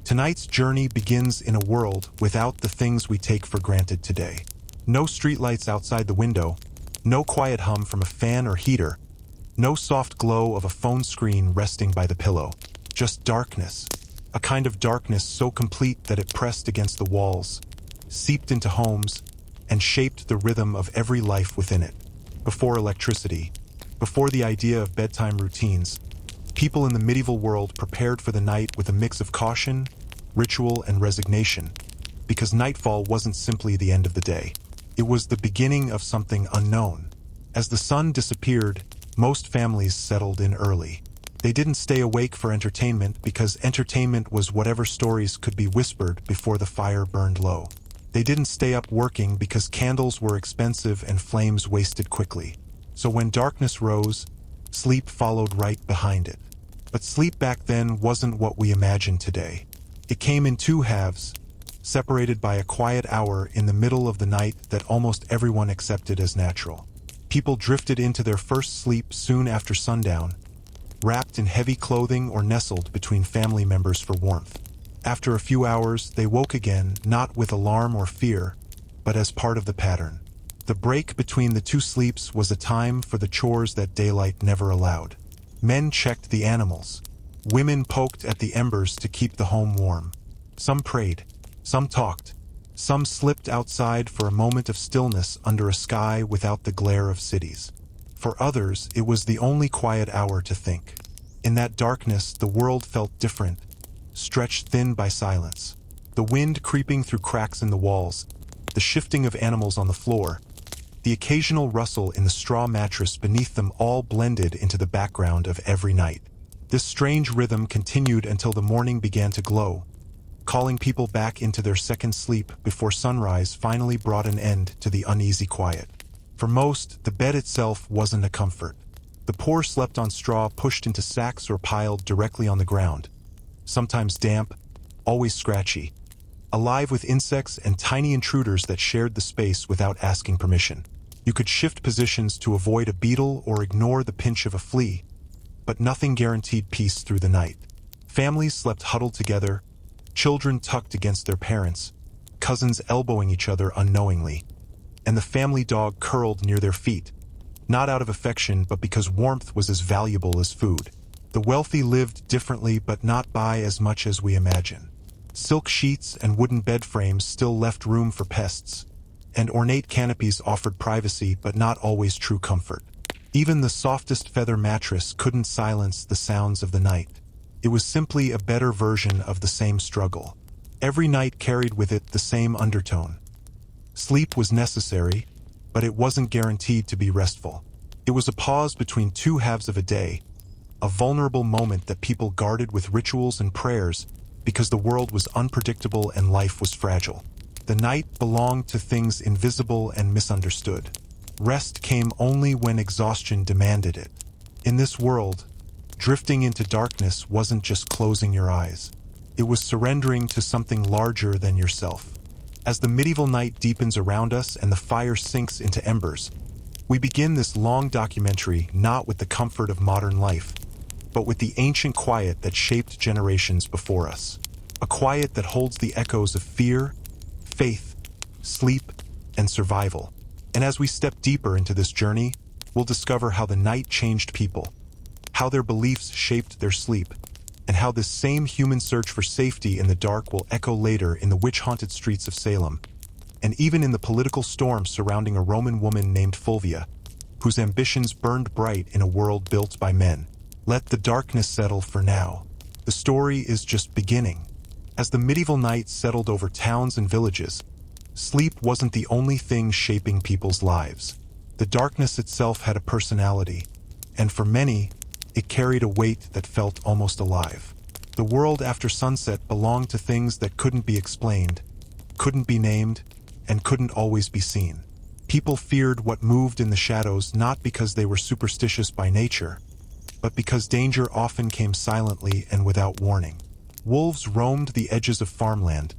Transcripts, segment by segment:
Tonight's journey begins in a world without the things we take for granted today. No streetlights outside the window, no quiet hum from a fan or heater, no soft glow of a phone screen resting by the pillow. Just darkness. A kind of darkness so complete that it pressed against the walls, seeped into homes, and shaped the rhythm of every life within it. Before electricity, before the idea of bedtime routines, people in the medieval world prepared for the night with a mix of caution, ritual, and resignation, because nightfall wasn't simply the end of the day. It was the beginning of something unknown. As the sun disappeared, most families settled in early. They didn't stay awake for entertainment because entertainment was whatever stories could be whispered before the fire burned low. They didn't stay up working because candles were expensive and flames wasted quickly. So when darkness rose, sleep followed right behind it. But sleep back then wasn't what we imagine today. It came in two halves, separated by a quiet hour in the middle of the night that almost everyone accepted as natural. People drifted into their first sleep soon after sundown, wrapped in heavy clothing or nestled between family members for warmth. After a few hours, they woke again, not with alarm or fear, but as part of the pattern. The break between the two sleeps was a time for the chores that daylight never allowed. Men checked the animals. Women poked at the embers to keep the home warm. Some prayed. Some talked. Some slipped outside for a moment of stillness under a sky without the glare of cities. For others, it was the only quiet hour to think. In that darkness, the world felt different, stretched thin by silence. The wind creeping through cracks in the walls, the shifting of animals on the floor, the occasional rustle in the straw mattress beneath them all blended into the background of every night. This strange rhythm continued until the morning began to glow, calling people back into their second sleep before sunrise finally brought an end to the uneasy quiet. For most, the bed itself wasn't a comfort. The poor slept on straw pushed into sacks or piled directly on the ground, sometimes damp, always scratchy, alive with insects and tiny intruders that shared the space without asking permission. You could shift positions to avoid a beetle or ignore the pinch of a flea, but nothing guaranteed peace through the night. Families slept huddled together, children tucked against their parents, cousins elbowing each other unknowingly, and the family dog curled near their feet, not out of affection but because warmth was as valuable as food. The wealthy lived differently but not by as much as we imagine. Silk sheets and wooden bed frames still left room for pests, and ornate canopies offered privacy but not always true comfort. Even the softest feather mattress couldn't silence the sounds of the night. It was simply a better version of the same struggle. Every night carried with it the same undertone. Sleep was necessary, but it wasn't guaranteed to be restful. It was a pause between two halves of a day, a vulnerable moment that people guarded with rituals and prayers because the world was unpredictable and life was fragile. The night belonged to things invisible and misunderstood. Rest came only when exhaustion demanded it. In this world, drifting into darkness wasn't just closing your eyes. It was surrendering to something larger than yourself. As the medieval night deepens around us and the fire sinks into embers, we begin this long documentary not with the comfort of modern life, but with the ancient quiet that shaped generations before us. A quiet that holds the echoes of fear, faith, sleep, and survival. And as we step deeper into this journey, we'll discover how the night changed people, how their beliefs shaped their sleep, and how this same human search for safety in the dark will echo later in the witch-haunted streets of Salem, and even in the political storm surrounding a Roman woman named Fulvia, whose ambitions burned bright in a world built by men. Let the darkness settle for now. The story is just beginning. As the medieval night settled over towns and villages, sleep wasn't the only thing shaping people's lives. The darkness itself had a personality, and for many, it carried a weight that felt almost alive. The world after sunset belonged to things that couldn't be explained, couldn't be named, and couldn't always be seen. People feared what moved in the shadows not because they were superstitious by nature, but because danger often came silently and without warning. Wolves roamed the edges of farmland,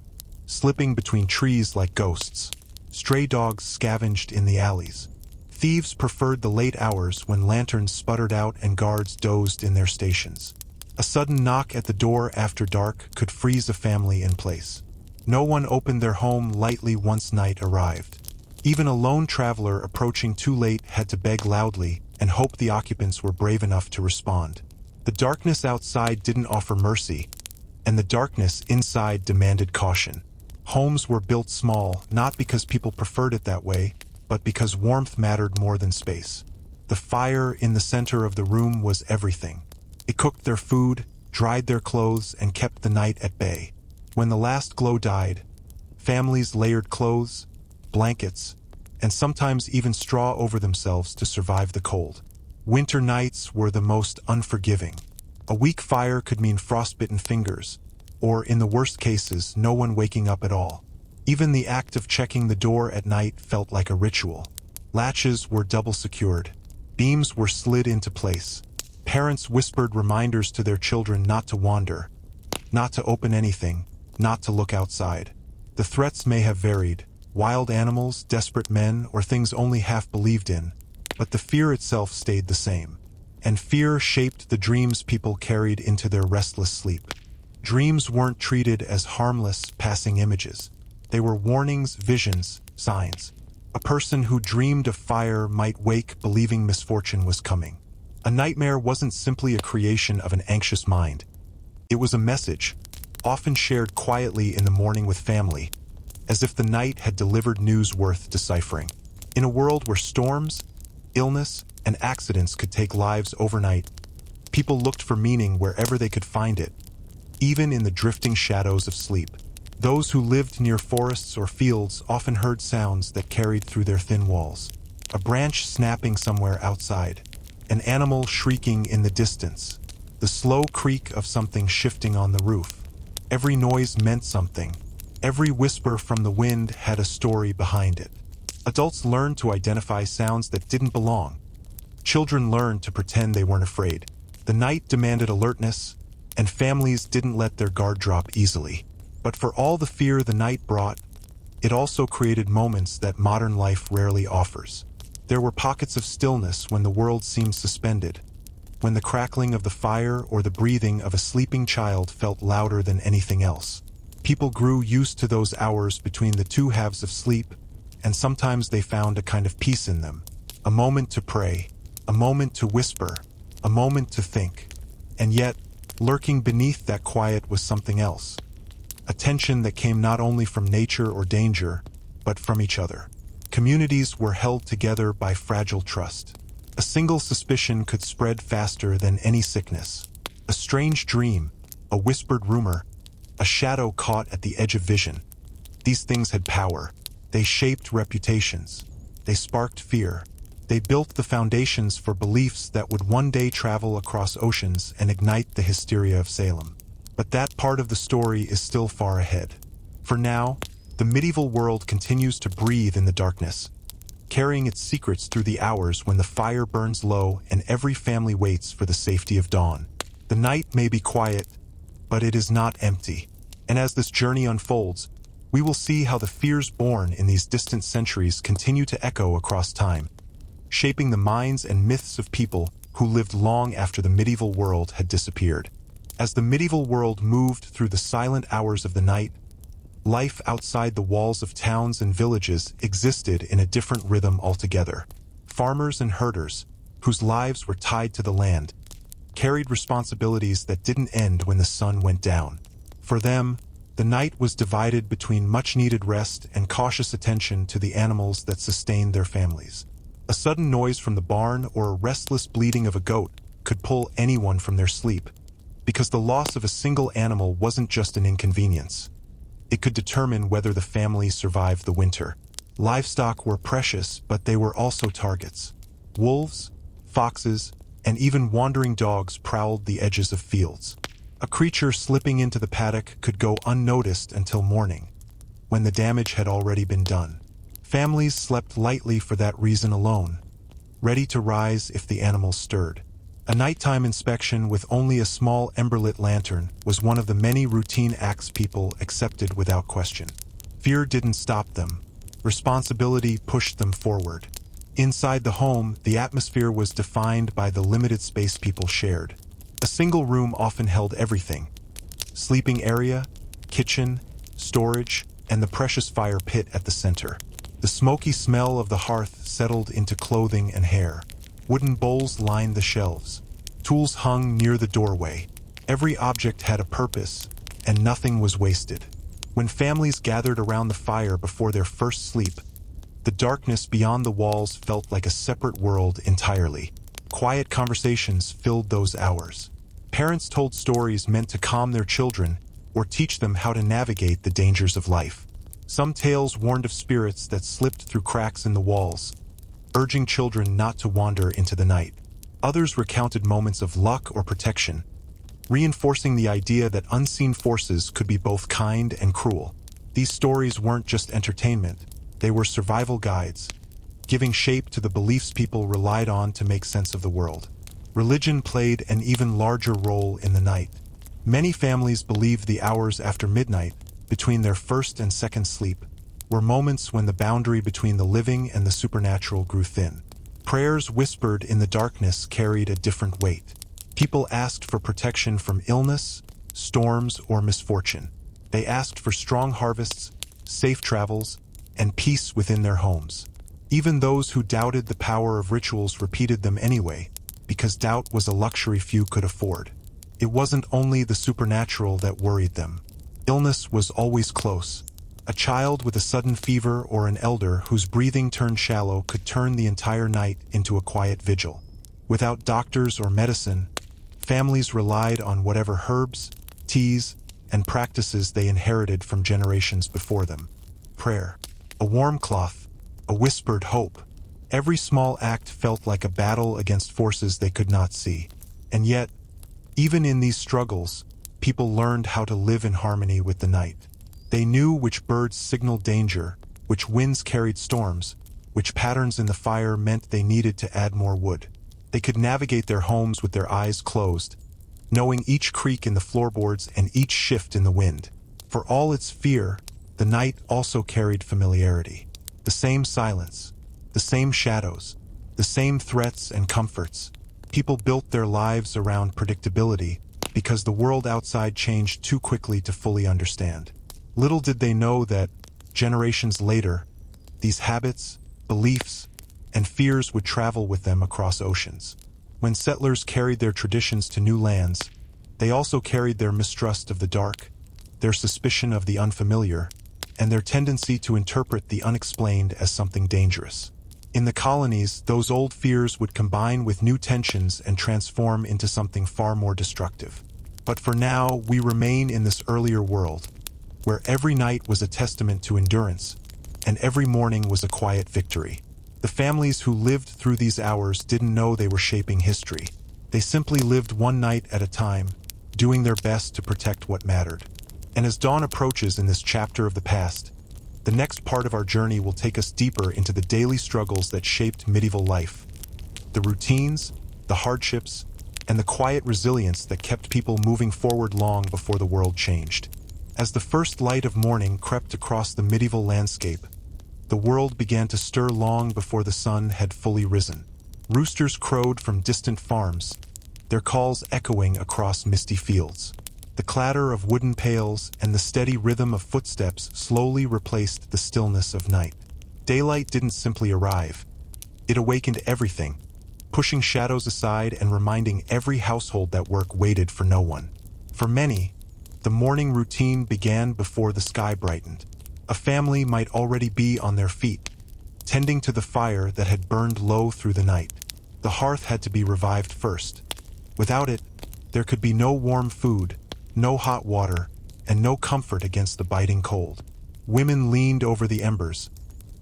slipping between trees like ghosts. Stray dogs scavenged in the alleys. Thieves preferred the late hours when lanterns sputtered out and guards dozed in their stations. A sudden knock at the door after dark could freeze a family in place. No one opened their home lightly once night arrived. Even a lone traveler approaching too late had to beg loudly and hope the occupants were brave enough to respond. The darkness outside didn't offer mercy, and the darkness inside demanded caution. Homes were built small, not because people preferred it that way, but because warmth mattered more than space. The fire in the center of the room was everything. It cooked their food, dried their clothes, and kept the night at bay. When the last glow died, families layered clothes, blankets, and sometimes even straw over themselves to survive the cold. Winter nights were the most unforgiving. A weak fire could mean frostbitten fingers, or in the worst cases, no one waking up at all. Even the act of checking the door at night felt like a ritual. Latches were double secured. Beams were slid into place. Parents whispered reminders to their children not to wander, not to open anything, not to look outside. The threats may have varied: wild animals, desperate men, or things only half believed in, but the fear itself stayed the same. And fear shaped the dreams people carried into their restless sleep. Dreams weren't treated as harmless, passing images. They were warnings, visions, signs. A person who dreamed of fire might wake believing misfortune was coming. A nightmare wasn't simply a creation of an anxious mind. It was a message, often shared quietly in the morning with family, as if the night had delivered news worth deciphering. In a world where storms, illness, and accidents could take lives overnight, people looked for meaning wherever they could find it, even in the drifting shadows of sleep. Those who lived near forests or fields often heard sounds that carried through their thin walls. A branch snapping somewhere outside, an animal shrieking in the distance, the slow creak of something shifting on the roof. Every noise meant something. Every whisper from the wind had a story behind it. Adults learned to identify sounds that didn't belong. Children learned to pretend they weren't afraid. The night demanded alertness, and families didn't let their guard drop easily. But for all the fear the night brought, it also created moments that modern life rarely offers. There were pockets of stillness when the world seemed suspended, when the crackling of the fire or the breathing of a sleeping child felt louder than anything else. People grew used to those hours between the two halves of sleep, and sometimes they found a kind of peace in them. A moment to pray, a moment to whisper, a moment to think. And yet, lurking beneath that quiet was something else. A tension that came not only from nature or danger, but from each other. Communities were held together by fragile trust. A single suspicion could spread faster than any sickness. A strange dream, a whispered rumor, a shadow caught at the edge of vision. These things had power. They shaped reputations. They sparked fear. They built the foundations for beliefs that would one day travel across oceans and ignite the hysteria of Salem. But that part of the story is still far ahead. For now, the medieval world continues to breathe in the darkness, carrying its secrets through the hours when the fire burns low and every family waits for the safety of dawn. The night may be quiet, but it is not empty. And as this journey unfolds, we will see how the fears born in these distant centuries continue to echo across time, shaping the minds and myths of people who lived long after the medieval world had disappeared. As the medieval world moved through the silent hours of the night, life outside the walls of towns and villages existed in a different rhythm altogether. Farmers and herders, whose lives were tied to the land, carried responsibilities that didn't end when the sun went down. For them, the night was divided between much-needed rest and cautious attention to the animals that sustained their families. A sudden noise from the barn or a restless bleating of a goat could pull anyone from their sleep, because the loss of a single animal wasn't just an inconvenience. It could determine whether the family survived the winter. Livestock were precious, but they were also targets. Wolves, foxes, and even wandering dogs prowled the edges of fields. A creature slipping into the paddock could go unnoticed until morning, when the damage had already been done. Families slept lightly for that reason alone, ready to rise if the animals stirred. A nighttime inspection with only a small emberlit lantern was one of the many routine acts people accepted without question. Fear didn't stop them. Responsibility pushed them forward. Inside the home, the atmosphere was defined by the limited space people shared. A single room often held everything: sleeping area, kitchen, storage, and the precious fire pit at the center. The smoky smell of the hearth settled into clothing and hair. Wooden bowls lined the shelves. Tools hung near the doorway. Every object had a purpose, and nothing was wasted. When families gathered around the fire before their first sleep, the darkness beyond the walls felt like a separate world entirely. Quiet conversations filled those hours. Parents told stories meant to calm their children or teach them how to navigate the dangers of life. Some tales warned of spirits that slipped through cracks in the walls, urging children not to wander into the night. Others recounted moments of luck or protection, reinforcing the idea that unseen forces could be both kind and cruel. These stories weren't just entertainment, they were survival guides, giving shape to the beliefs people relied on to make sense of the world. Religion played an even larger role in the night. Many families believed the hours after midnight, between their first and second sleep, were moments when the boundary between the living and the supernatural grew thin. Prayers whispered in the darkness carried a different weight. People asked for protection from illness, storms, or misfortune. They asked for strong harvests, safe travels, and peace within their homes. Even those who doubted the power of rituals repeated them anyway, because doubt was a luxury few could afford. It wasn't only the supernatural that worried them. Illness was always close. A child with a sudden fever or an elder whose breathing turned shallow could turn the entire night into a quiet vigil. Without doctors or medicine, families relied on whatever herbs, teas, and practices they inherited from generations before them. Prayer, a warm cloth, a whispered hope. Every small act felt like a battle against forces they could not see. And yet, even in these struggles, people learned how to live in harmony with the night. They knew which birds signaled danger, which winds carried storms, which patterns in the fire meant they needed to add more wood. They could navigate their homes with their eyes closed, knowing each creak in the floorboards and each shift in the wind. For all its fear, the night also carried familiarity. The same silence, the same shadows, the same threats and comforts. People built their lives around predictability because the world outside changed too quickly to fully understand. Little did they know that, generations later, these habits, beliefs, and fears would travel with them across oceans. When settlers carried their traditions to new lands, they also carried their mistrust of the dark, their suspicion of the unfamiliar, and their tendency to interpret the unexplained as something dangerous. In the colonies, those old fears would combine with new tensions and transform into something far more destructive. But for now, we remain in this earlier world, where every night was a testament to endurance, and every morning was a quiet victory. The families who lived through these hours didn't know they were shaping history. They simply lived one night at a time, doing their best to protect what mattered. And as dawn approaches in this chapter of the past, the next part of our journey will take us deeper into the daily struggles that shaped medieval life. The routines, the hardships, and the quiet resilience that kept people moving forward long before the world changed. As the first light of morning crept across the medieval landscape, the world began to stir long before the sun had fully risen. Roosters crowed from distant farms, their calls echoing across misty fields. The clatter of wooden pails and the steady rhythm of footsteps slowly replaced the stillness of night. Daylight didn't simply arrive. It awakened everything, pushing shadows aside and reminding every household that work waited for no one. For many, the morning routine began before the sky brightened. A family might already be on their feet, tending to the fire that had burned low through the night. The hearth had to be revived first. Without it, there could be no warm food, no hot water, and no comfort against the biting cold. Women leaned over the embers,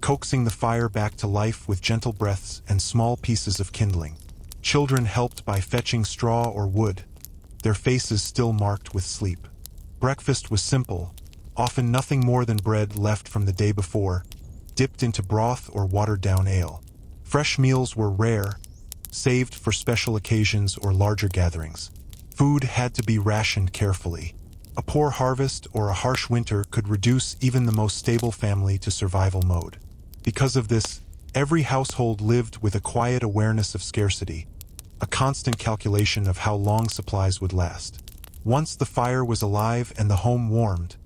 coaxing the fire back to life with gentle breaths and small pieces of kindling. Children helped by fetching straw or wood, their faces still marked with sleep. Breakfast was simple, often nothing more than bread left from the day before, dipped into broth or watered-down ale. Fresh meals were rare, saved for special occasions or larger gatherings. Food had to be rationed carefully. A poor harvest or a harsh winter could reduce even the most stable family to survival mode. Because of this, every household lived with a quiet awareness of scarcity, a constant calculation of how long supplies would last. Once the fire was alive and the home warmed,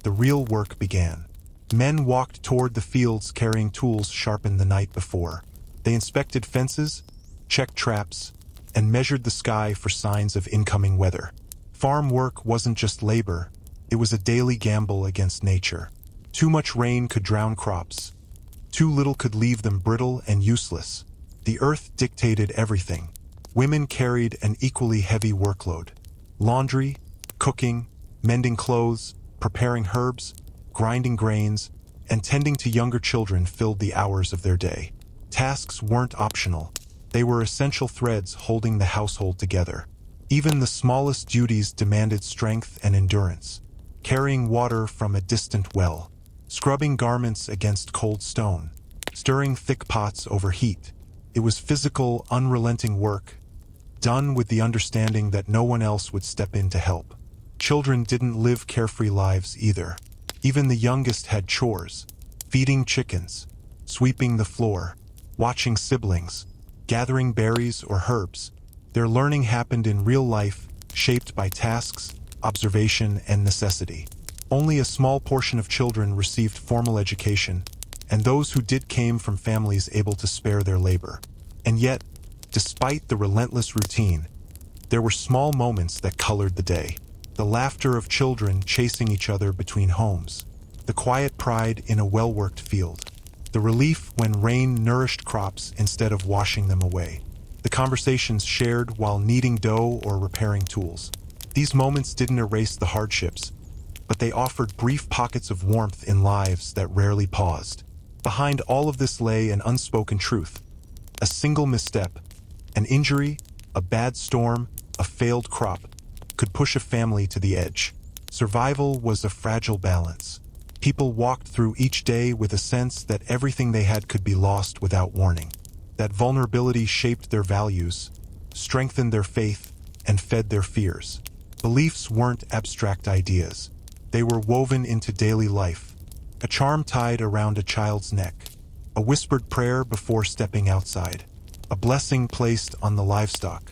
the real work began. Men walked toward the fields carrying tools sharpened the night before. They inspected fences, checked traps, and measured the sky for signs of incoming weather. Farm work wasn't just labor, it was a daily gamble against nature. Too much rain could drown crops. Too little could leave them brittle and useless. The earth dictated everything. Women carried an equally heavy workload. Laundry, cooking, mending clothes, preparing herbs, grinding grains, and tending to younger children filled the hours of their day. Tasks weren't optional. They were essential threads holding the household together. Even the smallest duties demanded strength and endurance. Carrying water from a distant well, scrubbing garments against cold stone, stirring thick pots over heat. It was physical, unrelenting work, done with the understanding that no one else would step in to help. Children didn't live carefree lives either. Even the youngest had chores, feeding chickens, sweeping the floor, watching siblings, gathering berries or herbs. Their learning happened in real life, shaped by tasks, observation, and necessity. Only a small portion of children received formal education, and those who did came from families able to spare their labor. And yet, despite the relentless routine, there were small moments that colored the day. The laughter of children chasing each other between homes, the quiet pride in a well-worked field, the relief when rain nourished crops instead of washing them away, the conversations shared while kneading dough or repairing tools. These moments didn't erase the hardships, but they offered brief pockets of warmth in lives that rarely paused. Behind all of this lay an unspoken truth. A single misstep, an injury, a bad storm, a failed crop, could push a family to the edge. Survival was a fragile balance. People walked through each day with a sense that everything they had could be lost without warning. That vulnerability shaped their values, strengthened their faith, and fed their fears. Beliefs weren't abstract ideas. They were woven into daily life. A charm tied around a child's neck, a whispered prayer before stepping outside, a blessing placed on the livestock.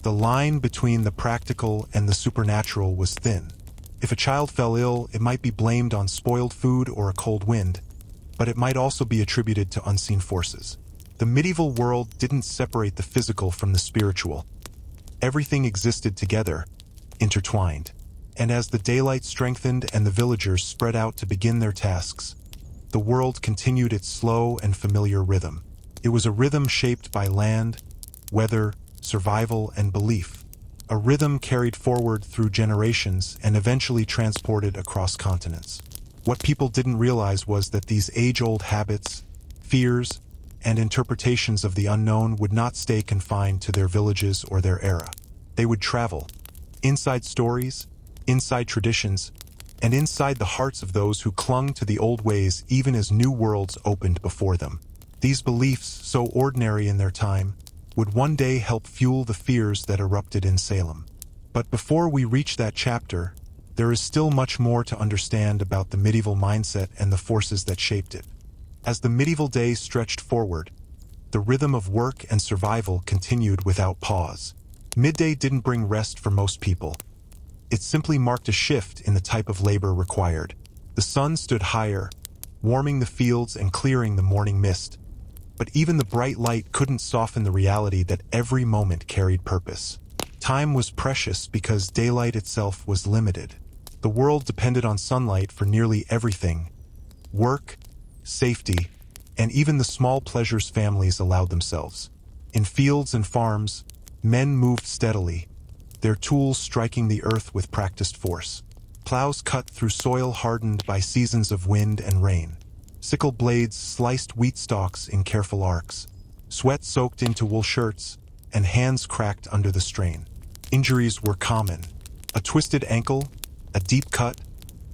The line between the practical and the supernatural was thin. If a child fell ill, it might be blamed on spoiled food or a cold wind, but it might also be attributed to unseen forces. The medieval world didn't separate the physical from the spiritual. Everything existed together, intertwined. And as the daylight strengthened and the villagers spread out to begin their tasks, the world continued its slow and familiar rhythm. It was a rhythm shaped by land, weather, survival, and belief. A rhythm carried forward through generations and eventually transported across continents. What people didn't realize was that these age-old habits, fears, and interpretations of the unknown would not stay confined to their villages or their era. They would travel, inside stories, inside traditions, and inside the hearts of those who clung to the old ways even as new worlds opened before them. These beliefs, so ordinary in their time, would one day help fuel the fears that erupted in Salem. But before we reach that chapter, there is still much more to understand about the medieval mindset and the forces that shaped it. As the medieval days stretched forward, the rhythm of work and survival continued without pause. Midday didn't bring rest for most people. It simply marked a shift in the type of labor required. The sun stood higher, warming the fields and clearing the morning mist. But even the bright light couldn't soften the reality that every moment carried purpose. Time was precious because daylight itself was limited. The world depended on sunlight for nearly everything: work, safety, and even the small pleasures families allowed themselves. In fields and farms, men moved steadily, their tools striking the earth with practiced force. Plows cut through soil hardened by seasons of wind and rain. Sickle blades sliced wheat stalks in careful arcs. Sweat soaked into wool shirts, and hands cracked under the strain. Injuries were common. A twisted ankle, a deep cut,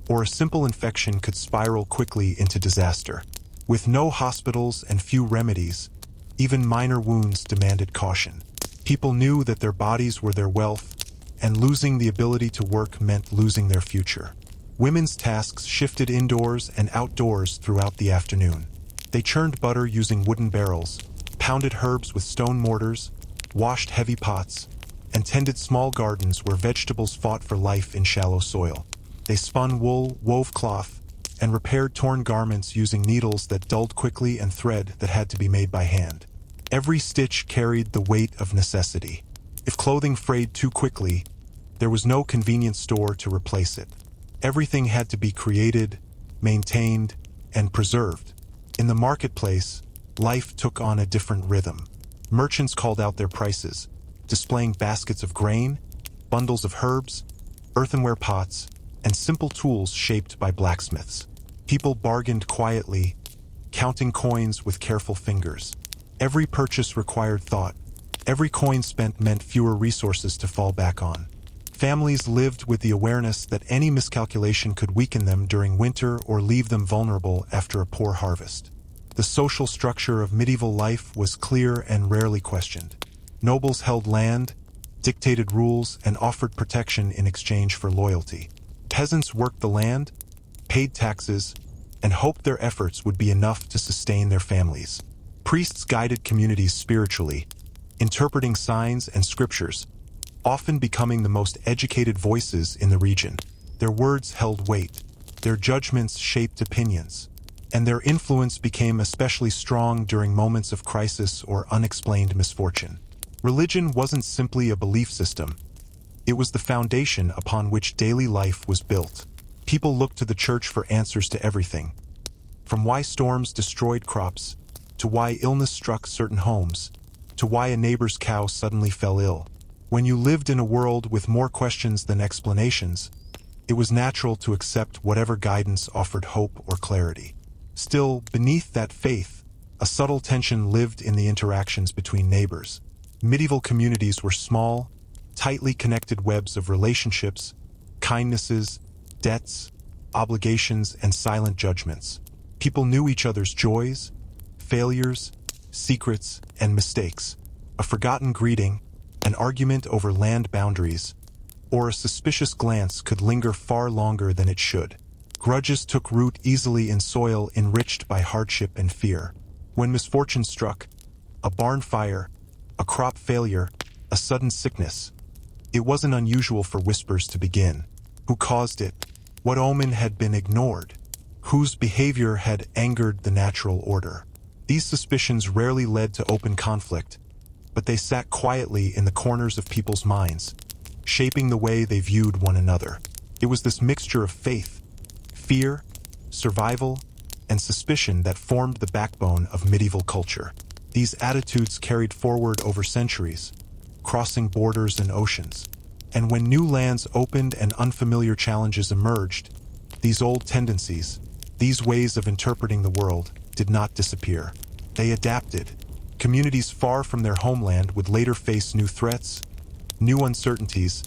or a simple infection could spiral quickly into disaster. With no hospitals and few remedies, even minor wounds demanded caution. People knew that their bodies were their wealth, and losing the ability to work meant losing their future. Women's tasks shifted indoors and outdoors throughout the afternoon. They churned butter using wooden barrels, pounded herbs with stone mortars, washed heavy pots, and tended small gardens where vegetables fought for life in shallow soil. They spun wool, wove cloth, and repaired torn garments using needles that dulled quickly and thread that had to be made by hand. Every stitch carried the weight of necessity. If clothing frayed too quickly, there was no convenience store to replace it. Everything had to be created, maintained, and preserved. In the marketplace, life took on a different rhythm. Merchants called out their prices, displaying baskets of grain, bundles of herbs, earthenware pots, and simple tools shaped by blacksmiths. People bargained quietly, counting coins with careful fingers. Every purchase required thought. Every coin spent meant fewer resources to fall back on. Families lived with the awareness that any miscalculation could weaken them during winter or leave them vulnerable after a poor harvest. The social structure of medieval life was clear and rarely questioned. Nobles held land, dictated rules, and offered protection in exchange for loyalty. Peasants worked the land, paid taxes, and hoped their efforts would be enough to sustain their families. Priests guided communities spiritually, interpreting signs and scriptures, often becoming the most educated voices in the region. Their words held weight, their judgments shaped opinions, and their influence became especially strong during moments of crisis or unexplained misfortune. Religion wasn't simply a belief system. It was the foundation upon which daily life was built. People looked to the church for answers to everything, from why storms destroyed crops, to why illness struck certain homes, to why a neighbor's cow suddenly fell ill. When you lived in a world with more questions than explanations, it was natural to accept whatever guidance offered hope or clarity. Still, beneath that faith, a subtle tension lived in the interactions between neighbors. Medieval communities were small, tightly connected webs of relationships, kindnesses, debts, obligations, and silent judgments. People knew each other's joys, failures, secrets, and mistakes. A forgotten greeting, an argument over land boundaries, or a suspicious glance could linger far longer than it should. Grudges took root easily in soil enriched by hardship and fear. When misfortune struck, a barn fire, a crop failure, a sudden sickness, it wasn't unusual for whispers to begin. Who caused it? What omen had been ignored? Whose behavior had angered the natural order? These suspicions rarely led to open conflict, but they sat quietly in the corners of people's minds, shaping the way they viewed one another. It was this mixture of faith, fear, survival, and suspicion that formed the backbone of medieval culture. These attitudes carried forward over centuries, crossing borders and oceans. And when new lands opened and unfamiliar challenges emerged, these old tendencies, these ways of interpreting the world, did not disappear. They adapted. Communities far from their homeland would later face new threats, new uncertainties,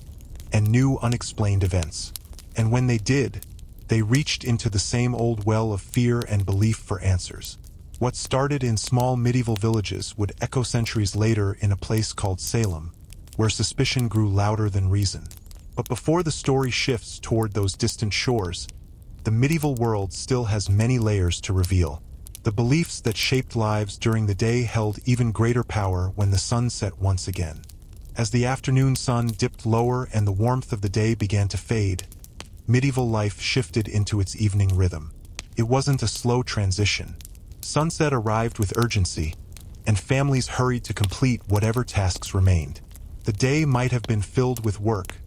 and new unexplained events. And when they did, they reached into the same old well of fear and belief for answers. What started in small medieval villages would echo centuries later in a place called Salem, where suspicion grew louder than reason. But before the story shifts toward those distant shores, the medieval world still has many layers to reveal. The beliefs that shaped lives during the day held even greater power when the sun set once again. As the afternoon sun dipped lower and the warmth of the day began to fade, medieval life shifted into its evening rhythm. It wasn't a slow transition. Sunset arrived with urgency, and families hurried to complete whatever tasks remained. The day might have been filled with work,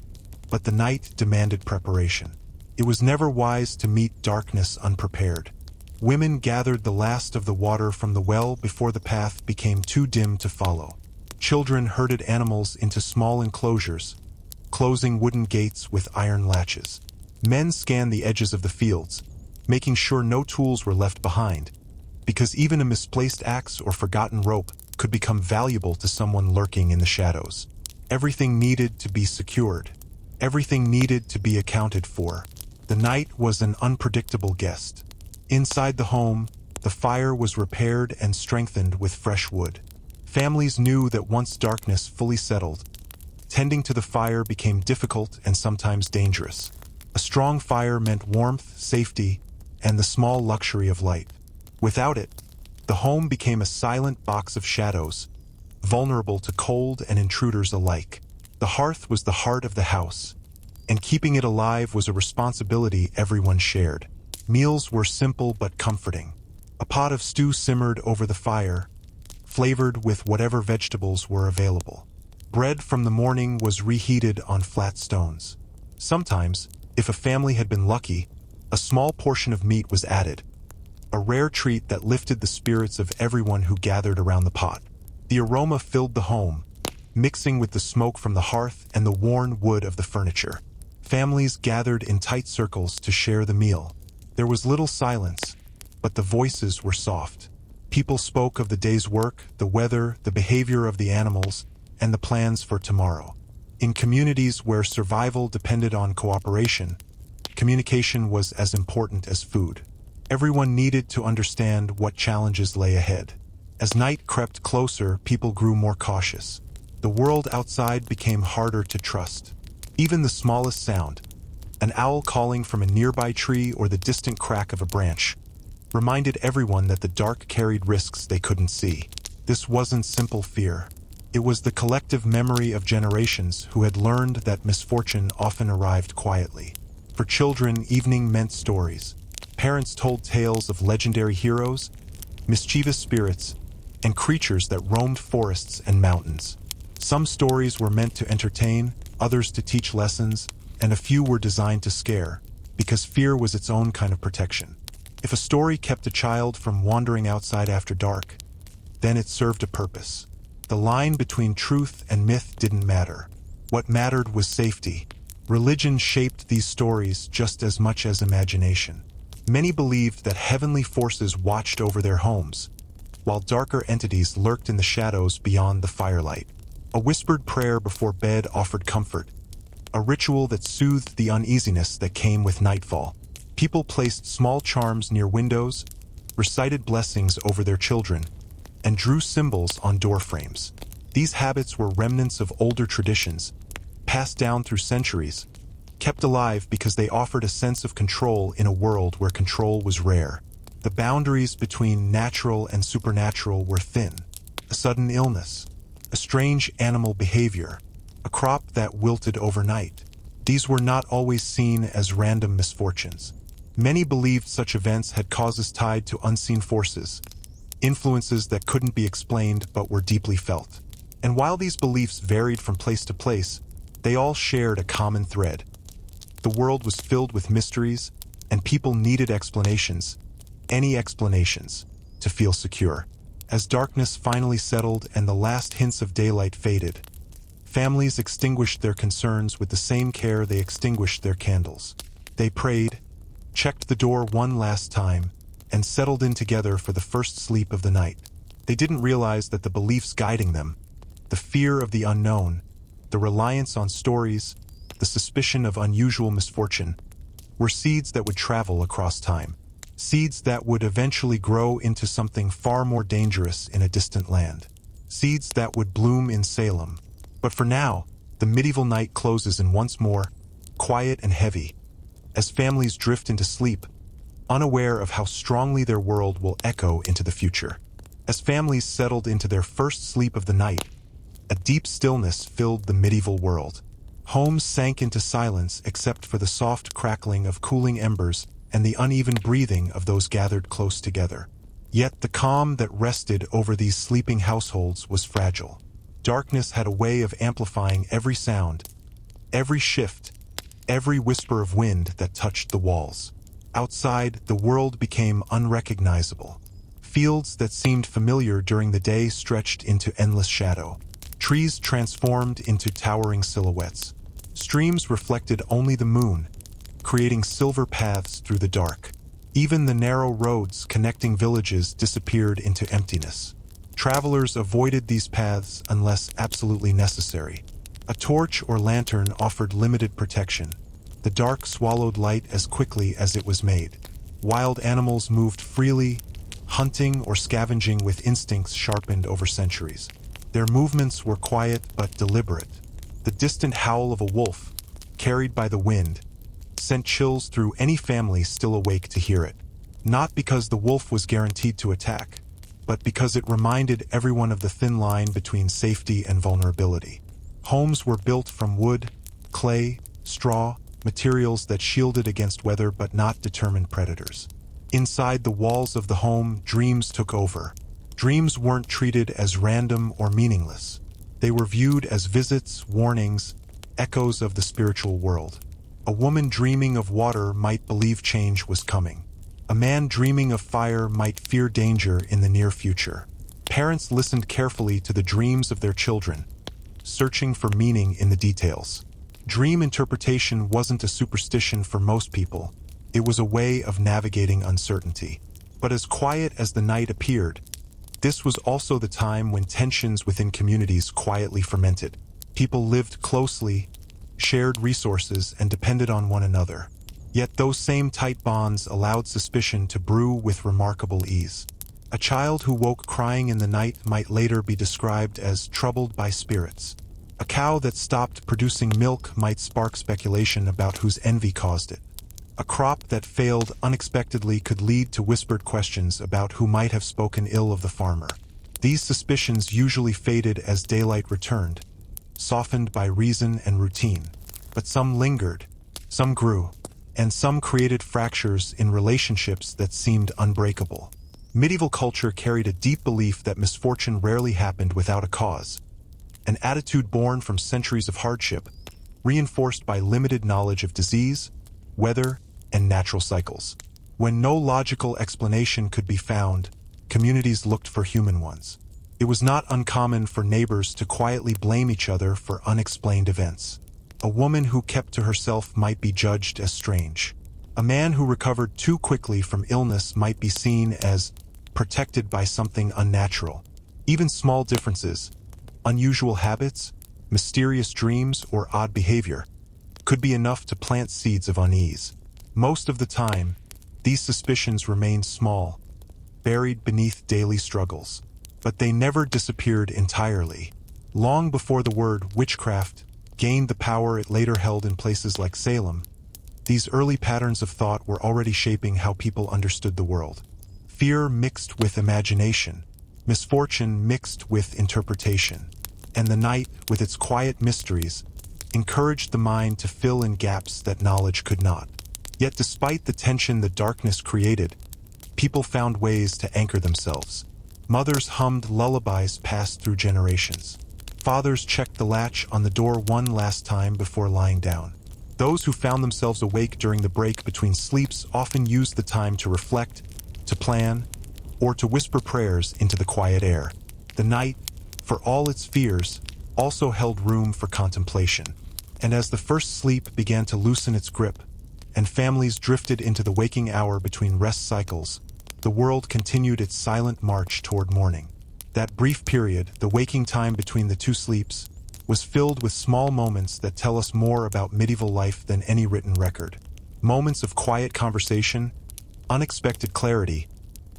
but the night demanded preparation. It was never wise to meet darkness unprepared. Women gathered the last of the water from the well before the path became too dim to follow. Children herded animals into small enclosures, closing wooden gates with iron latches. Men scanned the edges of the fields, making sure no tools were left behind, because even a misplaced axe or forgotten rope could become valuable to someone lurking in the shadows. Everything needed to be secured. Everything needed to be accounted for. The night was an unpredictable guest. Inside the home, the fire was repaired and strengthened with fresh wood. Families knew that once darkness fully settled, tending to the fire became difficult and sometimes dangerous. A strong fire meant warmth, safety, and the small luxury of light. Without it, the home became a silent box of shadows, vulnerable to cold and intruders alike. The hearth was the heart of the house, and keeping it alive was a responsibility everyone shared. Meals were simple but comforting. A pot of stew simmered over the fire, flavored with whatever vegetables were available. Bread from the morning was reheated on flat stones. Sometimes, if a family had been lucky, a small portion of meat was added, a rare treat that lifted the spirits of everyone who gathered around the pot. The aroma filled the home, mixing with the smoke from the hearth and the worn wood of the furniture. Families gathered in tight circles to share the meal. There was little silence, but the voices were soft. People spoke of the day's work, the weather, the behavior of the animals, and the plans for tomorrow. In communities where survival depended on cooperation, communication was as important as food. Everyone needed to understand what challenges lay ahead. As night crept closer, people grew more cautious. The world outside became harder to trust. Even the smallest sound, an owl calling from a nearby tree or the distant crack of a branch, reminded everyone that the dark carried risks they couldn't see. This wasn't simple fear. It was the collective memory of generations who had learned that misfortune often arrived quietly. For children, evening meant stories. Parents told tales of legendary heroes, mischievous spirits, and creatures that roamed forests and mountains. Some stories were meant to entertain, others to teach lessons, and a few were designed to scare, because fear was its own kind of protection. If a story kept a child from wandering outside after dark, then it served a purpose. The line between truth and myth didn't matter. What mattered was safety. Religion shaped these stories just as much as imagination. Many believed that heavenly forces watched over their homes, while darker entities lurked in the shadows beyond the firelight. A whispered prayer before bed offered comfort, a ritual that soothed the uneasiness that came with nightfall. People placed small charms near windows, recited blessings over their children, and drew symbols on door frames. These habits were remnants of older traditions, passed down through centuries, kept alive because they offered a sense of control in a world where control was rare. The boundaries between natural and supernatural were thin. A sudden illness, a strange animal behavior, a crop that wilted overnight. These were not always seen as random misfortunes. Many believed such events had causes tied to unseen forces, influences that couldn't be explained but were deeply felt. And while these beliefs varied from place to place, they all shared a common thread. The world was filled with mysteries, and people needed explanations, any explanations, to feel secure. As darkness finally settled and the last hints of daylight faded, families extinguished their concerns with the same care they extinguished their candles. They prayed, checked the door one last time, and settled in together for the first sleep of the night. They didn't realize that the beliefs guiding them, the fear of the unknown, the reliance on stories, the suspicion of unusual misfortune, were seeds that would travel across time. Seeds that would eventually grow into something far more dangerous in a distant land. Seeds that would bloom in Salem. But for now, the medieval night closes in once more, quiet and heavy, as families drift into sleep, unaware of how strongly their world will echo into the future. As families settled into their first sleep of the night, a deep stillness filled the medieval world. Homes sank into silence except for the soft crackling of cooling embers and the uneven breathing of those gathered close together. Yet the calm that rested over these sleeping households was fragile. Darkness had a way of amplifying every sound, every shift, every whisper of wind that touched the walls. Outside, the world became unrecognizable. Fields that seemed familiar during the day stretched into endless shadow. Trees transformed into towering silhouettes. Streams reflected only the moon, creating silver paths through the dark. Even the narrow roads connecting villages disappeared into emptiness. Travelers avoided these paths unless absolutely necessary. A torch or lantern offered limited protection. The dark swallowed light as quickly as it was made. Wild animals moved freely, hunting or scavenging with instincts sharpened over centuries. Their movements were quiet but deliberate. The distant howl of a wolf, carried by the wind, sent chills through any family still awake to hear it. Not because the wolf was guaranteed to attack, but because it reminded everyone of the thin line between safety and vulnerability. Homes were built from wood, clay, straw, materials that shielded against weather but not determined predators. Inside the walls of the home, dreams took over. Dreams weren't treated as random or meaningless. They were viewed as visits, warnings, echoes of the spiritual world. A woman dreaming of water might believe change was coming. A man dreaming of fire might fear danger in the near future. Parents listened carefully to the dreams of their children, searching for meaning in the details. Dream interpretation wasn't a superstition for most people. It was a way of navigating uncertainty. But as quiet as the night appeared, this was also the time when tensions within communities quietly fermented. People lived closely, shared resources, and depended on one another. Yet those same tight bonds allowed suspicion to brew with remarkable ease. A child who woke crying in the night might later be described as troubled by spirits. A cow that stopped producing milk might spark speculation about whose envy caused it. A crop that failed unexpectedly could lead to whispered questions about who might have spoken ill of the farmer. These suspicions usually faded as daylight returned, softened by reason and routine. But some lingered, some grew, and some created fractures in relationships that seemed unbreakable. Medieval culture carried a deep belief that misfortune rarely happened without a cause, an attitude born from centuries of hardship, reinforced by limited knowledge of disease, weather, and natural cycles. When no logical explanation could be found, communities looked for human ones. It was not uncommon for neighbors to quietly blame each other for unexplained events. A woman who kept to herself might be judged as strange. A man who recovered too quickly from illness might be seen as protected by something unnatural. Even small differences, unusual habits, mysterious dreams, or odd behavior, could be enough to plant seeds of unease. Most of the time, these suspicions remained small, buried beneath daily struggles. But they never disappeared entirely. Long before the word witchcraft gained the power it later held in places like Salem, these early patterns of thought were already shaping how people understood the world. Fear mixed with imagination, misfortune mixed with interpretation, and the night, with its quiet mysteries, encouraged the mind to fill in gaps that knowledge could not. Yet despite the tension the darkness created, people found ways to anchor themselves. Mothers hummed lullabies passed through generations. Fathers checked the latch on the door one last time before lying down. Those who found themselves awake during the break between sleeps often used the time to reflect, to plan, or to whisper prayers into the quiet air. The night, for all its fears, also held room for contemplation. And as the first sleep began to loosen its grip, and families drifted into the waking hour between rest cycles, the world continued its silent march toward morning. That brief period, the waking time between the two sleeps, was filled with small moments that tell us more about medieval life than any written record. Moments of quiet conversation, unexpected clarity,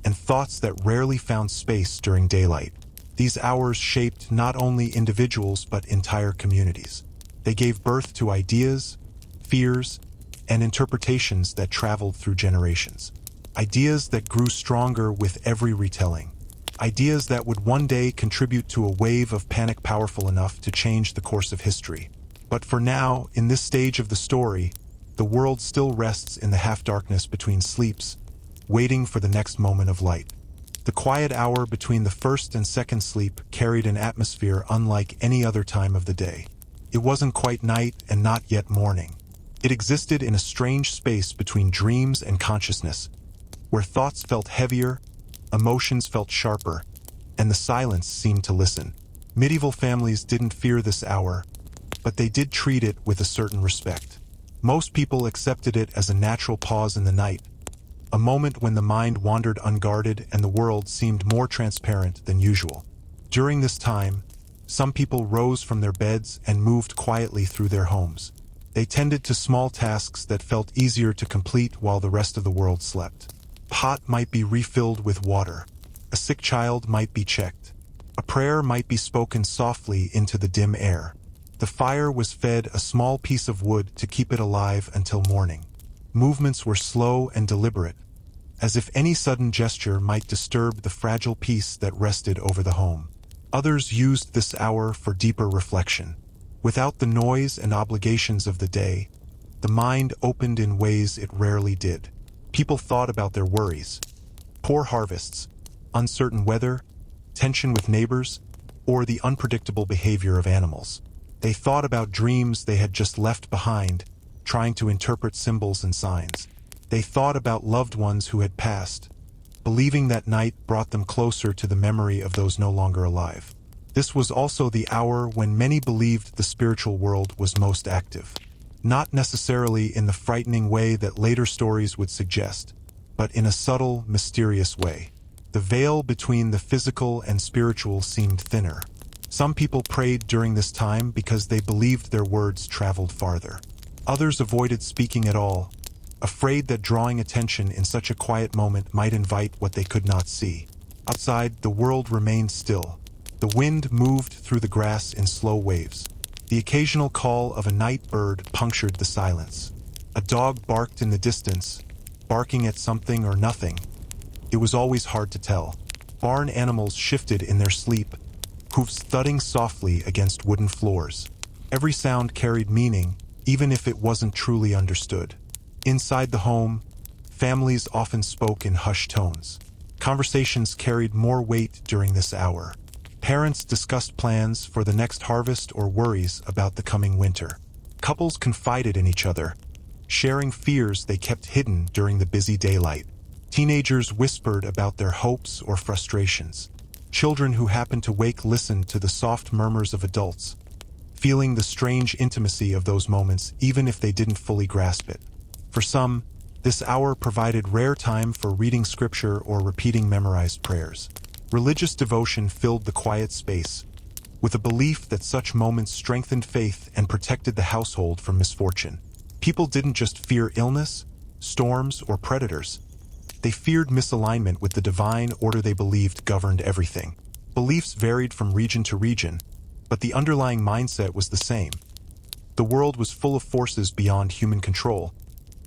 and thoughts that rarely found space during daylight. These hours shaped not only individuals but entire communities. They gave birth to ideas, fears, and interpretations that traveled through generations. Ideas that grew stronger with every retelling. Ideas that would one day contribute to a wave of panic powerful enough to change the course of history. But for now, in this stage of the story, the world still rests in the half-darkness between sleeps, waiting for the next moment of light. The quiet hour between the first and second sleep carried an atmosphere unlike any other time of the day. It wasn't quite night and not yet morning. It existed in a strange space between dreams and consciousness, where thoughts felt heavier, emotions felt sharper, and the silence seemed to listen. Medieval families didn't fear this hour, but they did treat it with a certain respect. Most people accepted it as a natural pause in the night, a moment when the mind wandered unguarded and the world seemed more transparent than usual. During this time, some people rose from their beds and moved quietly through their homes. They tended to small tasks that felt easier to complete while the rest of the world slept. Pot might be refilled with water. A sick child might be checked. A prayer might be spoken softly into the dim air. The fire was fed a small piece of wood to keep it alive until morning. Movements were slow and deliberate, as if any sudden gesture might disturb the fragile peace that rested over the home. Others used this hour for deeper reflection. Without the noise and obligations of the day, the mind opened in ways it rarely did. People thought about their worries, poor harvests, uncertain weather, tension with neighbors, or the unpredictable behavior of animals. They thought about dreams they had just left behind, trying to interpret symbols and signs. They thought about loved ones who had passed, believing that night brought them closer to the memory of those no longer alive. This was also the hour when many believed the spiritual world was most active. Not necessarily in the frightening way that later stories would suggest, but in a subtle, mysterious way. The veil between the physical and spiritual seemed thinner. Some people prayed during this time because they believed their words traveled farther. Others avoided speaking at all, afraid that drawing attention in such a quiet moment might invite what they could not see. Outside, the world remained still. The wind moved through the grass in slow waves. The occasional call of a night bird punctured the silence. A dog barked in the distance, barking at something or nothing. It was always hard to tell. Barn animals shifted in their sleep, hooves thudding softly against wooden floors. Every sound carried meaning, even if it wasn't truly understood. Inside the home, families often spoke in hushed tones. Conversations carried more weight during this hour. Parents discussed plans for the next harvest or worries about the coming winter. Couples confided in each other, sharing fears they kept hidden during the busy daylight. Teenagers whispered about their hopes or frustrations. Children who happened to wake listened to the soft murmurs of adults, feeling the strange intimacy of those moments even if they didn't fully grasp it. For some, this hour provided rare time for reading scripture or repeating memorized prayers. Religious devotion filled the quiet space, with a belief that such moments strengthened faith and protected the household from misfortune. People didn't just fear illness, storms, or predators. They feared misalignment with the divine order they believed governed everything. Beliefs varied from region to region, but the underlying mindset was the same. The world was full of forces beyond human control,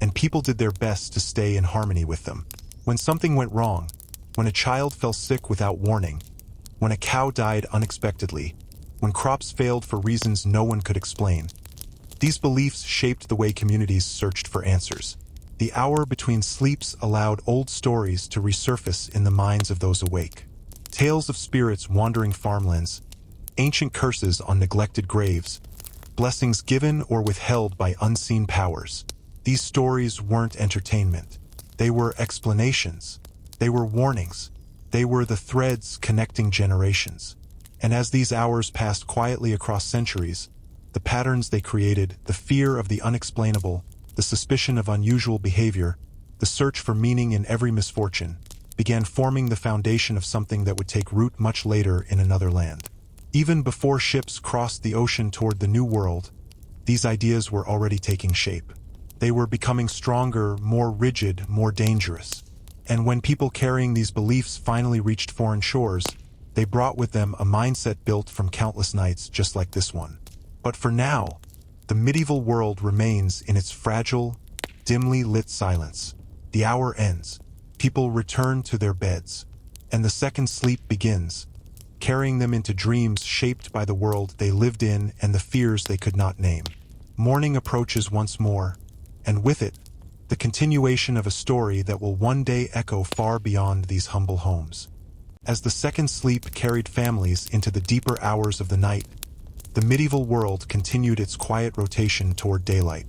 and people did their best to stay in harmony with them. When something went wrong, when a child fell sick without warning, when a cow died unexpectedly, when crops failed for reasons no one could explain, these beliefs shaped the way communities searched for answers. The hour between sleeps allowed old stories to resurface in the minds of those awake. Tales of spirits wandering farmlands, ancient curses on neglected graves, blessings given or withheld by unseen powers. These stories weren't entertainment. They were explanations. They were warnings. They were the threads connecting generations. And as these hours passed quietly across centuries, the patterns they created, the fear of the unexplainable, the suspicion of unusual behavior, the search for meaning in every misfortune, began forming the foundation of something that would take root much later in another land. Even before ships crossed the ocean toward the New World, these ideas were already taking shape. They were becoming stronger, more rigid, more dangerous. And when people carrying these beliefs finally reached foreign shores, they brought with them a mindset built from countless nights just like this one. But for now, the medieval world remains in its fragile, dimly lit silence. The hour ends. People return to their beds, and the second sleep begins, carrying them into dreams shaped by the world they lived in and the fears they could not name. Morning approaches once more, and with it, the continuation of a story that will one day echo far beyond these humble homes. As the second sleep carried families into the deeper hours of the night, the medieval world continued its quiet rotation toward daylight.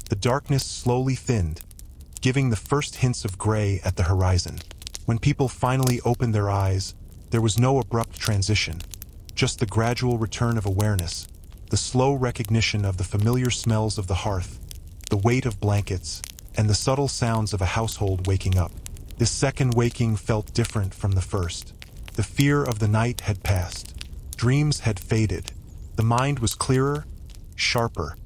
The darkness slowly thinned, giving the first hints of gray at the horizon. When people finally opened their eyes, there was no abrupt transition, just the gradual return of awareness, the slow recognition of the familiar smells of the hearth, the weight of blankets, and the subtle sounds of a household waking up. This second waking felt different from the first. The fear of the night had passed. Dreams had faded. The mind was clearer, sharper,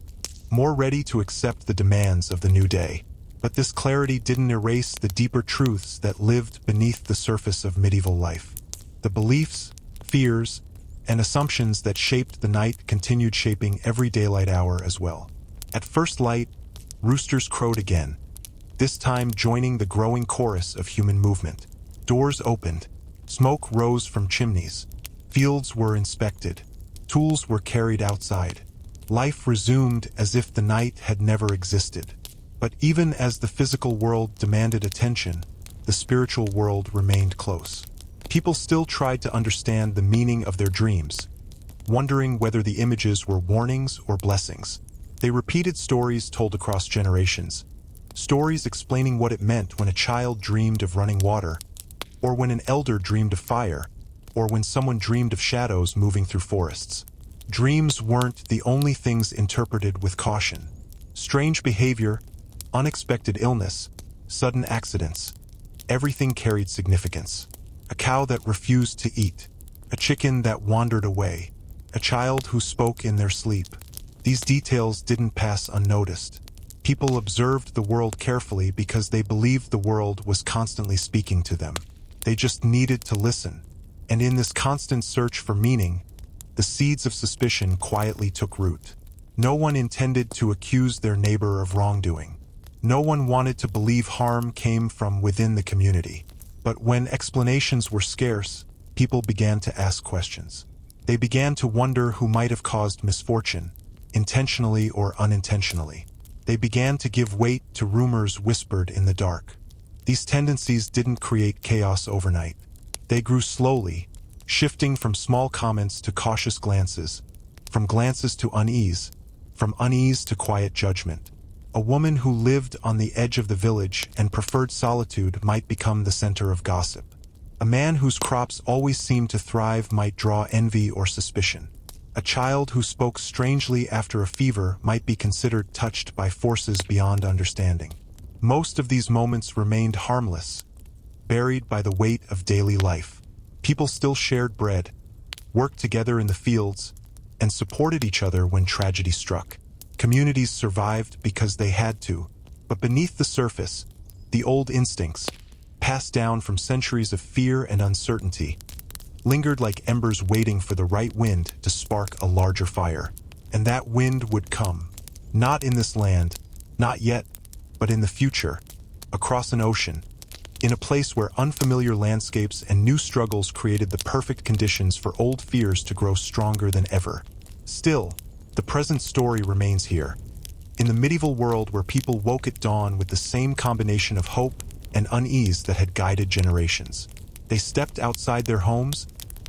more ready to accept the demands of the new day. But this clarity didn't erase the deeper truths that lived beneath the surface of medieval life. The beliefs, fears, and assumptions that shaped the night continued shaping every daylight hour as well. At first light, roosters crowed again, this time joining the growing chorus of human movement. Doors opened, smoke rose from chimneys, fields were inspected, tools were carried outside. Life resumed as if the night had never existed. But even as the physical world demanded attention, the spiritual world remained close. People still tried to understand the meaning of their dreams, wondering whether the images were warnings or blessings. They repeated stories told across generations, stories explaining what it meant when a child dreamed of running water, or when an elder dreamed of fire, or when someone dreamed of shadows moving through forests. Dreams weren't the only things interpreted with caution. Strange behavior, unexpected illness, sudden accidents, everything carried significance. A cow that refused to eat, a chicken that wandered away, a child who spoke in their sleep. These details didn't pass unnoticed. People observed the world carefully because they believed the world was constantly speaking to them. They just needed to listen. And in this constant search for meaning, the seeds of suspicion quietly took root. No one intended to accuse their neighbor of wrongdoing. No one wanted to believe harm came from within the community. But when explanations were scarce, people began to ask questions. They began to wonder who might have caused misfortune, intentionally or unintentionally. They began to give weight to rumors whispered in the dark. These tendencies didn't create chaos overnight. They grew slowly, shifting from small comments to cautious glances, from glances to unease, from unease to quiet judgment. A woman who lived on the edge of the village and preferred solitude might become the center of gossip. A man whose crops always seemed to thrive might draw envy or suspicion. A child who spoke strangely after a fever might be considered touched by forces beyond understanding. Most of these moments remained harmless, buried by the weight of daily life. People still shared bread, worked together in the fields, and supported each other when tragedy struck. Communities survived because they had to, but beneath the surface, the old instincts, passed down from centuries of fear and uncertainty, lingered like embers waiting for the right wind to spark a larger fire. And that wind would come, not in this land, not yet, but in the future, across an ocean, in a place where unfamiliar landscapes and new struggles created the perfect conditions for old fears to grow stronger than ever. Still, the present story remains here, in the medieval world where people woke at dawn with the same combination of hope and unease that had guided generations. They stepped outside their homes,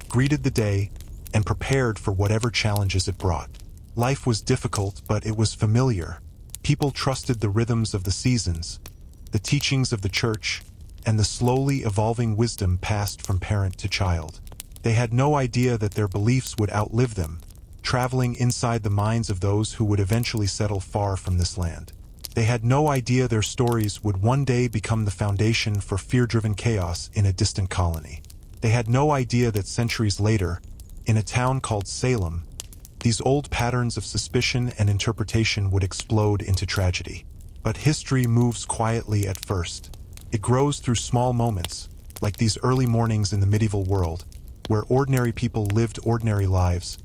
greeted the day, and prepared for whatever challenges it brought. Life was difficult, but it was familiar. People trusted the rhythms of the seasons, the teachings of the church, and the slowly evolving wisdom passed from parent to child. They had no idea that their beliefs would outlive them, traveling inside the minds of those who would eventually settle far from this land. They had no idea their stories would one day become the foundation for fear-driven chaos in a distant colony. They had no idea that centuries later, in a town called Salem, these old patterns of suspicion and interpretation would explode into tragedy. But history moves quietly at first. It grows through small moments, like these early mornings in the medieval world, where ordinary people lived ordinary lives,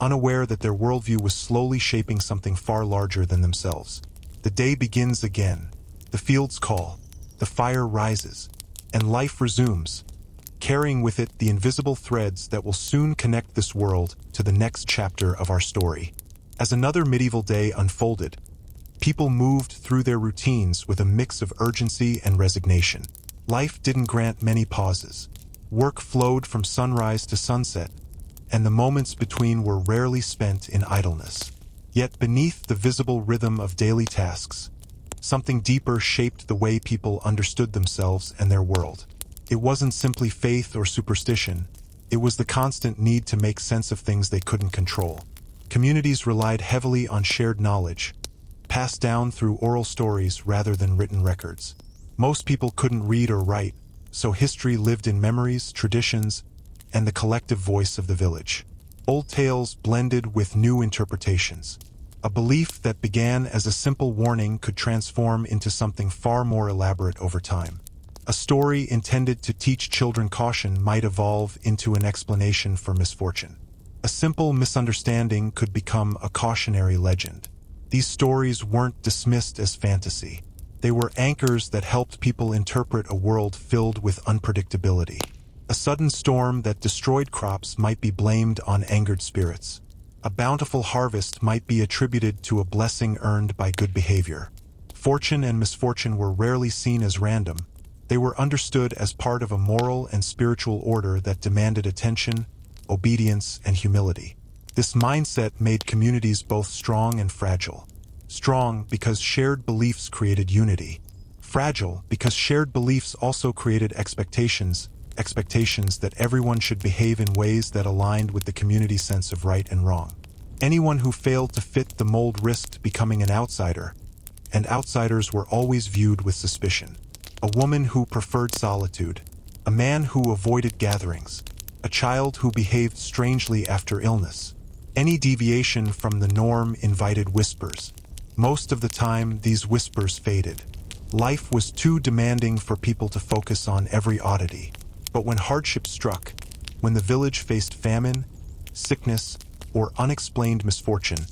unaware that their worldview was slowly shaping something far larger than themselves. The day begins again. The fields call, the fire rises, and life resumes, carrying with it the invisible threads that will soon connect this world to the next chapter of our story. As another medieval day unfolded, people moved through their routines with a mix of urgency and resignation. Life didn't grant many pauses. Work flowed from sunrise to sunset, and the moments between were rarely spent in idleness. Yet beneath the visible rhythm of daily tasks, something deeper shaped the way people understood themselves and their world. It wasn't simply faith or superstition. It was the constant need to make sense of things they couldn't control. Communities relied heavily on shared knowledge, passed down through oral stories rather than written records. Most people couldn't read or write, so history lived in memories, traditions, and the collective voice of the village. Old tales blended with new interpretations. A belief that began as a simple warning could transform into something far more elaborate over time. A story intended to teach children caution might evolve into an explanation for misfortune. A simple misunderstanding could become a cautionary legend. These stories weren't dismissed as fantasy. They were anchors that helped people interpret a world filled with unpredictability. A sudden storm that destroyed crops might be blamed on angered spirits. A bountiful harvest might be attributed to a blessing earned by good behavior. Fortune and misfortune were rarely seen as random. They were understood as part of a moral and spiritual order that demanded attention, obedience, and humility. This mindset made communities both strong and fragile. Strong because shared beliefs created unity. Fragile because shared beliefs also created expectations that everyone should behave in ways that aligned with the community's sense of right and wrong. Anyone who failed to fit the mold risked becoming an outsider, and outsiders were always viewed with suspicion. A woman who preferred solitude, a man who avoided gatherings, a child who behaved strangely after illness. Any deviation from the norm invited whispers. Most of the time, these whispers faded. Life was too demanding for people to focus on every oddity. But when hardship struck, when the village faced famine, sickness, or unexplained misfortune,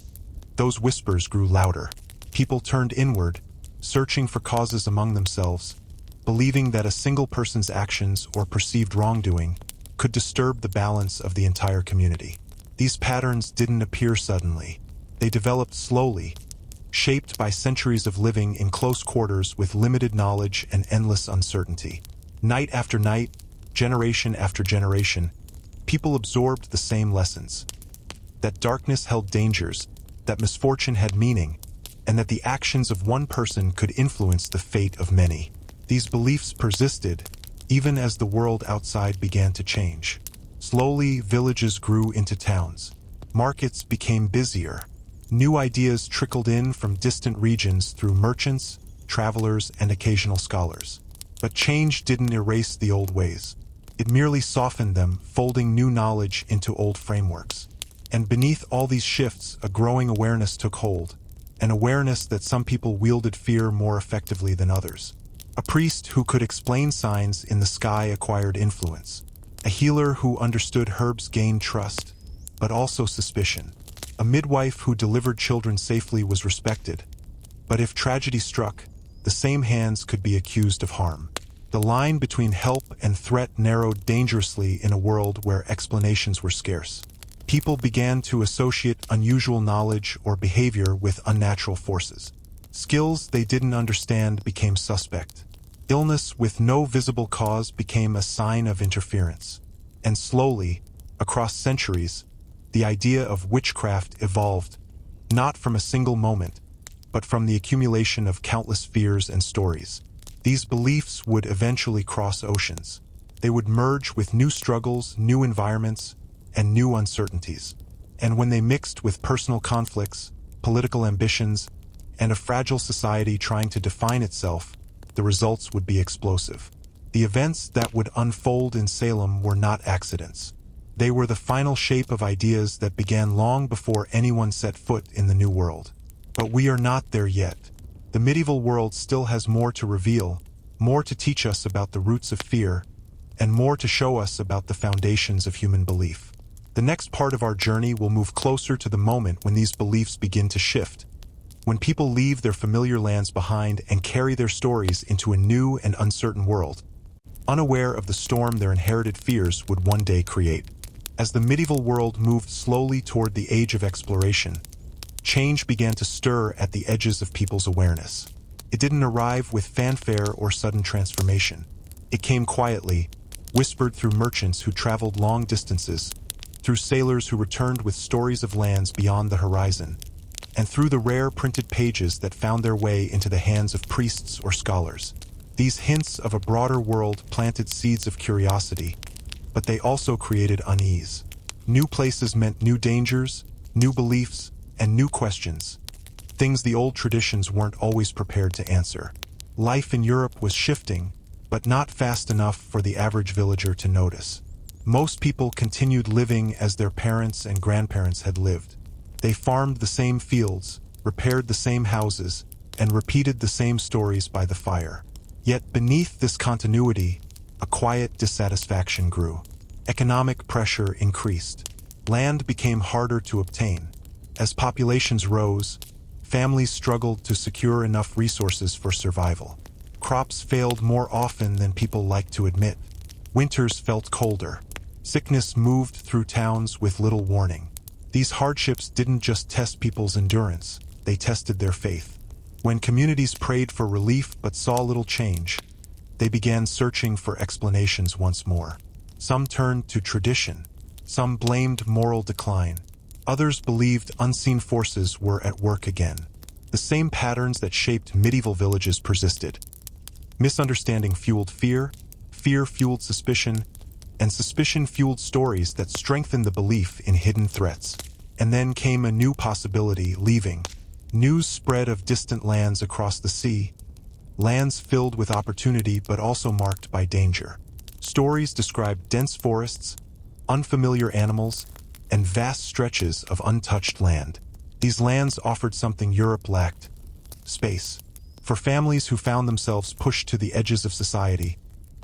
those whispers grew louder. People turned inward, searching for causes among themselves, believing that a single person's actions or perceived wrongdoing could disturb the balance of the entire community. These patterns didn't appear suddenly. They developed slowly, shaped by centuries of living in close quarters with limited knowledge and endless uncertainty. Night after night, generation after generation, people absorbed the same lessons. That darkness held dangers, that misfortune had meaning, and that the actions of one person could influence the fate of many. These beliefs persisted, even as the world outside began to change. Slowly, villages grew into towns. Markets became busier. New ideas trickled in from distant regions through merchants, travelers, and occasional scholars. But change didn't erase the old ways. It merely softened them, folding new knowledge into old frameworks. And beneath all these shifts, a growing awareness took hold. An awareness that some people wielded fear more effectively than others. A priest who could explain signs in the sky acquired influence. A healer who understood herbs gained trust, but also suspicion. A midwife who delivered children safely was respected. But if tragedy struck, the same hands could be accused of harm. The line between help and threat narrowed dangerously in a world where explanations were scarce. People began to associate unusual knowledge or behavior with unnatural forces. Skills they didn't understand became suspect. Illness with no visible cause became a sign of interference. And slowly, across centuries, the idea of witchcraft evolved, not from a single moment, but from the accumulation of countless fears and stories. These beliefs would eventually cross oceans. They would merge with new struggles, new environments, and new uncertainties. And when they mixed with personal conflicts, political ambitions, and a fragile society trying to define itself, the results would be explosive. The events that would unfold in Salem were not accidents. They were the final shape of ideas that began long before anyone set foot in the New World. But we are not there yet. The medieval world still has more to reveal, more to teach us about the roots of fear, and more to show us about the foundations of human belief. The next part of our journey will move closer to the moment when these beliefs begin to shift, when people leave their familiar lands behind and carry their stories into a new and uncertain world, unaware of the storm their inherited fears would one day create. As the medieval world moved slowly toward the age of exploration, change began to stir at the edges of people's awareness. It didn't arrive with fanfare or sudden transformation. It came quietly, whispered through merchants who traveled long distances, through sailors who returned with stories of lands beyond the horizon, and through the rare printed pages that found their way into the hands of priests or scholars. These hints of a broader world planted seeds of curiosity, but they also created unease. New places meant new dangers, new beliefs, and new questions, things the old traditions weren't always prepared to answer. Life in Europe was shifting, but not fast enough for the average villager to notice. Most people continued living as their parents and grandparents had lived. They farmed the same fields, repaired the same houses, and repeated the same stories by the fire. Yet beneath this continuity, a quiet dissatisfaction grew. Economic pressure increased. Land became harder to obtain. As populations rose, Families struggled to secure enough resources for survival. Crops failed more often than people like to admit. Winters felt colder. Sickness moved through towns with little warning. These hardships didn't just test people's endurance, they tested their faith. When communities prayed for relief but saw little change, they began searching for explanations once more. Some turned to tradition. Some blamed moral decline. Others believed unseen forces were at work again. The same patterns that shaped medieval villages persisted. Misunderstanding fueled fear, fear fueled suspicion, and suspicion fueled stories that strengthened the belief in hidden threats. And then came a new possibility, leaving. News spread of distant lands across the sea, lands filled with opportunity but also marked by danger. Stories described dense forests, unfamiliar animals, and vast stretches of untouched land. These lands offered something Europe lacked: space. For families who found themselves pushed to the edges of society,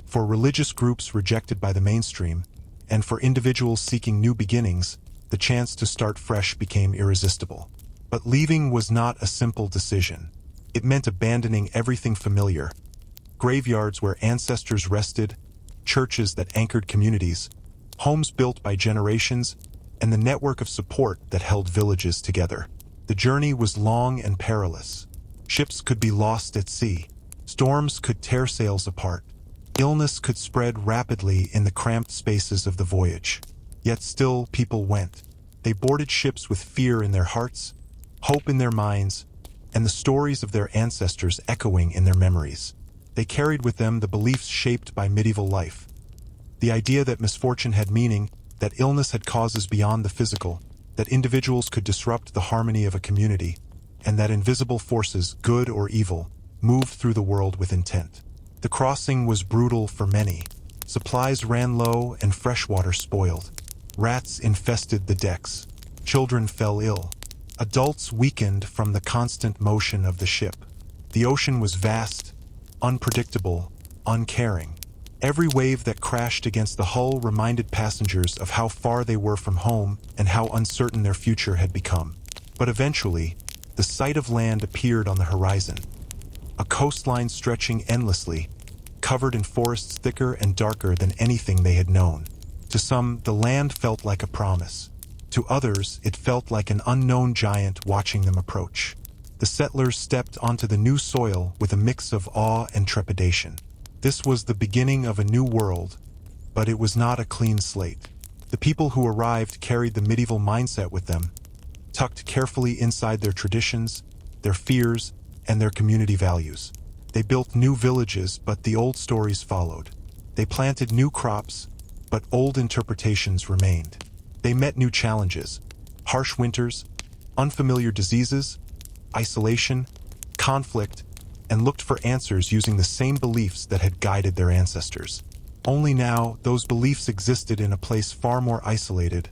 for religious groups rejected by the mainstream, and for individuals seeking new beginnings, the chance to start fresh became irresistible. But leaving was not a simple decision. It meant abandoning everything familiar: graveyards where ancestors rested, churches that anchored communities, homes built by generations, and the network of support that held villages together. The journey was long and perilous. Ships could be lost at sea. Storms could tear sails apart. Illness could spread rapidly in the cramped spaces of the voyage. Yet still, people went. They boarded ships with fear in their hearts, hope in their minds, and the stories of their ancestors echoing in their memories. They carried with them the beliefs shaped by medieval life. The idea that misfortune had meaning, that illness had causes beyond the physical, that individuals could disrupt the harmony of a community, and that invisible forces, good or evil, moved through the world with intent. The crossing was brutal for many. Supplies ran low and fresh water spoiled. Rats infested the decks. Children fell ill. Adults weakened from the constant motion of the ship. The ocean was vast, unpredictable, uncaring. Every wave that crashed against the hull reminded passengers of how far they were from home and how uncertain their future had become. But eventually, the sight of land appeared on the horizon. A coastline stretching endlessly, covered in forests thicker and darker than anything they had known. To some, the land felt like a promise. To others, it felt like an unknown giant watching them approach. The settlers stepped onto the new soil with a mix of awe and trepidation. This was the beginning of a new world, but it was not a clean slate. The people who arrived carried the medieval mindset with them, tucked carefully inside their traditions, their fears, and their community values. They built new villages, but the old stories followed. They planted new crops, but old interpretations remained. They met new challenges: harsh winters, unfamiliar diseases, isolation, conflict, and looked for answers using the same beliefs that had guided their ancestors. Only now, those beliefs existed in a place far more isolated,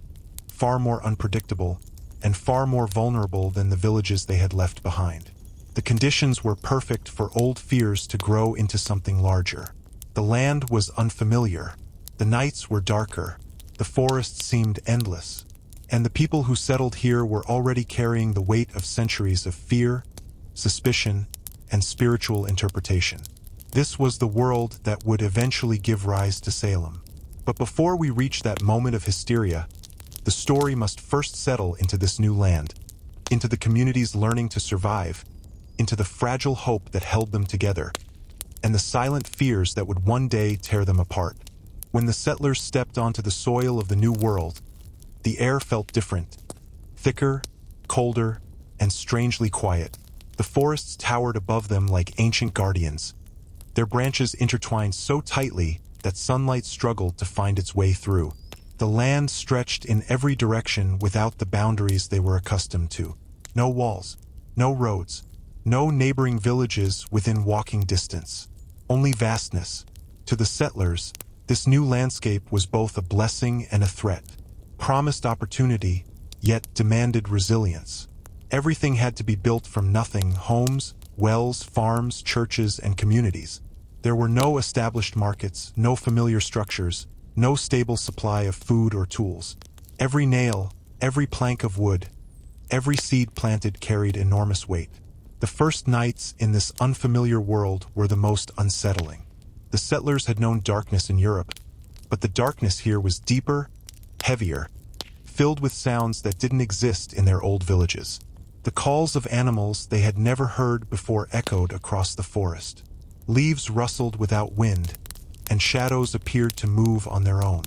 far more unpredictable, and far more vulnerable than the villages they had left behind. The conditions were perfect for old fears to grow into something larger. The land was unfamiliar. The nights were darker. The forests seemed endless. And the people who settled here were already carrying the weight of centuries of fear, suspicion, and spiritual interpretation. This was the world that would eventually give rise to Salem. But before we reach that moment of hysteria, the story must first settle into this new land, into the communities learning to survive, into the fragile hope that held them together, and the silent fears that would one day tear them apart. When the settlers stepped onto the soil of the new world, the air felt different, thicker, colder, and strangely quiet. The forests towered above them like ancient guardians, their branches intertwined so tightly that sunlight struggled to find its way through. The land stretched in every direction without the boundaries they were accustomed to. No walls, no roads, no neighboring villages within walking distance. Only vastness. To the settlers, this new landscape was both a blessing and a threat. Promised opportunity, yet demanded resilience. Everything had to be built from nothing: homes, wells, farms, churches, and communities. There were no established markets, no familiar structures, no stable supply of food or tools. Every nail, every plank of wood, Every seed planted carried enormous weight. The first nights in this unfamiliar world were the most unsettling. The settlers had known darkness in Europe, but the darkness here was deeper, heavier, filled with sounds that didn't exist in their old villages. The calls of animals they had never heard before echoed across the forest. Leaves rustled without wind, and shadows appeared to move on their own.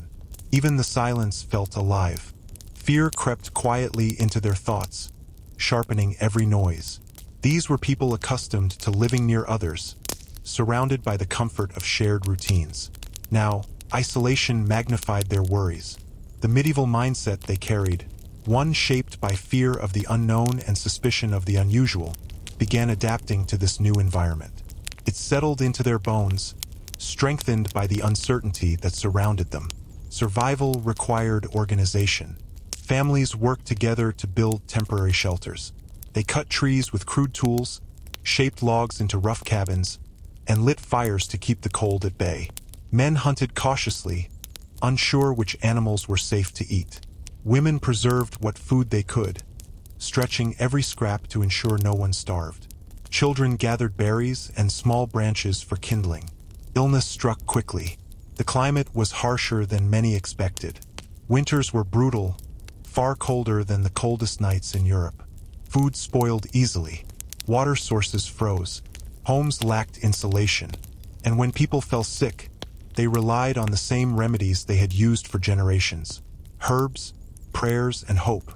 Even the silence felt alive. Fear crept quietly into their thoughts, sharpening every noise. These were people accustomed to living near others, surrounded by the comfort of shared routines. Now, isolation magnified their worries. The medieval mindset they carried, one shaped by fear of the unknown and suspicion of the unusual, began adapting to this new environment. It settled into their bones, strengthened by the uncertainty that surrounded them. Survival required organization. Families worked together to build temporary shelters. They cut trees with crude tools, shaped logs into rough cabins, and lit fires to keep the cold at bay. Men hunted cautiously, unsure which animals were safe to eat. Women preserved what food they could, stretching every scrap to ensure no one starved. Children gathered berries and small branches for kindling. Illness struck quickly. The climate was harsher than many expected. Winters were brutal, far colder than the coldest nights in Europe. Food spoiled easily. Water sources froze. Homes lacked insulation. And when people fell sick, they relied on the same remedies they had used for generations: herbs, prayers, and hope.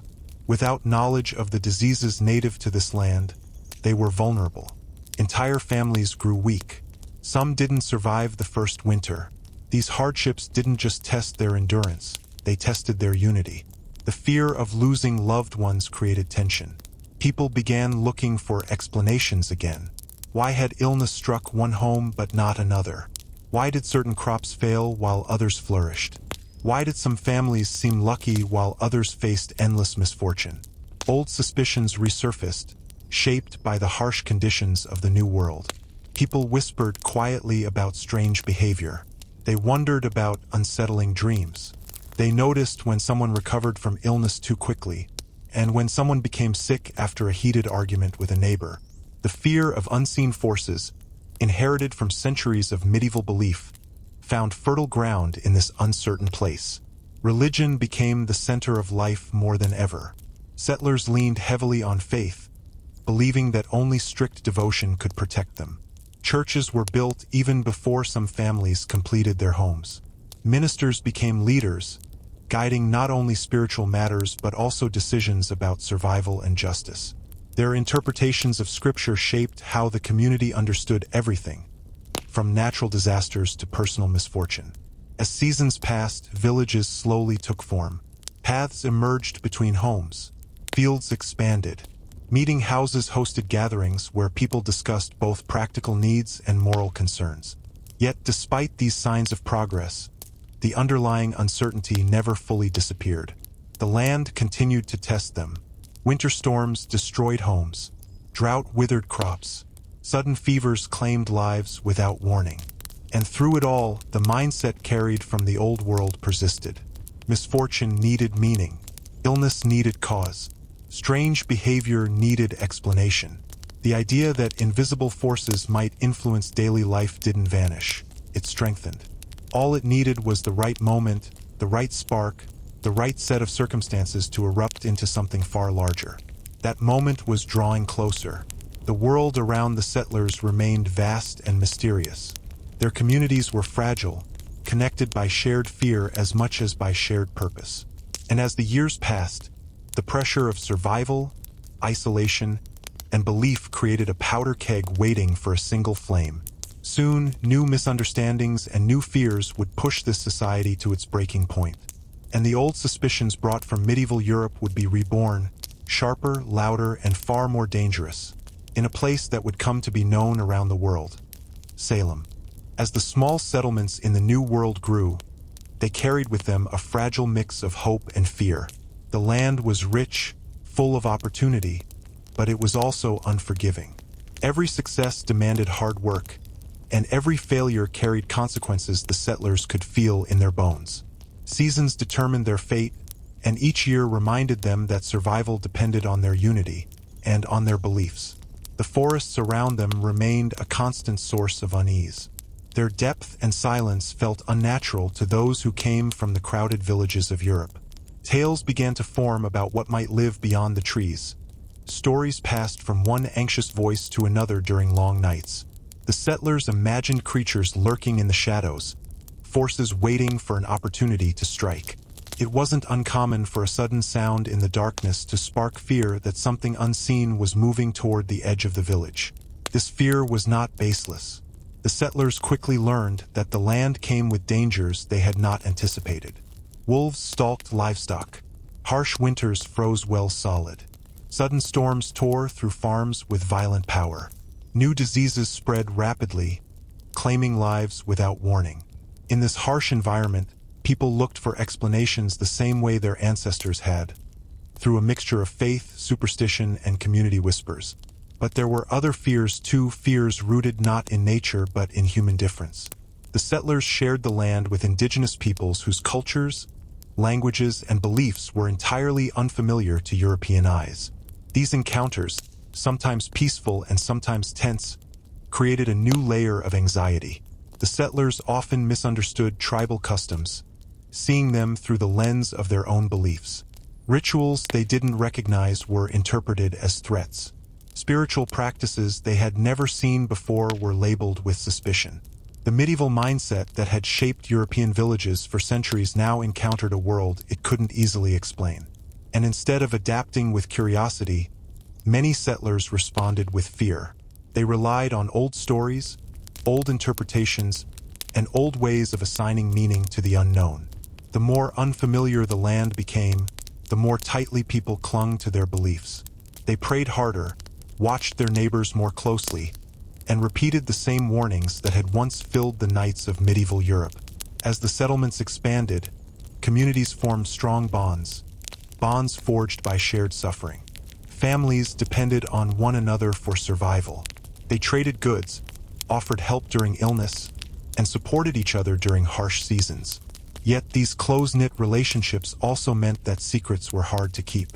Without knowledge of the diseases native to this land, they were vulnerable. Entire families grew weak. Some didn't survive the first winter. These hardships didn't just test their endurance, they tested their unity. The fear of losing loved ones created tension. People began looking for explanations again. Why had illness struck one home but not another? Why did certain crops fail while others flourished? Why did some families seem lucky while others faced endless misfortune? Old suspicions resurfaced, shaped by the harsh conditions of the New World. People whispered quietly about strange behavior. They wondered about unsettling dreams. They noticed when someone recovered from illness too quickly, and when someone became sick after a heated argument with a neighbor. The fear of unseen forces, inherited from centuries of medieval belief, found fertile ground in this uncertain place. Religion became the center of life more than ever. Settlers leaned heavily on faith, believing that only strict devotion could protect them. Churches were built even before some families completed their homes. Ministers became leaders, guiding not only spiritual matters but also decisions about survival and justice. Their interpretations of Scripture shaped how the community understood everything, from natural disasters to personal misfortune. As seasons passed, villages slowly took form. Paths emerged between homes. Fields expanded. Meeting houses hosted gatherings where people discussed both practical needs and moral concerns. Yet, despite these signs of progress, the underlying uncertainty never fully disappeared. The land continued to test them. Winter storms destroyed homes. Drought withered crops. Sudden fevers claimed lives without warning. And through it all, the mindset carried from the old world persisted. Misfortune needed meaning. Illness needed cause. Strange behavior needed explanation. The idea that invisible forces might influence daily life didn't vanish. It strengthened. All it needed was the right moment, the right spark, the right set of circumstances to erupt into something far larger. That moment was drawing closer. The world around the settlers remained vast and mysterious. Their communities were fragile, connected by shared fear as much as by shared purpose. And as the years passed, the pressure of survival, isolation, and belief created a powder keg waiting for a single flame. Soon, new misunderstandings and new fears would push this society to its breaking point. And the old suspicions brought from medieval Europe would be reborn, sharper, louder, and far more dangerous, in a place that would come to be known around the world: Salem. As the small settlements in the New World grew, they carried with them a fragile mix of hope and fear. The land was rich, full of opportunity, but it was also unforgiving. Every success demanded hard work, and every failure carried consequences the settlers could feel in their bones. Seasons determined their fate, and each year reminded them that survival depended on their unity and on their beliefs. The forests around them remained a constant source of unease. Their depth and silence felt unnatural to those who came from the crowded villages of Europe. Tales began to form about what might live beyond the trees. Stories passed from one anxious voice to another during long nights. The settlers imagined creatures lurking in the shadows, forces waiting for an opportunity to strike. It wasn't uncommon for a sudden sound in the darkness to spark fear that something unseen was moving toward the edge of the village. This fear was not baseless. The settlers quickly learned that the land came with dangers they had not anticipated. Wolves stalked livestock. Harsh winters froze wells solid. Sudden storms tore through farms with violent power. New diseases spread rapidly, claiming lives without warning. In this harsh environment, people looked for explanations the same way their ancestors had, through a mixture of faith, superstition, and community whispers. But there were other fears too, fears rooted not in nature but in human difference. The settlers shared the land with indigenous peoples whose cultures, languages, and beliefs were entirely unfamiliar to European eyes. These encounters, sometimes peaceful and sometimes tense, created a new layer of anxiety. The settlers often misunderstood tribal customs, seeing them through the lens of their own beliefs. Rituals they didn't recognize were interpreted as threats. Spiritual practices they had never seen before were labeled with suspicion. The medieval mindset that had shaped European villages for centuries now encountered a world it couldn't easily explain. And instead of adapting with curiosity, many settlers responded with fear. They relied on old stories, old interpretations, and old ways of assigning meaning to the unknown. The more unfamiliar the land became, the more tightly people clung to their beliefs. They prayed harder, watched their neighbors more closely, and repeated the same warnings that had once filled the nights of medieval Europe. As the settlements expanded, communities formed strong bonds forged by shared suffering. Families depended on one another for survival. They traded goods, offered help during illness, and supported each other during harsh seasons. Yet these close-knit relationships also meant that secrets were hard to keep.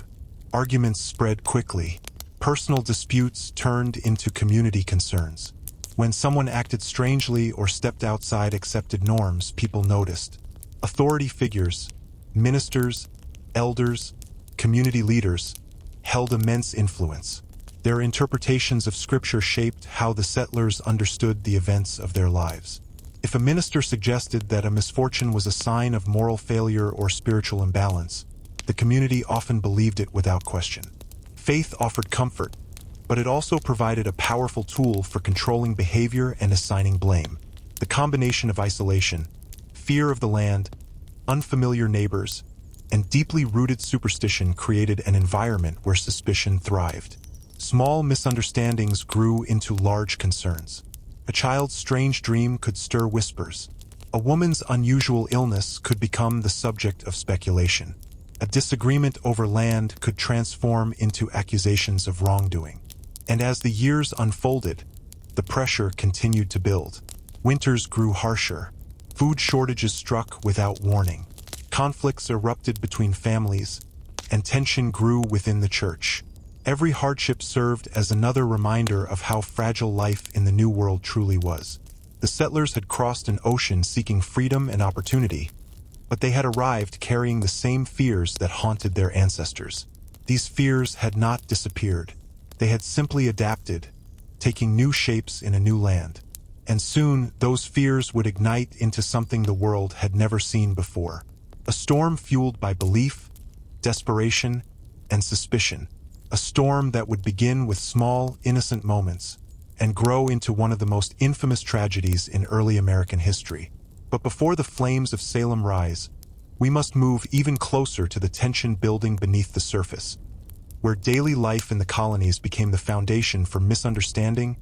Arguments spread quickly. Personal disputes turned into community concerns. When someone acted strangely or stepped outside accepted norms, people noticed. Authority figures, ministers, elders, community leaders, held immense influence. Their interpretations of scripture shaped how the settlers understood the events of their lives. If a minister suggested that a misfortune was a sign of moral failure or spiritual imbalance, the community often believed it without question. Faith offered comfort, but it also provided a powerful tool for controlling behavior and assigning blame. The combination of isolation, fear of the land, unfamiliar neighbors, and deeply rooted superstition created an environment where suspicion thrived. Small misunderstandings grew into large concerns. A child's strange dream could stir whispers. A woman's unusual illness could become the subject of speculation. A disagreement over land could transform into accusations of wrongdoing. And as the years unfolded, the pressure continued to build. Winters grew harsher. Food shortages struck without warning. Conflicts erupted between families, and tension grew within the church. Every hardship served as another reminder of how fragile life in the New World truly was. The settlers had crossed an ocean seeking freedom and opportunity, but they had arrived carrying the same fears that haunted their ancestors. These fears had not disappeared. They had simply adapted, taking new shapes in a new land. And soon, those fears would ignite into something the world had never seen before. A storm fueled by belief, desperation, and suspicion. A storm that would begin with small, innocent moments and grow into one of the most infamous tragedies in early American history. But before the flames of Salem rise, we must move even closer to the tension building beneath the surface, where daily life in the colonies became the foundation for misunderstanding,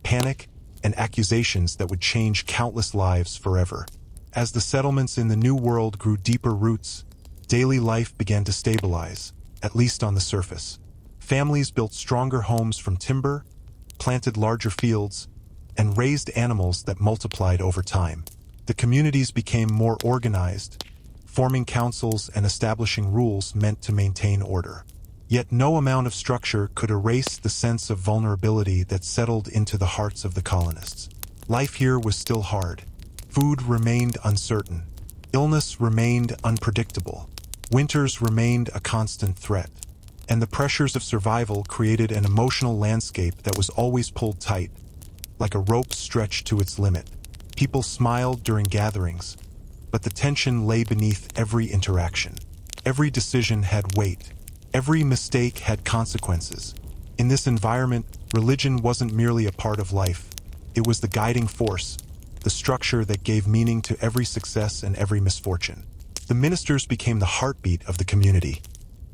panic, and accusations that would change countless lives forever. As the settlements in the New World grew deeper roots, daily life began to stabilize, at least on the surface. Families built stronger homes from timber, planted larger fields, and raised animals that multiplied over time. The communities became more organized, forming councils and establishing rules meant to maintain order. Yet no amount of structure could erase the sense of vulnerability that settled into the hearts of the colonists. Life here was still hard. Food remained uncertain. Illness remained unpredictable. Winters remained a constant threat. And the pressures of survival created an emotional landscape that was always pulled tight, like a rope stretched to its limit. People smiled during gatherings, but the tension lay beneath every interaction. Every decision had weight. Every mistake had consequences. In this environment, religion wasn't merely a part of life. It was the guiding force, the structure that gave meaning to every success and every misfortune. The ministers became the heartbeat of the community,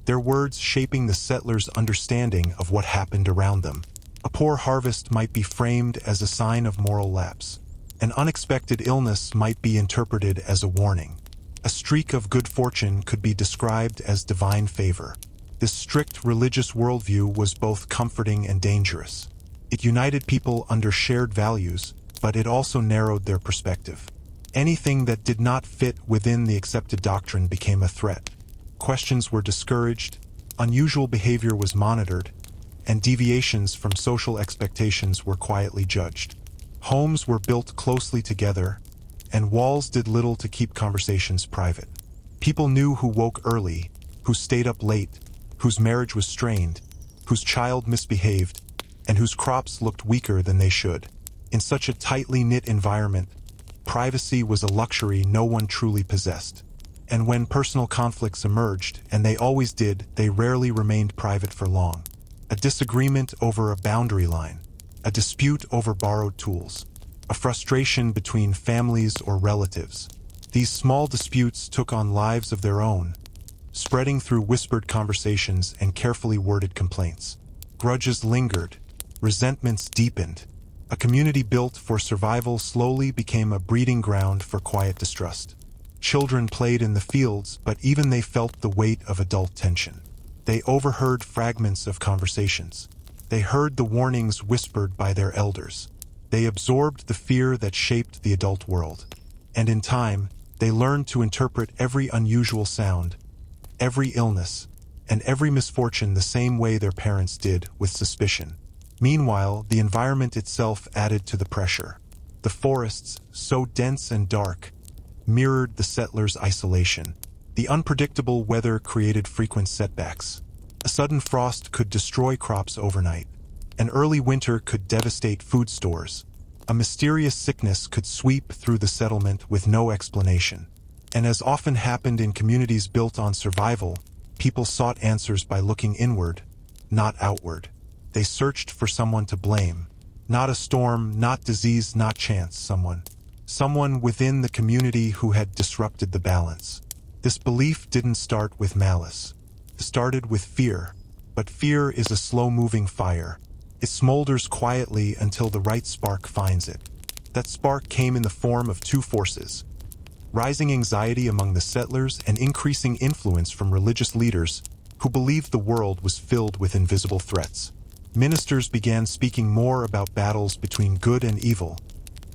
their words shaping the settlers' understanding of what happened around them. A poor harvest might be framed as a sign of moral lapse. An unexpected illness might be interpreted as a warning. A streak of good fortune could be described as divine favor. This strict religious worldview was both comforting and dangerous. It united people under shared values, but it also narrowed their perspective. Anything that did not fit within the accepted doctrine became a threat. Questions were discouraged, unusual behavior was monitored, and deviations from social expectations were quietly judged. Homes were built closely together, and walls did little to keep conversations private. People knew who woke early, who stayed up late, whose marriage was strained, whose child misbehaved, and whose crops looked weaker than they should. In such a tightly knit environment, privacy was a luxury no one truly possessed. And when personal conflicts emerged, and they always did, they rarely remained private for long. A disagreement over a boundary line, a dispute over borrowed tools, a frustration between families or relatives. These small disputes took on lives of their own, spreading through whispered conversations and carefully worded complaints. Grudges lingered, resentments deepened. A community built for survival slowly became a breeding ground for quiet distrust. Children played in the fields, but even they felt the weight of adult tension. They overheard fragments of conversations. They heard the warnings whispered by their elders. They absorbed the fear that shaped the adult world. And in time, they learned to interpret every unusual sound, every illness, and every misfortune the same way their parents did, with suspicion. Meanwhile, the environment itself added to the pressure. The forests, so dense and dark, mirrored the settlers' isolation. The unpredictable weather created frequent setbacks. A sudden frost could destroy crops overnight. An early winter could devastate food stores. A mysterious sickness could sweep through the settlement with no explanation. And as often happened in communities built on survival, people sought answers by looking inward, not outward. They searched for someone to blame. Not a storm, not disease, not chance, someone within the community who had disrupted the balance. This belief didn't start with malice. It started with fear, but fear is a slow-moving fire. It smolders quietly until the right spark finds it. That spark came in the form of two forces: rising anxiety among the settlers and increasing influence from religious leaders who believed the world was filled with invisible threats. Ministers began speaking more about battles between good and evil,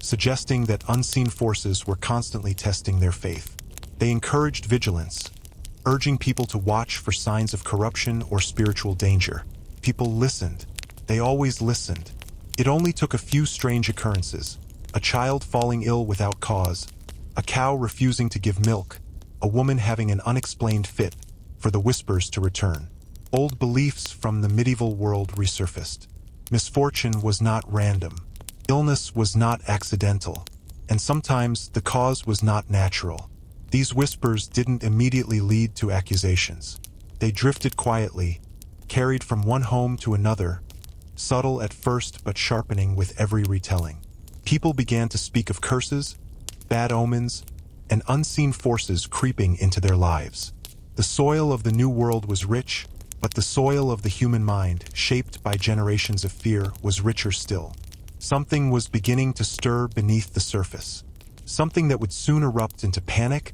suggesting that unseen forces were constantly testing their faith. They encouraged vigilance, urging people to watch for signs of corruption or spiritual danger. People listened. They always listened. It only took a few strange occurrences: a child falling ill without cause, a cow refusing to give milk, a woman having an unexplained fit, for the whispers to return. Old beliefs from the medieval world resurfaced. Misfortune was not random. Illness was not accidental. And sometimes the cause was not natural. These whispers didn't immediately lead to accusations. They drifted quietly, carried from one home to another, subtle at first but sharpening with every retelling. People began to speak of curses, bad omens, and unseen forces creeping into their lives. The soil of the New World was rich, but the soil of the human mind, shaped by generations of fear, was richer still. Something was beginning to stir beneath the surface. Something that would soon erupt into panic,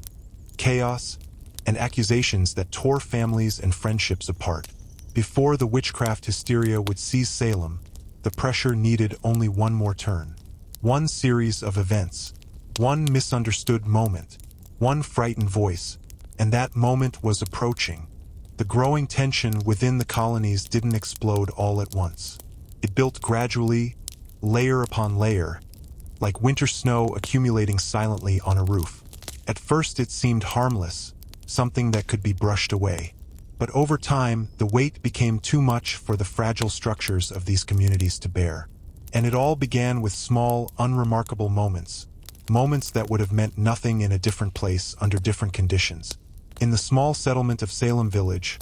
chaos, and accusations that tore families and friendships apart. Before the witchcraft hysteria would seize Salem, the pressure needed only one more turn. One series of events, one misunderstood moment, one frightened voice, and that moment was approaching. The growing tension within the colonies didn't explode all at once. It built gradually, layer upon layer, like winter snow accumulating silently on a roof. At first it seemed harmless, something that could be brushed away. But over time, the weight became too much for the fragile structures of these communities to bear. And it all began with small, unremarkable moments. Moments that would have meant nothing in a different place under different conditions. In the small settlement of Salem Village,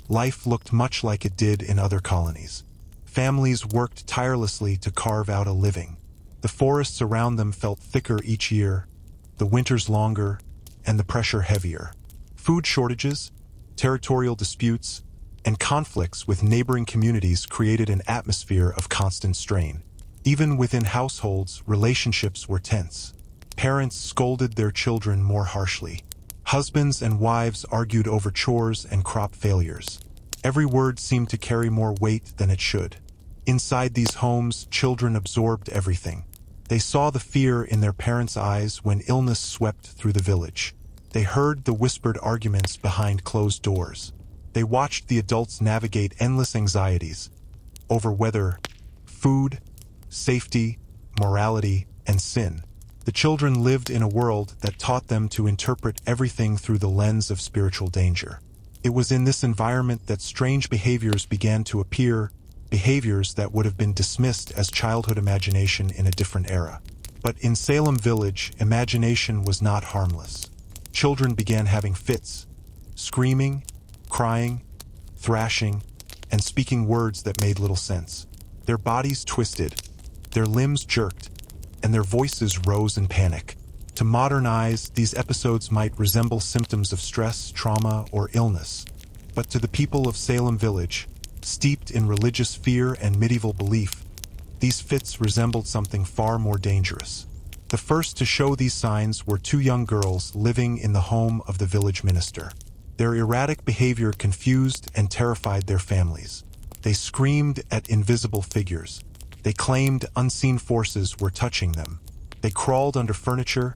life looked much like it did in other colonies. Families worked tirelessly to carve out a living. The forests around them felt thicker each year, the winters longer, and the pressure heavier. Food shortages, territorial disputes, and conflicts with neighboring communities created an atmosphere of constant strain. Even within households, relationships were tense. Parents scolded their children more harshly. Husbands and wives argued over chores and crop failures. Every word seemed to carry more weight than it should. Inside these homes, children absorbed everything. They saw the fear in their parents' eyes when illness swept through the village. They heard the whispered arguments behind closed doors. They watched the adults navigate endless anxieties over weather, food, safety, morality, and sin. The children lived in a world that taught them to interpret everything through the lens of spiritual danger. It was in this environment that strange behaviors began to appear, behaviors that would have been dismissed as childhood imagination in a different era. But in Salem Village, imagination was not harmless. Children began having fits, screaming, crying, thrashing, and speaking words that made little sense. Their bodies twisted, their limbs jerked, and their voices rose in panic. To modern eyes, these episodes might resemble symptoms of stress, trauma, or illness. But to the people of Salem Village, steeped in religious fear and medieval belief, these fits resembled something far more dangerous. The first to show these signs were two young girls living in the home of the village minister. Their erratic behavior confused and terrified their families. They screamed at invisible figures. They claimed unseen forces were touching them. They crawled under furniture,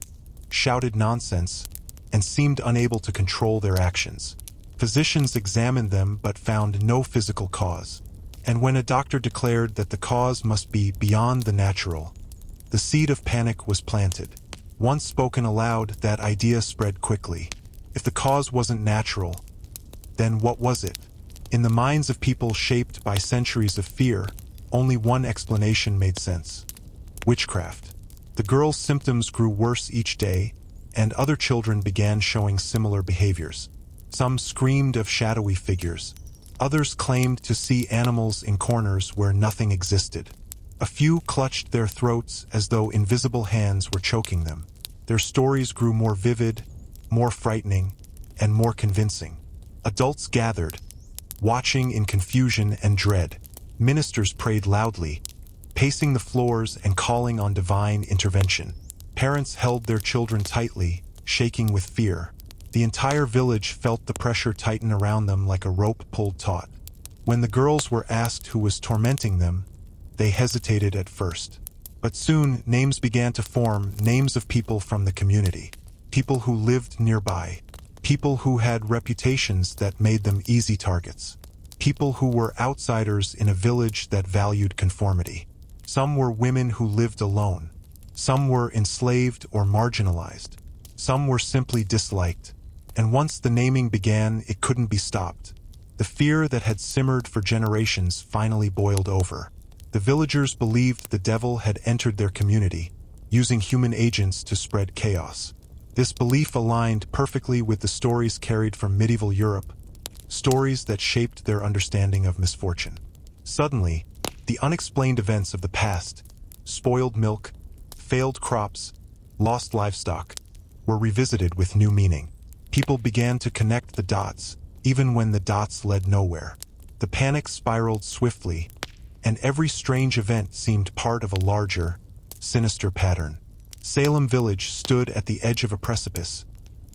shouted nonsense, and seemed unable to control their actions. Physicians examined them but found no physical cause. And when a doctor declared that the cause must be beyond the natural, the seed of panic was planted. Once spoken aloud, that idea spread quickly. If the cause wasn't natural, then what was it? In the minds of people shaped by centuries of fear, only one explanation made sense: witchcraft. The girls' symptoms grew worse each day, and other children began showing similar behaviors. Some screamed of shadowy figures. Others claimed to see animals in corners where nothing existed. A few clutched their throats as though invisible hands were choking them. Their stories grew more vivid, more frightening, and more convincing. Adults gathered, watching in confusion and dread. Ministers prayed loudly, pacing the floors and calling on divine intervention. Parents held their children tightly, shaking with fear. The entire village felt the pressure tighten around them like a rope pulled taut. When the girls were asked who was tormenting them, they hesitated at first. But soon, names began to form, names of people from the community. People who lived nearby. People who had reputations that made them easy targets. People who were outsiders in a village that valued conformity. Some were women who lived alone. Some were enslaved or marginalized. Some were simply disliked. And once the naming began, it couldn't be stopped. The fear that had simmered for generations finally boiled over. The villagers believed the devil had entered their community, using human agents to spread chaos. This belief aligned perfectly with the stories carried from medieval Europe, stories that shaped their understanding of misfortune. Suddenly, the unexplained events of the past, spoiled milk, failed crops, lost livestock, were revisited with new meaning. People began to connect the dots, even when the dots led nowhere. The panic spiraled swiftly, and every strange event seemed part of a larger, sinister pattern. Salem Village stood at the edge of a precipice,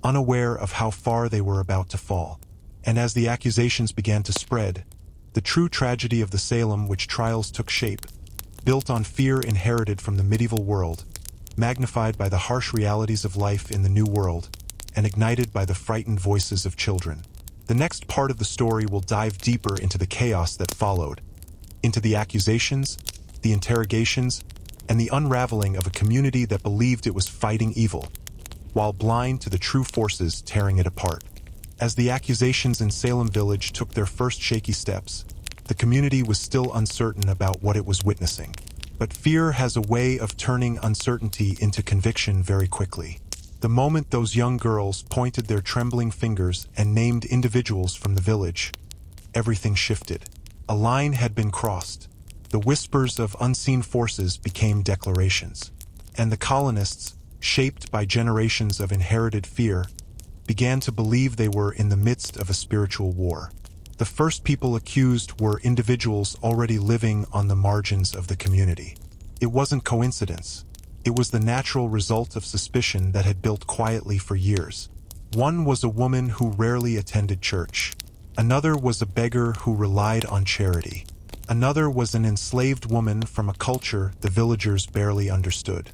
unaware of how far they were about to fall. And as the accusations began to spread, the true tragedy of the Salem witch trials took shape, built on fear inherited from the medieval world, magnified by the harsh realities of life in the New World. and ignited by the frightened voices of children. The next part of the story will dive deeper into the chaos that followed, into the accusations, the interrogations, and the unraveling of a community that believed it was fighting evil, while blind to the true forces tearing it apart. As the accusations in Salem Village took their first shaky steps, the community was still uncertain about what it was witnessing. But fear has a way of turning uncertainty into conviction very quickly. The moment those young girls pointed their trembling fingers and named individuals from the village, everything shifted. A line had been crossed. The whispers of unseen forces became declarations. And the colonists, shaped by generations of inherited fear, began to believe they were in the midst of a spiritual war. The first people accused were individuals already living on the margins of the community. It wasn't coincidence. It was the natural result of suspicion that had built quietly for years. One was a woman who rarely attended church. Another was a beggar who relied on charity. Another was an enslaved woman from a culture the villagers barely understood.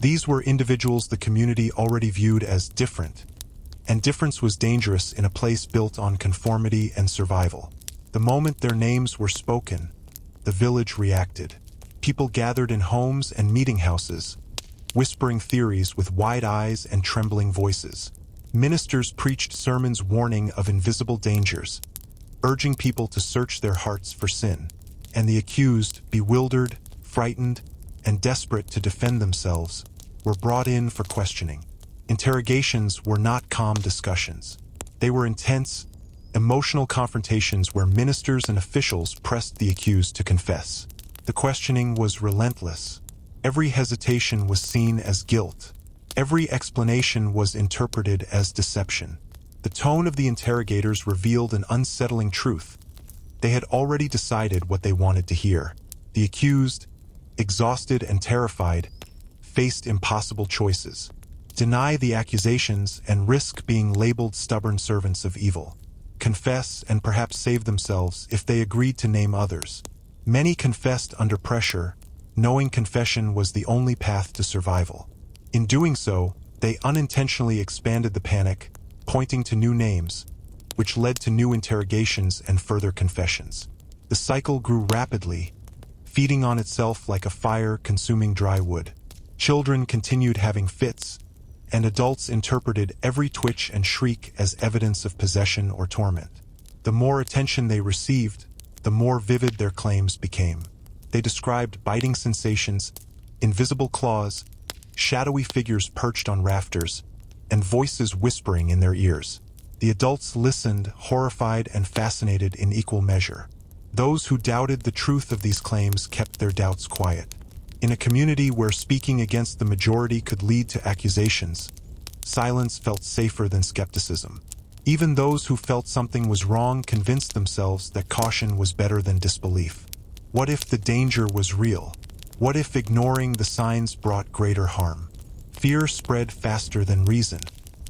These were individuals the community already viewed as different, and difference was dangerous in a place built on conformity and survival. The moment their names were spoken, the village reacted. People gathered in homes and meeting houses, whispering theories with wide eyes and trembling voices. Ministers preached sermons warning of invisible dangers, urging people to search their hearts for sin. And the accused, bewildered, frightened, and desperate to defend themselves, were brought in for questioning. Interrogations were not calm discussions. They were intense, emotional confrontations where ministers and officials pressed the accused to confess. The questioning was relentless. Every hesitation was seen as guilt. Every explanation was interpreted as deception. The tone of the interrogators revealed an unsettling truth. They had already decided what they wanted to hear. The accused, exhausted and terrified, faced impossible choices: deny the accusations and risk being labeled stubborn servants of evil, confess and perhaps save themselves if they agreed to name others. Many confessed under pressure, knowing confession was the only path to survival. In doing so, they unintentionally expanded the panic, pointing to new names, which led to new interrogations and further confessions. The cycle grew rapidly, feeding on itself like a fire consuming dry wood. Children continued having fits, and adults interpreted every twitch and shriek as evidence of possession or torment. The more attention they received, the more vivid their claims became. They described biting sensations, invisible claws, shadowy figures perched on rafters, and voices whispering in their ears. The adults listened, horrified and fascinated in equal measure. Those who doubted the truth of these claims kept their doubts quiet. In a community where speaking against the majority could lead to accusations, silence felt safer than skepticism. Even those who felt something was wrong convinced themselves that caution was better than disbelief. What if the danger was real? What if ignoring the signs brought greater harm? Fear spread faster than reason.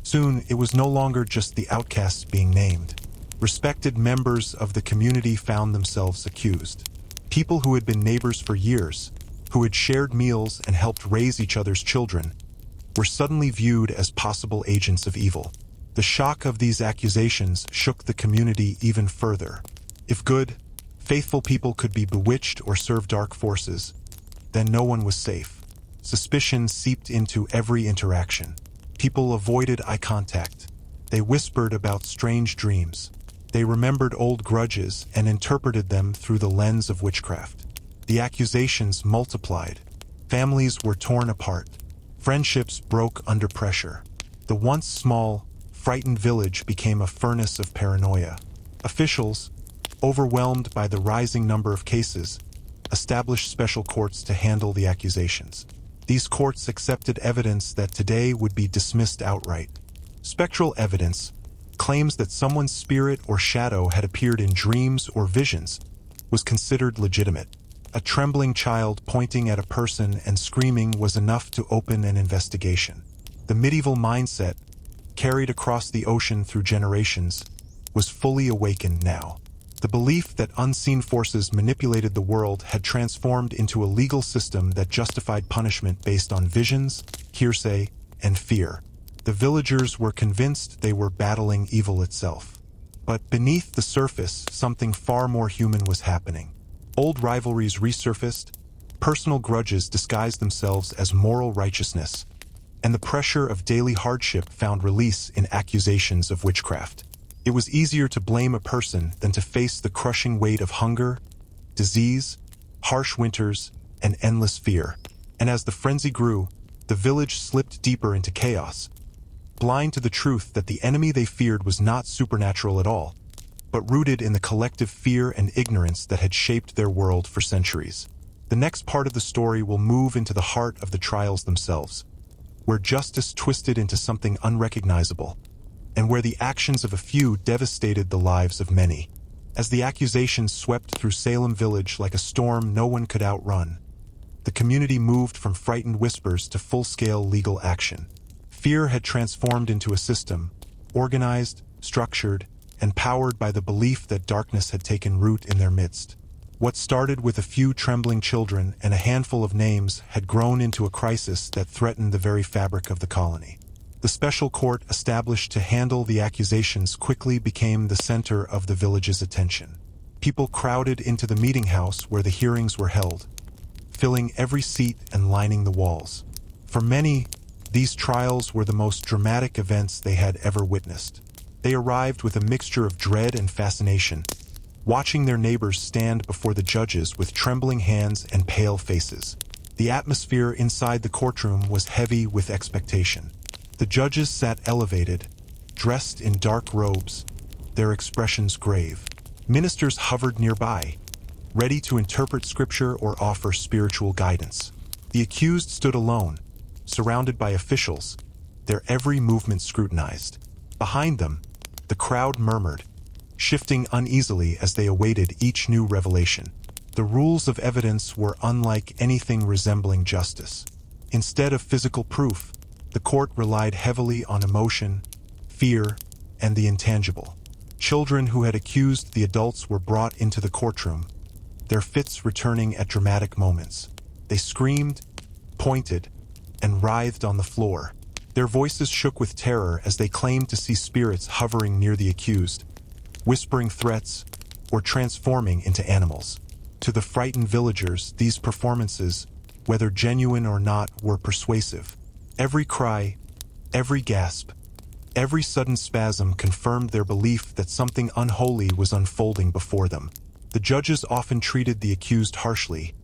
Soon, it was no longer just the outcasts being named. Respected members of the community found themselves accused. People who had been neighbors for years, who had shared meals and helped raise each other's children, were suddenly viewed as possible agents of evil. The shock of these accusations shook the community even further. If good, faithful people could be bewitched or serve dark forces, then no one was safe. Suspicion seeped into every interaction. People avoided eye contact. They whispered about strange dreams. They remembered old grudges and interpreted them through the lens of witchcraft. The accusations multiplied. Families were torn apart. Friendships broke under pressure. The once small, frightened village became a furnace of paranoia. Officials, overwhelmed by the rising number of cases, established special courts to handle the accusations. These courts accepted evidence that today would be dismissed outright. Spectral evidence, claims that someone's spirit or shadow had appeared in dreams or visions, was considered legitimate. A trembling child pointing at a person and screaming was enough to open an investigation. The medieval mindset, carried across the ocean through generations, was fully awakened now. The belief that unseen forces manipulated the world had transformed into a legal system that justified punishment based on visions, hearsay, and fear. The villagers were convinced they were battling evil itself. But beneath the surface, something far more human was happening. Old rivalries resurfaced, personal grudges disguised themselves as moral righteousness, and the pressure of daily hardship found release in accusations of witchcraft. It was easier to blame a person than to face the crushing weight of hunger, disease, harsh winters, and endless fear. And as the frenzy grew, the village slipped deeper into chaos, blind to the truth that the enemy they feared was not supernatural at all, but rooted in the collective fear and ignorance that had shaped their world for centuries. The next part of the story will move into the heart of the trials themselves, where justice twisted into something unrecognizable, and where the actions of a few devastated the lives of many. As the accusations swept through Salem village like a storm no one could outrun, the community moved from frightened whispers to full-scale legal action. Fear had transformed into a system, organized, structured, and powered by the belief that darkness had taken root in their midst. What started with a few trembling children and a handful of names had grown into a crisis that threatened the very fabric of the colony. The special court established to handle the accusations quickly became the center of the village's attention. People crowded into the meeting house where the hearings were held, filling every seat and lining the walls. For many, these trials were the most dramatic events they had ever witnessed. They arrived with a mixture of dread and fascination, watching their neighbors stand before the judges with trembling hands and pale faces. The atmosphere inside the courtroom was heavy with expectation. The judges sat elevated, dressed in dark robes, their expressions grave. Ministers hovered nearby, ready to interpret scripture or offer spiritual guidance. The accused stood alone, surrounded by officials, their every movement scrutinized. Behind them, the crowd murmured, shifting uneasily as they awaited each new revelation. The rules of evidence were unlike anything resembling justice. Instead of physical proof, the court relied heavily on emotion, fear, and the intangible. Children who had accused the adults were brought into the courtroom, their fits returning at dramatic moments. They screamed, pointed, and writhed on the floor. Their voices shook with terror as they claimed to see spirits hovering near the accused, whispering threats, or transforming into animals. To the frightened villagers, these performances, whether genuine or not, were persuasive. Every cry, every gasp, every sudden spasm confirmed their belief that something unholy was unfolding before them. The judges often treated the accused harshly,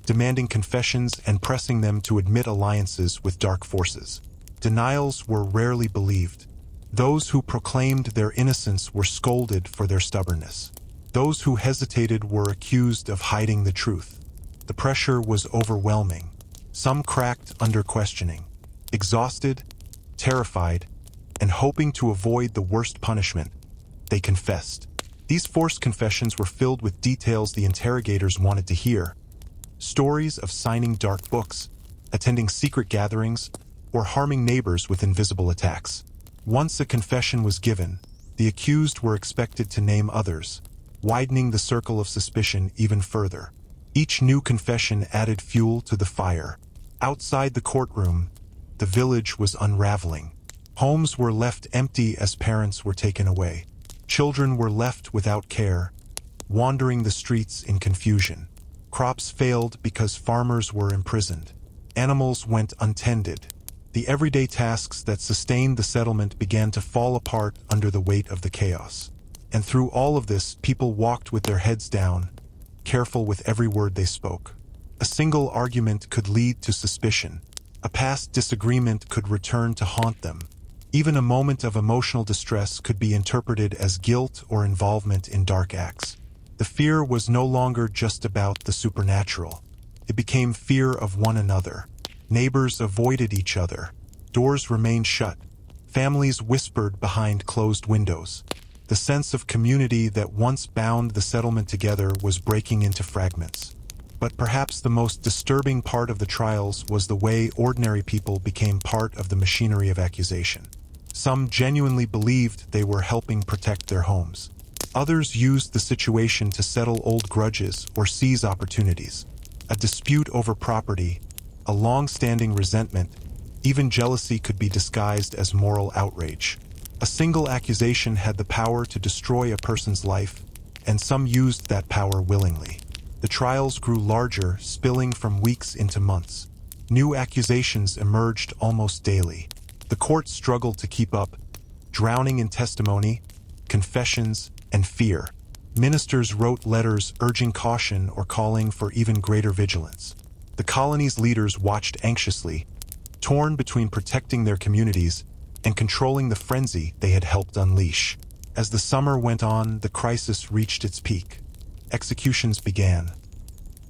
demanding confessions and pressing them to admit alliances with dark forces. Denials were rarely believed. Those who proclaimed their innocence were scolded for their stubbornness. Those who hesitated were accused of hiding the truth. The pressure was overwhelming. Some cracked under questioning, exhausted, terrified, and hoping to avoid the worst punishment. They confessed. These forced confessions were filled with details the interrogators wanted to hear. Stories of signing dark books, attending secret gatherings, or harming neighbors with invisible attacks. Once a confession was given, the accused were expected to name others, widening the circle of suspicion even further. Each new confession added fuel to the fire. Outside the courtroom, the village was unraveling. Homes were left empty as parents were taken away. Children were left without care, wandering the streets in confusion. Crops failed because farmers were imprisoned. Animals went untended. The everyday tasks that sustained the settlement began to fall apart under the weight of the chaos. And through all of this, people walked with their heads down, careful with every word they spoke. A single argument could lead to suspicion. A past disagreement could return to haunt them. Even a moment of emotional distress could be interpreted as guilt or involvement in dark acts. The fear was no longer just about the supernatural. It became fear of one another. Neighbors avoided each other. Doors remained shut. Families whispered behind closed windows. The sense of community that once bound the settlement together was breaking into fragments. But perhaps the most disturbing part of the trials was the way ordinary people became part of the machinery of accusation. Some genuinely believed they were helping protect their homes. Others used the situation to settle old grudges or seize opportunities. A dispute over property, a long-standing resentment, Even jealousy could be disguised as moral outrage. A single accusation had the power to destroy a person's life, and some used that power willingly. The trials grew larger, spilling from weeks into months. New accusations emerged almost daily. The court struggled to keep up, drowning in testimony, confessions, and fear. Ministers wrote letters urging caution or calling for even greater vigilance. The colony's leaders watched anxiously, torn between protecting their communities and controlling the frenzy they had helped unleash. As the summer went on, the crisis reached its peak. Executions began.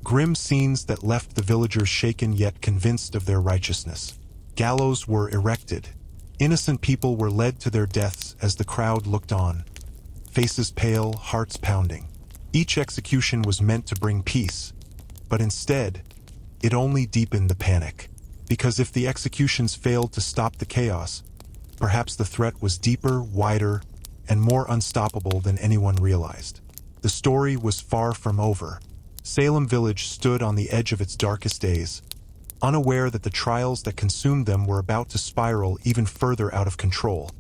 Grim scenes that left the villagers shaken yet convinced of their righteousness. Gallows were erected. Innocent people were led to their deaths as the crowd looked on, faces pale, hearts pounding. Each execution was meant to bring peace, but instead, it only deepened the panic. Because if the executions failed to stop the chaos, perhaps the threat was deeper, wider, and more unstoppable than anyone realized. The story was far from over. Salem Village stood on the edge of its darkest days, unaware that the trials that consumed them were about to spiral even further out of control,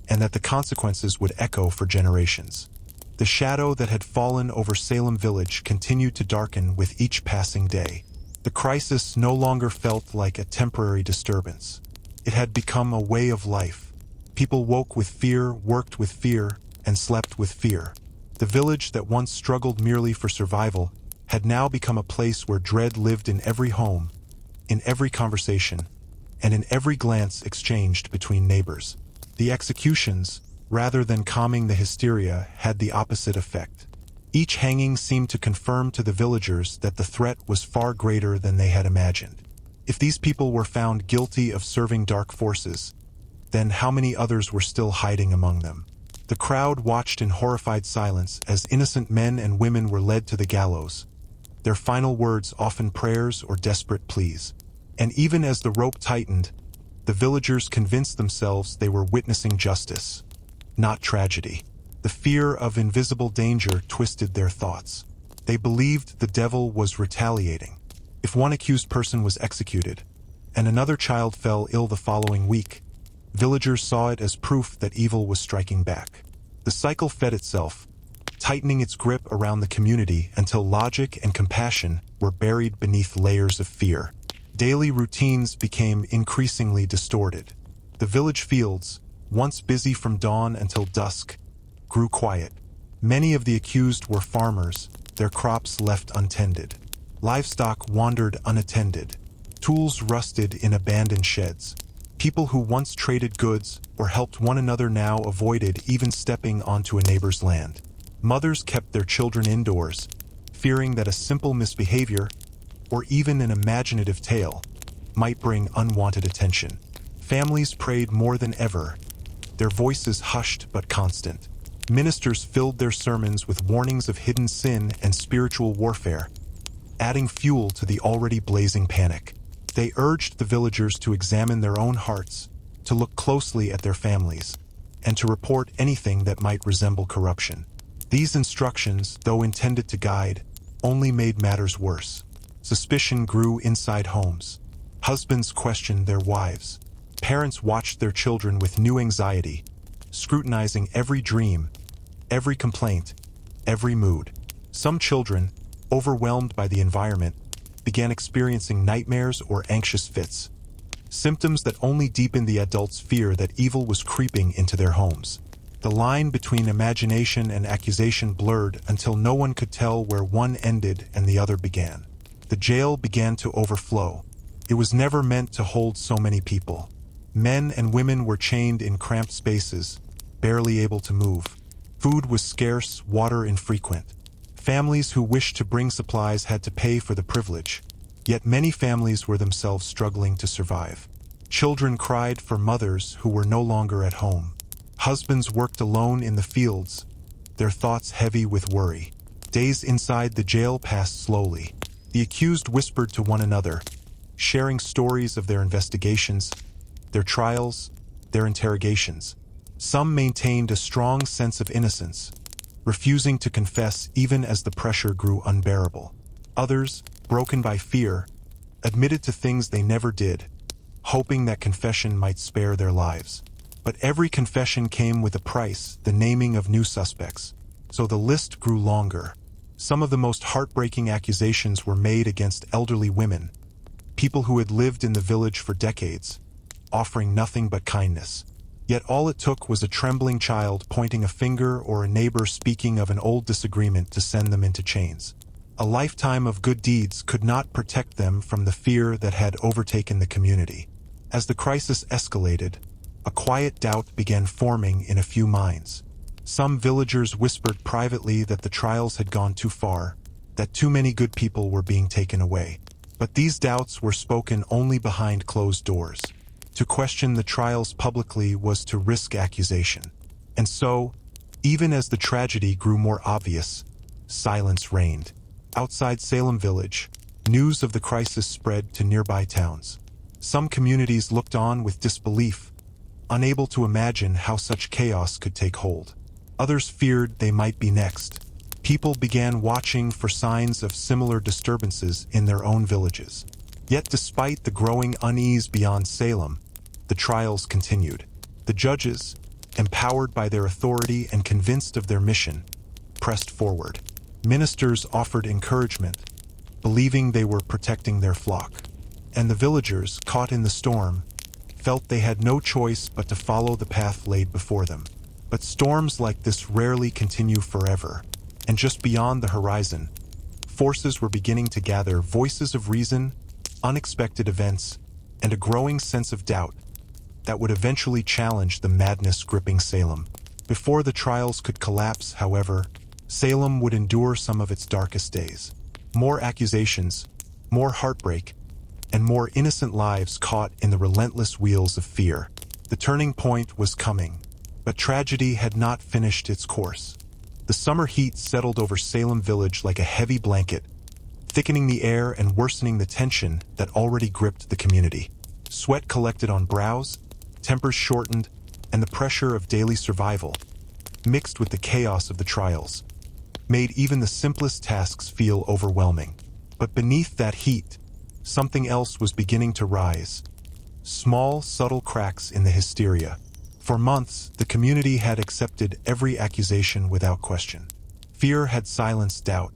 and that the consequences would echo for generations. The shadow that had fallen over Salem Village continued to darken with each passing day. The crisis no longer felt like a temporary disturbance. It had become a way of life. People woke with fear, worked with fear, and slept with fear. The village that once struggled merely for survival had now become a place where dread lived in every home, in every conversation, and in every glance exchanged between neighbors. The executions, rather than calming the hysteria, had the opposite effect. Each hanging seemed to confirm to the villagers that the threat was far greater than they had imagined. If these people were found guilty of serving dark forces, then how many others were still hiding among them? The crowd watched in horrified silence as innocent men and women were led to the gallows, their final words often prayers or desperate pleas. And even as the rope tightened, the villagers convinced themselves they were witnessing justice, not tragedy. The fear of invisible danger twisted their thoughts. They believed the devil was retaliating. If one accused person was executed, and another child fell ill the following week, villagers saw it as proof that evil was striking back. The cycle fed itself, tightening its grip around the community until logic and compassion were buried beneath layers of fear. Daily routines became increasingly distorted. The village fields, once busy from dawn until dusk, grew quiet. Many of the accused were farmers, their crops left untended. Livestock wandered unattended. Tools rusted in abandoned sheds. People who once traded goods or helped one another now avoided even stepping onto a neighbor's land. Mothers kept their children indoors, fearing that a simple misbehavior, or even an imaginative tale, might bring unwanted attention. Families prayed more than ever, their voices hushed but constant. Ministers filled their sermons with warnings of hidden sin and spiritual warfare, adding fuel to the already blazing panic. They urged the villagers to examine their own hearts, to look closely at their families, and to report anything that might resemble corruption. These instructions, though intended to guide, only made matters worse. Suspicion grew inside homes. Husbands questioned their wives. Parents watched their children with new anxiety, scrutinizing every dream, every complaint, every mood. Some children, overwhelmed by the environment, began experiencing nightmares or anxious fits, symptoms that only deepened the adults' fear that evil was creeping into their homes. The line between imagination and accusation blurred until no one could tell where one ended and the other began. The jail began to overflow. It was never meant to hold so many people. Men and women were chained in cramped spaces, barely able to move. Food was scarce, water infrequent. Families who wished to bring supplies had to pay for the privilege, yet many families were themselves struggling to survive. Children cried for mothers who were no longer at home. Husbands worked alone in the fields, their thoughts heavy with worry. Days inside the jail passed slowly. The accused whispered to one another, sharing stories of their investigations, their trials, their interrogations. Some maintained a strong sense of innocence, refusing to confess even as the pressure grew unbearable. Others, broken by fear, admitted to things they never did, hoping that confession might spare their lives. But every confession came with a price, the naming of new suspects. So the list grew longer. Some of the most heartbreaking accusations were made against elderly women, people who had lived in the village for decades, offering nothing but kindness. Yet all it took was a trembling child pointing a finger or a neighbor speaking of an old disagreement to send them into chains. A lifetime of good deeds could not protect them from the fear that had overtaken the community. As the crisis escalated, a quiet doubt began forming in a few minds. Some villagers whispered privately that the trials had gone too far, that too many good people were being taken away. But these doubts were spoken only behind closed doors. To question the trials publicly was to risk accusation. And so, even as the tragedy grew more obvious, silence reigned. Outside Salem village, news of the crisis spread to nearby towns. Some communities looked on with disbelief, unable to imagine how such chaos could take hold. Others feared they might be next. People began watching for signs of similar disturbances in their own villages. Yet despite the growing unease beyond Salem, the trials continued. The judges, empowered by their authority and convinced of their mission, pressed forward. Ministers offered encouragement, believing they were protecting their flock. And the villagers, caught in the storm, felt they had no choice but to follow the path laid before them. But storms like this rarely continue forever, and just beyond the horizon, forces were beginning to gather, voices of reason, unexpected events, and a growing sense of doubt that would eventually challenge the madness gripping Salem. Before the trials could collapse, however, Salem would endure some of its darkest days. More accusations, more heartbreak, and more innocent lives caught in the relentless wheels of fear. The turning point was coming, but tragedy had not finished its course. The summer heat settled over Salem village like a heavy blanket, thickening the air and worsening the tension that already gripped the community. Sweat collected on brows, tempers shortened, and the pressure of daily survival, mixed with the chaos of the trials, made even the simplest tasks feel overwhelming. But beneath that heat, something else was beginning to rise. Small, subtle cracks in the hysteria. For months, the community had accepted every accusation without question. Fear had silenced doubt.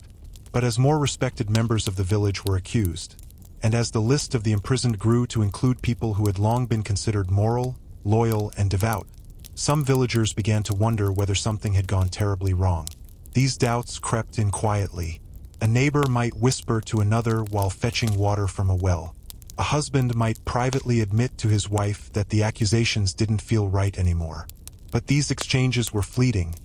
But as more respected members of the village were accused, and as the list of the imprisoned grew to include people who had long been considered moral, loyal, and devout, some villagers began to wonder whether something had gone terribly wrong. These doubts crept in quietly. A neighbor might whisper to another while fetching water from a well. A husband might privately admit to his wife that the accusations didn't feel right anymore. But these exchanges were fleeting,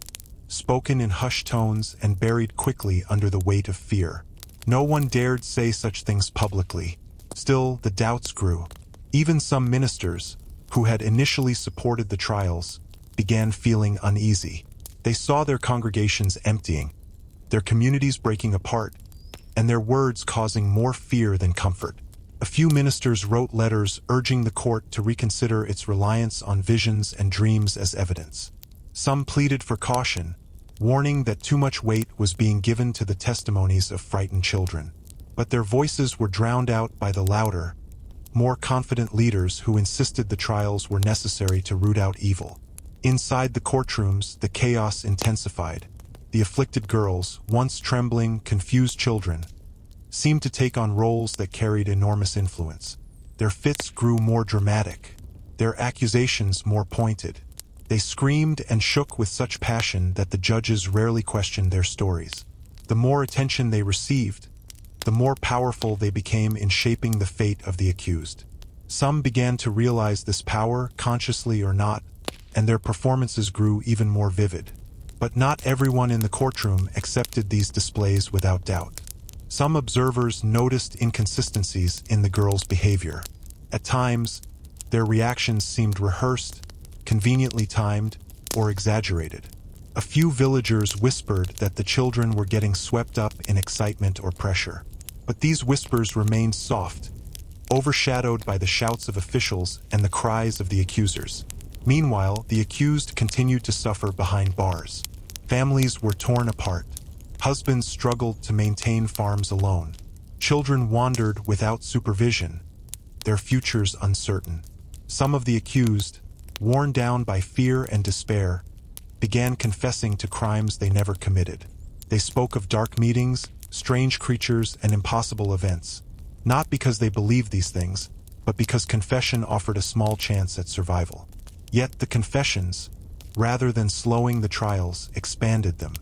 spoken in hushed tones and buried quickly under the weight of fear. No one dared say such things publicly. Still, the doubts grew. Even some ministers, who had initially supported the trials, began feeling uneasy. They saw their congregations emptying, their communities breaking apart, and their words causing more fear than comfort. A few ministers wrote letters urging the court to reconsider its reliance on visions and dreams as evidence. Some pleaded for caution, warning that too much weight was being given to the testimonies of frightened children. But their voices were drowned out by the louder, more confident leaders who insisted the trials were necessary to root out evil. Inside the courtrooms, the chaos intensified. The afflicted girls, once trembling, confused children, seemed to take on roles that carried enormous influence. Their fits grew more dramatic, their accusations more pointed. They screamed and shook with such passion that the judges rarely questioned their stories. The more attention they received, the more powerful they became in shaping the fate of the accused. Some began to realize this power, consciously or not, and their performances grew even more vivid. But not everyone in the courtroom accepted these displays without doubt. Some observers noticed inconsistencies in the girls' behavior. At times, their reactions seemed rehearsed, conveniently timed, or exaggerated. A few villagers whispered that the children were getting swept up in excitement or pressure. But these whispers remained soft, overshadowed by the shouts of officials and the cries of the accusers. Meanwhile, the accused continued to suffer behind bars. Families were torn apart. Husbands struggled to maintain farms alone. Children wandered without supervision, their futures uncertain. Some of the accused, worn down by fear and despair, began confessing to crimes they never committed. They spoke of dark meetings, strange creatures, and impossible events, not because they believed these things, but because confession offered a small chance at survival. Yet the confessions, rather than slowing the trials, expanded them.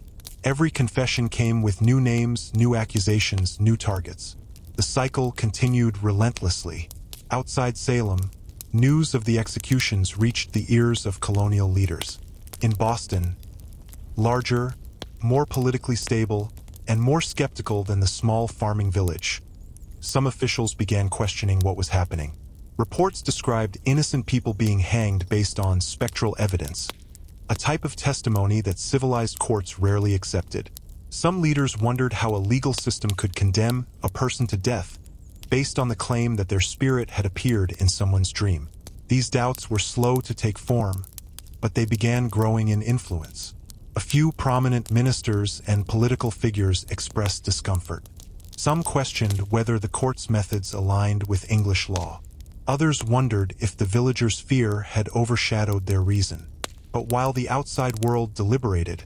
Every confession came with new names, new accusations, new targets. The cycle continued relentlessly. Outside Salem, news of the executions reached the ears of colonial leaders. In Boston, larger, more politically stable, and more skeptical than the small farming village, some officials began questioning what was happening. Reports described innocent people being hanged based on spectral evidence, a type of testimony that civilized courts rarely accepted. Some leaders wondered how a legal system could condemn a person to death based on the claim that their spirit had appeared in someone's dream. These doubts were slow to take form, but they began growing in influence. A few prominent ministers and political figures expressed discomfort. Some questioned whether the court's methods aligned with English law. Others wondered if the villagers' fear had overshadowed their reason. But while the outside world deliberated,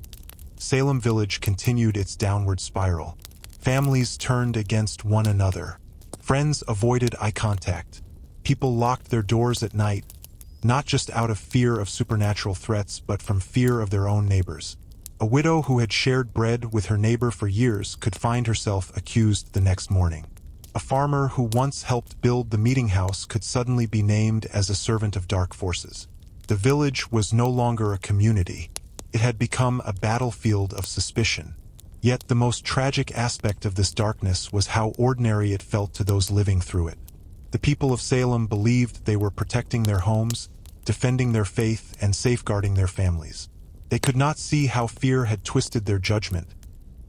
Salem Village continued its downward spiral. Families turned against one another. Friends avoided eye contact. People locked their doors at night, not just out of fear of supernatural threats, but from fear of their own neighbors. A widow who had shared bread with her neighbor for years could find herself accused the next morning. A farmer who once helped build the meeting house could suddenly be named as a servant of dark forces. The village was no longer a community. It had become a battlefield of suspicion. Yet the most tragic aspect of this darkness was how ordinary it felt to those living through it. The people of Salem believed they were protecting their homes, defending their faith, and safeguarding their families. They could not see how fear had twisted their judgment,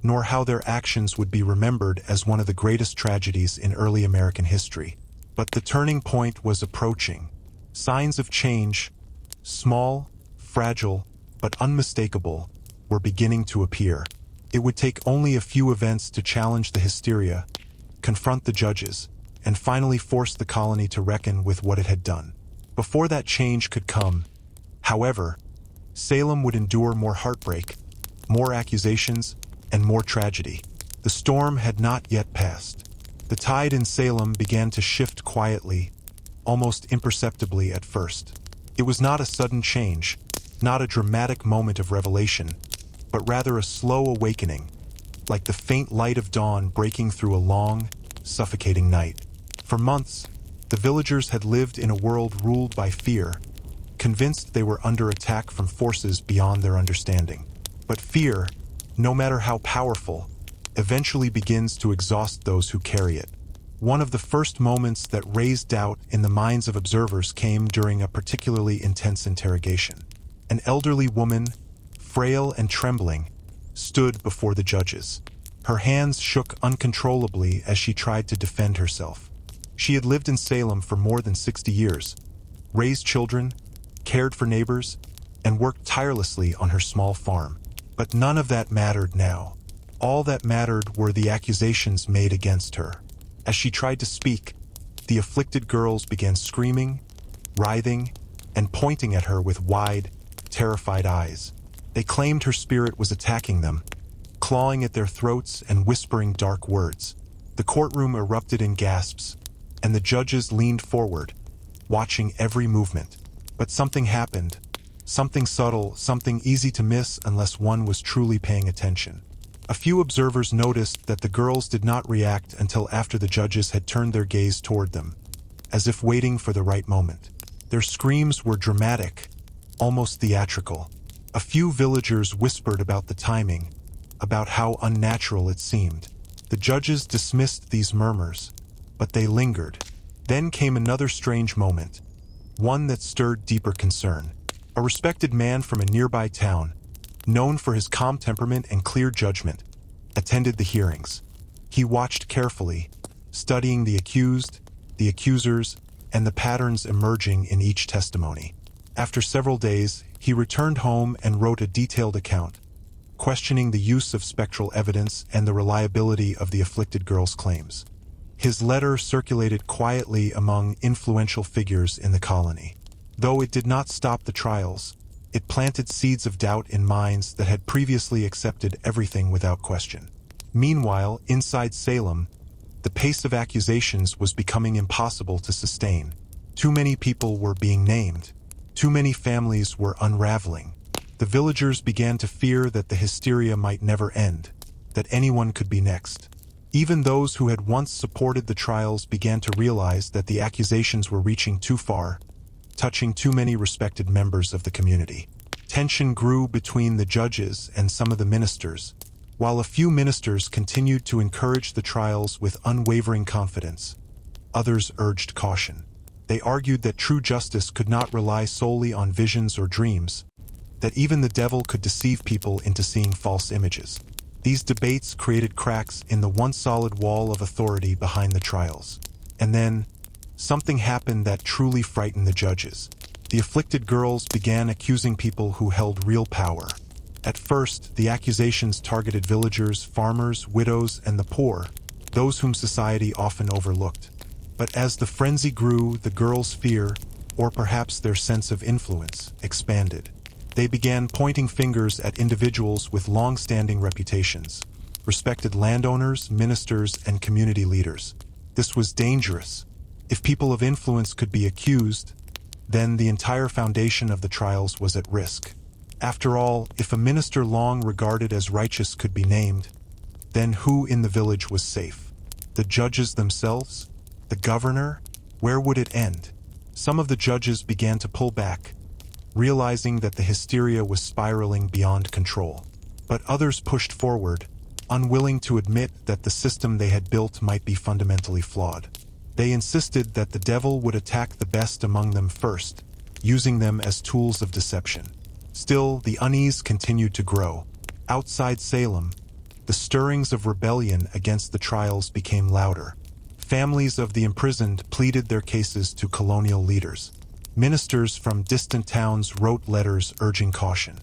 nor how their actions would be remembered as one of the greatest tragedies in early American history. But the turning point was approaching. Signs of change, small, fragile, but unmistakable, were beginning to appear. It would take only a few events to challenge the hysteria, confront the judges, and finally force the colony to reckon with what it had done. Before that change could come, however, Salem would endure more heartbreak, more accusations, and more tragedy. The storm had not yet passed. The tide in Salem began to shift quietly, almost imperceptibly at first. It was not a sudden change, not a dramatic moment of revelation, but rather a slow awakening, like the faint light of dawn breaking through a long, suffocating night. For months, the villagers had lived in a world ruled by fear, convinced they were under attack from forces beyond their understanding. But fear, no matter how powerful, eventually begins to exhaust those who carry it. One of the first moments that raised doubt in the minds of observers came during a particularly intense interrogation. An elderly woman, frail and trembling, stood before the judges. Her hands shook uncontrollably as she tried to defend herself. She had lived in Salem for more than 60 years, raised children, cared for neighbors, and worked tirelessly on her small farm. But none of that mattered now. All that mattered were the accusations made against her. As she tried to speak, the afflicted girls began screaming, writhing, and pointing at her with wide, terrified eyes. They claimed her spirit was attacking them, clawing at their throats and whispering dark words. The courtroom erupted in gasps, and the judges leaned forward, watching every movement. But something happened. Something subtle, something easy to miss unless one was truly paying attention. A few observers noticed that the girls did not react until after the judges had turned their gaze toward them, as if waiting for the right moment. Their screams were dramatic, almost theatrical. A few villagers whispered about the timing, about how unnatural it seemed. The judges dismissed these murmurs, but they lingered. Then came another strange moment, one that stirred deeper concern. A respected man from a nearby town, known for his calm temperament and clear judgment, attended the hearings. He watched carefully, studying the accused, the accusers, and the patterns emerging in each testimony. After several days, he returned home and wrote a detailed account, questioning the use of spectral evidence and the reliability of the afflicted girl's claims. His letter circulated quietly among influential figures in the colony. Though it did not stop the trials, it planted seeds of doubt in minds that had previously accepted everything without question. Meanwhile, inside Salem, the pace of accusations was becoming impossible to sustain. Too many people were being named. Too many families were unraveling. The villagers began to fear that the hysteria might never end, that anyone could be next. Even those who had once supported the trials began to realize that the accusations were reaching too far, touching too many respected members of the community. Tension grew between the judges and some of the ministers. While a few ministers continued to encourage the trials with unwavering confidence, others urged caution. They argued that true justice could not rely solely on visions or dreams, that even the devil could deceive people into seeing false images. These debates created cracks in the once solid wall of authority behind the trials. And then, something happened that truly frightened the judges. The afflicted girls began accusing people who held real power. At first, the accusations targeted villagers, farmers, widows, and the poor, those whom society often overlooked. But as the frenzy grew, the girls' fear, or perhaps their sense of influence, expanded. They began pointing fingers at individuals with long-standing reputations, respected landowners, ministers, and community leaders. This was dangerous. If people of influence could be accused, then the entire foundation of the trials was at risk. After all, if a minister long regarded as righteous could be named, then who in the village was safe? The judges themselves? The governor? Where would it end? Some of the judges began to pull back, realizing that the hysteria was spiraling beyond control. But others pushed forward, unwilling to admit that the system they had built might be fundamentally flawed. They insisted that the devil would attack the best among them first, using them as tools of deception. Still, the unease continued to grow. Outside Salem, the stirrings of rebellion against the trials became louder. Families of the imprisoned pleaded their cases to colonial leaders. Ministers from distant towns wrote letters urging caution.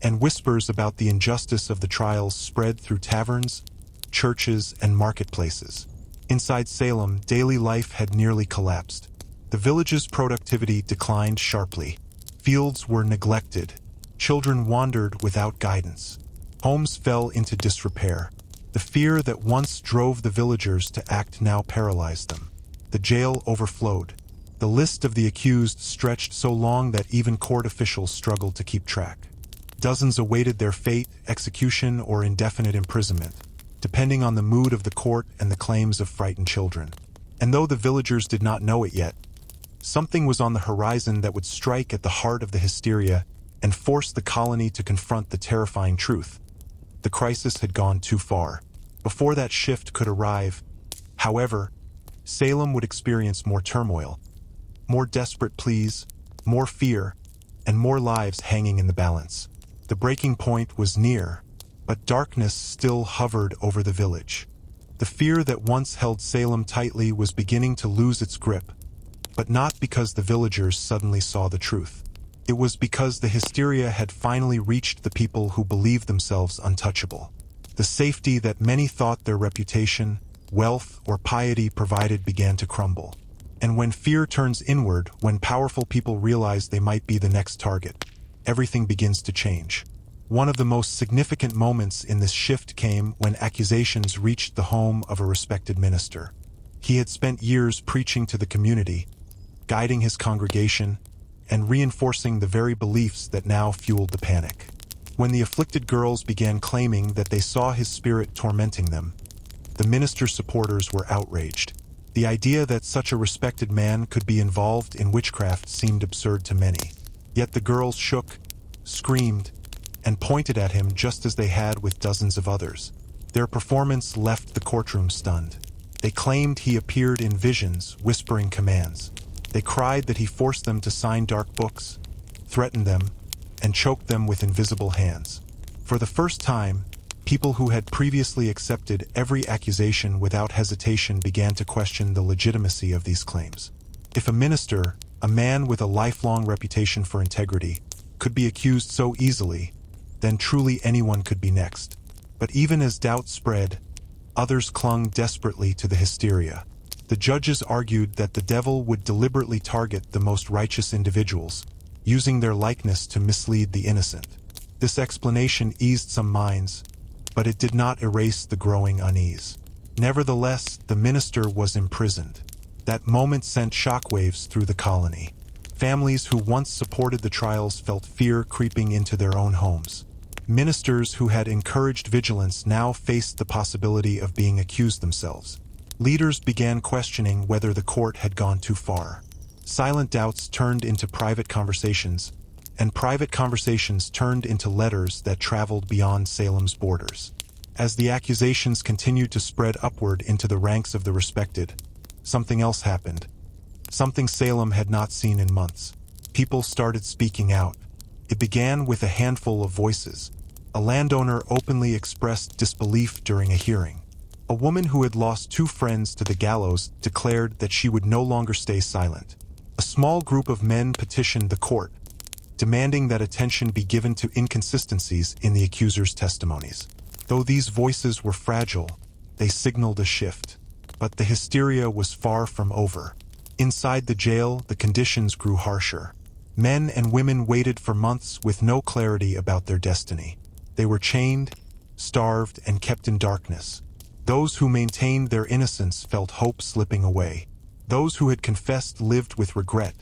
And whispers about the injustice of the trials spread through taverns, churches, and marketplaces. Inside Salem, daily life had nearly collapsed. The village's productivity declined sharply. Fields were neglected. Children wandered without guidance. Homes fell into disrepair. The fear that once drove the villagers to act now paralyzed them. The jail overflowed. The list of the accused stretched so long that even court officials struggled to keep track. Dozens awaited their fate, execution, or indefinite imprisonment, depending on the mood of the court and the claims of frightened children. And though the villagers did not know it yet, something was on the horizon that would strike at the heart of the hysteria and force the colony to confront the terrifying truth. The crisis had gone too far. Before that shift could arrive, however, Salem would experience more turmoil, more desperate pleas, more fear, and more lives hanging in the balance. The breaking point was near, but darkness still hovered over the village. The fear that once held Salem tightly was beginning to lose its grip, but not because the villagers suddenly saw the truth. It was because the hysteria had finally reached the people who believed themselves untouchable. The safety that many thought their reputation, wealth, or piety provided began to crumble. And when fear turns inward, when powerful people realize they might be the next target, everything begins to change. One of the most significant moments in this shift came when accusations reached the home of a respected minister. He had spent years preaching to the community, guiding his congregation, and reinforcing the very beliefs that now fueled the panic. When the afflicted girls began claiming that they saw his spirit tormenting them, the minister's supporters were outraged. The idea that such a respected man could be involved in witchcraft seemed absurd to many. Yet the girls shook, screamed, and pointed at him just as they had with dozens of others. Their performance left the courtroom stunned. They claimed he appeared in visions, whispering commands. They cried that he forced them to sign dark books, threatened them, and choked them with invisible hands. For the first time, people who had previously accepted every accusation without hesitation began to question the legitimacy of these claims. If a minister, a man with a lifelong reputation for integrity, could be accused so easily, then truly anyone could be next. But even as doubt spread, others clung desperately to the hysteria. The judges argued that the devil would deliberately target the most righteous individuals, using their likeness to mislead the innocent. This explanation eased some minds, but it did not erase the growing unease. Nevertheless, the minister was imprisoned. That moment sent shockwaves through the colony. Families who once supported the trials felt fear creeping into their own homes. Ministers who had encouraged vigilance now faced the possibility of being accused themselves. Leaders began questioning whether the court had gone too far. Silent doubts turned into private conversations, and private conversations turned into letters that traveled beyond Salem's borders. As the accusations continued to spread upward into the ranks of the respected, something else happened. Something Salem had not seen in months. People started speaking out. It began with a handful of voices. A landowner openly expressed disbelief during a hearing. A woman who had lost 2 friends to the gallows declared that she would no longer stay silent. A small group of men petitioned the court, demanding that attention be given to inconsistencies in the accuser's testimonies. Though these voices were fragile, they signaled a shift. But the hysteria was far from over. Inside the jail, the conditions grew harsher. Men and women waited for months with no clarity about their destiny. They were chained, starved, and kept in darkness. Those who maintained their innocence felt hope slipping away. Those who had confessed lived with regret,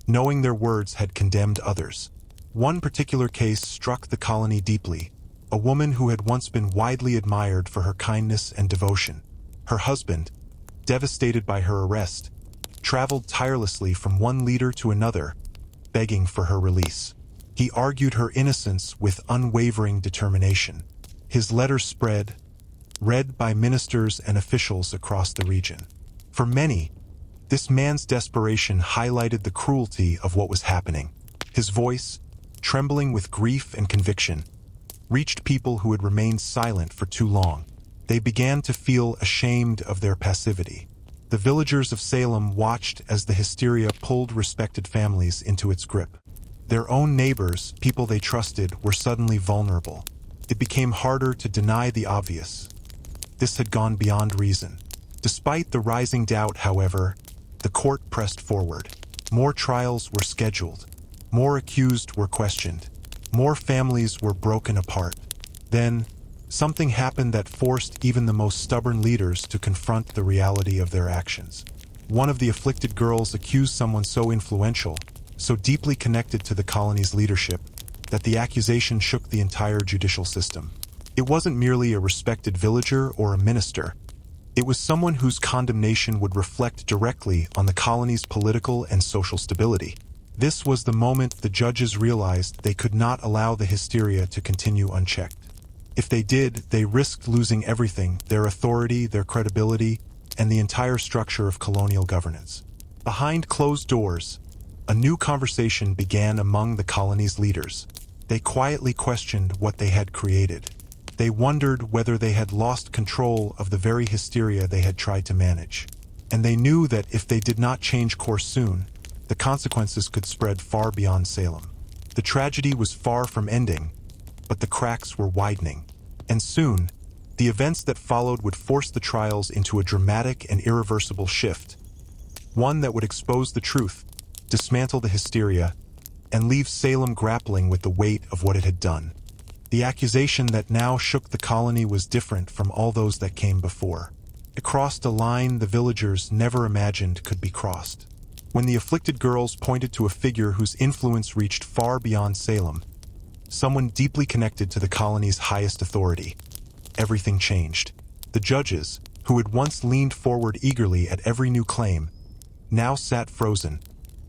knowing their words had condemned others. One particular case struck the colony deeply. A woman who had once been widely admired for her kindness and devotion. Her husband, devastated by her arrest, traveled tirelessly from one leader to another, begging for her release. He argued her innocence with unwavering determination. His letters spread, read by ministers and officials across the region. For many, this man's desperation highlighted the cruelty of what was happening. His voice, trembling with grief and conviction, reached people who had remained silent for too long. They began to feel ashamed of their passivity. The villagers of Salem watched as the hysteria pulled respected families into its grip. Their own neighbors, people they trusted, were suddenly vulnerable. It became harder to deny the obvious. This had gone beyond reason. Despite the rising doubt, however, the court pressed forward. More trials were scheduled. More accused were questioned. More families were broken apart. Then, something happened that forced even the most stubborn leaders to confront the reality of their actions. One of the afflicted girls accused someone so influential, so deeply connected to the colony's leadership, that the accusation shook the entire judicial system. It wasn't merely a respected villager or a minister. It was someone whose condemnation would reflect directly on the colony's political and social stability. This was the moment the judges realized they could not allow the hysteria to continue unchecked. If they did, they risked losing everything: their authority, their credibility, and the entire structure of colonial governance. Behind closed doors, a new conversation began among the colony's leaders. They quietly questioned what they had created. They wondered whether they had lost control of the very hysteria they had tried to manage. And they knew that if they did not change course soon, the consequences could spread far beyond Salem. The tragedy was far from ending, but the cracks were widening. And soon, the events that followed would force the trials into a dramatic and irreversible shift. One that would expose the truth, dismantle the hysteria, and leave Salem grappling with the weight of what it had done. The accusation that now shook the colony was different from all those that came before. It crossed a line the villagers never imagined could be crossed. When the afflicted girls pointed to a figure whose influence reached far beyond Salem, someone deeply connected to the colony's highest authority, everything changed. The judges, who had once leaned forward eagerly at every new claim, now sat frozen,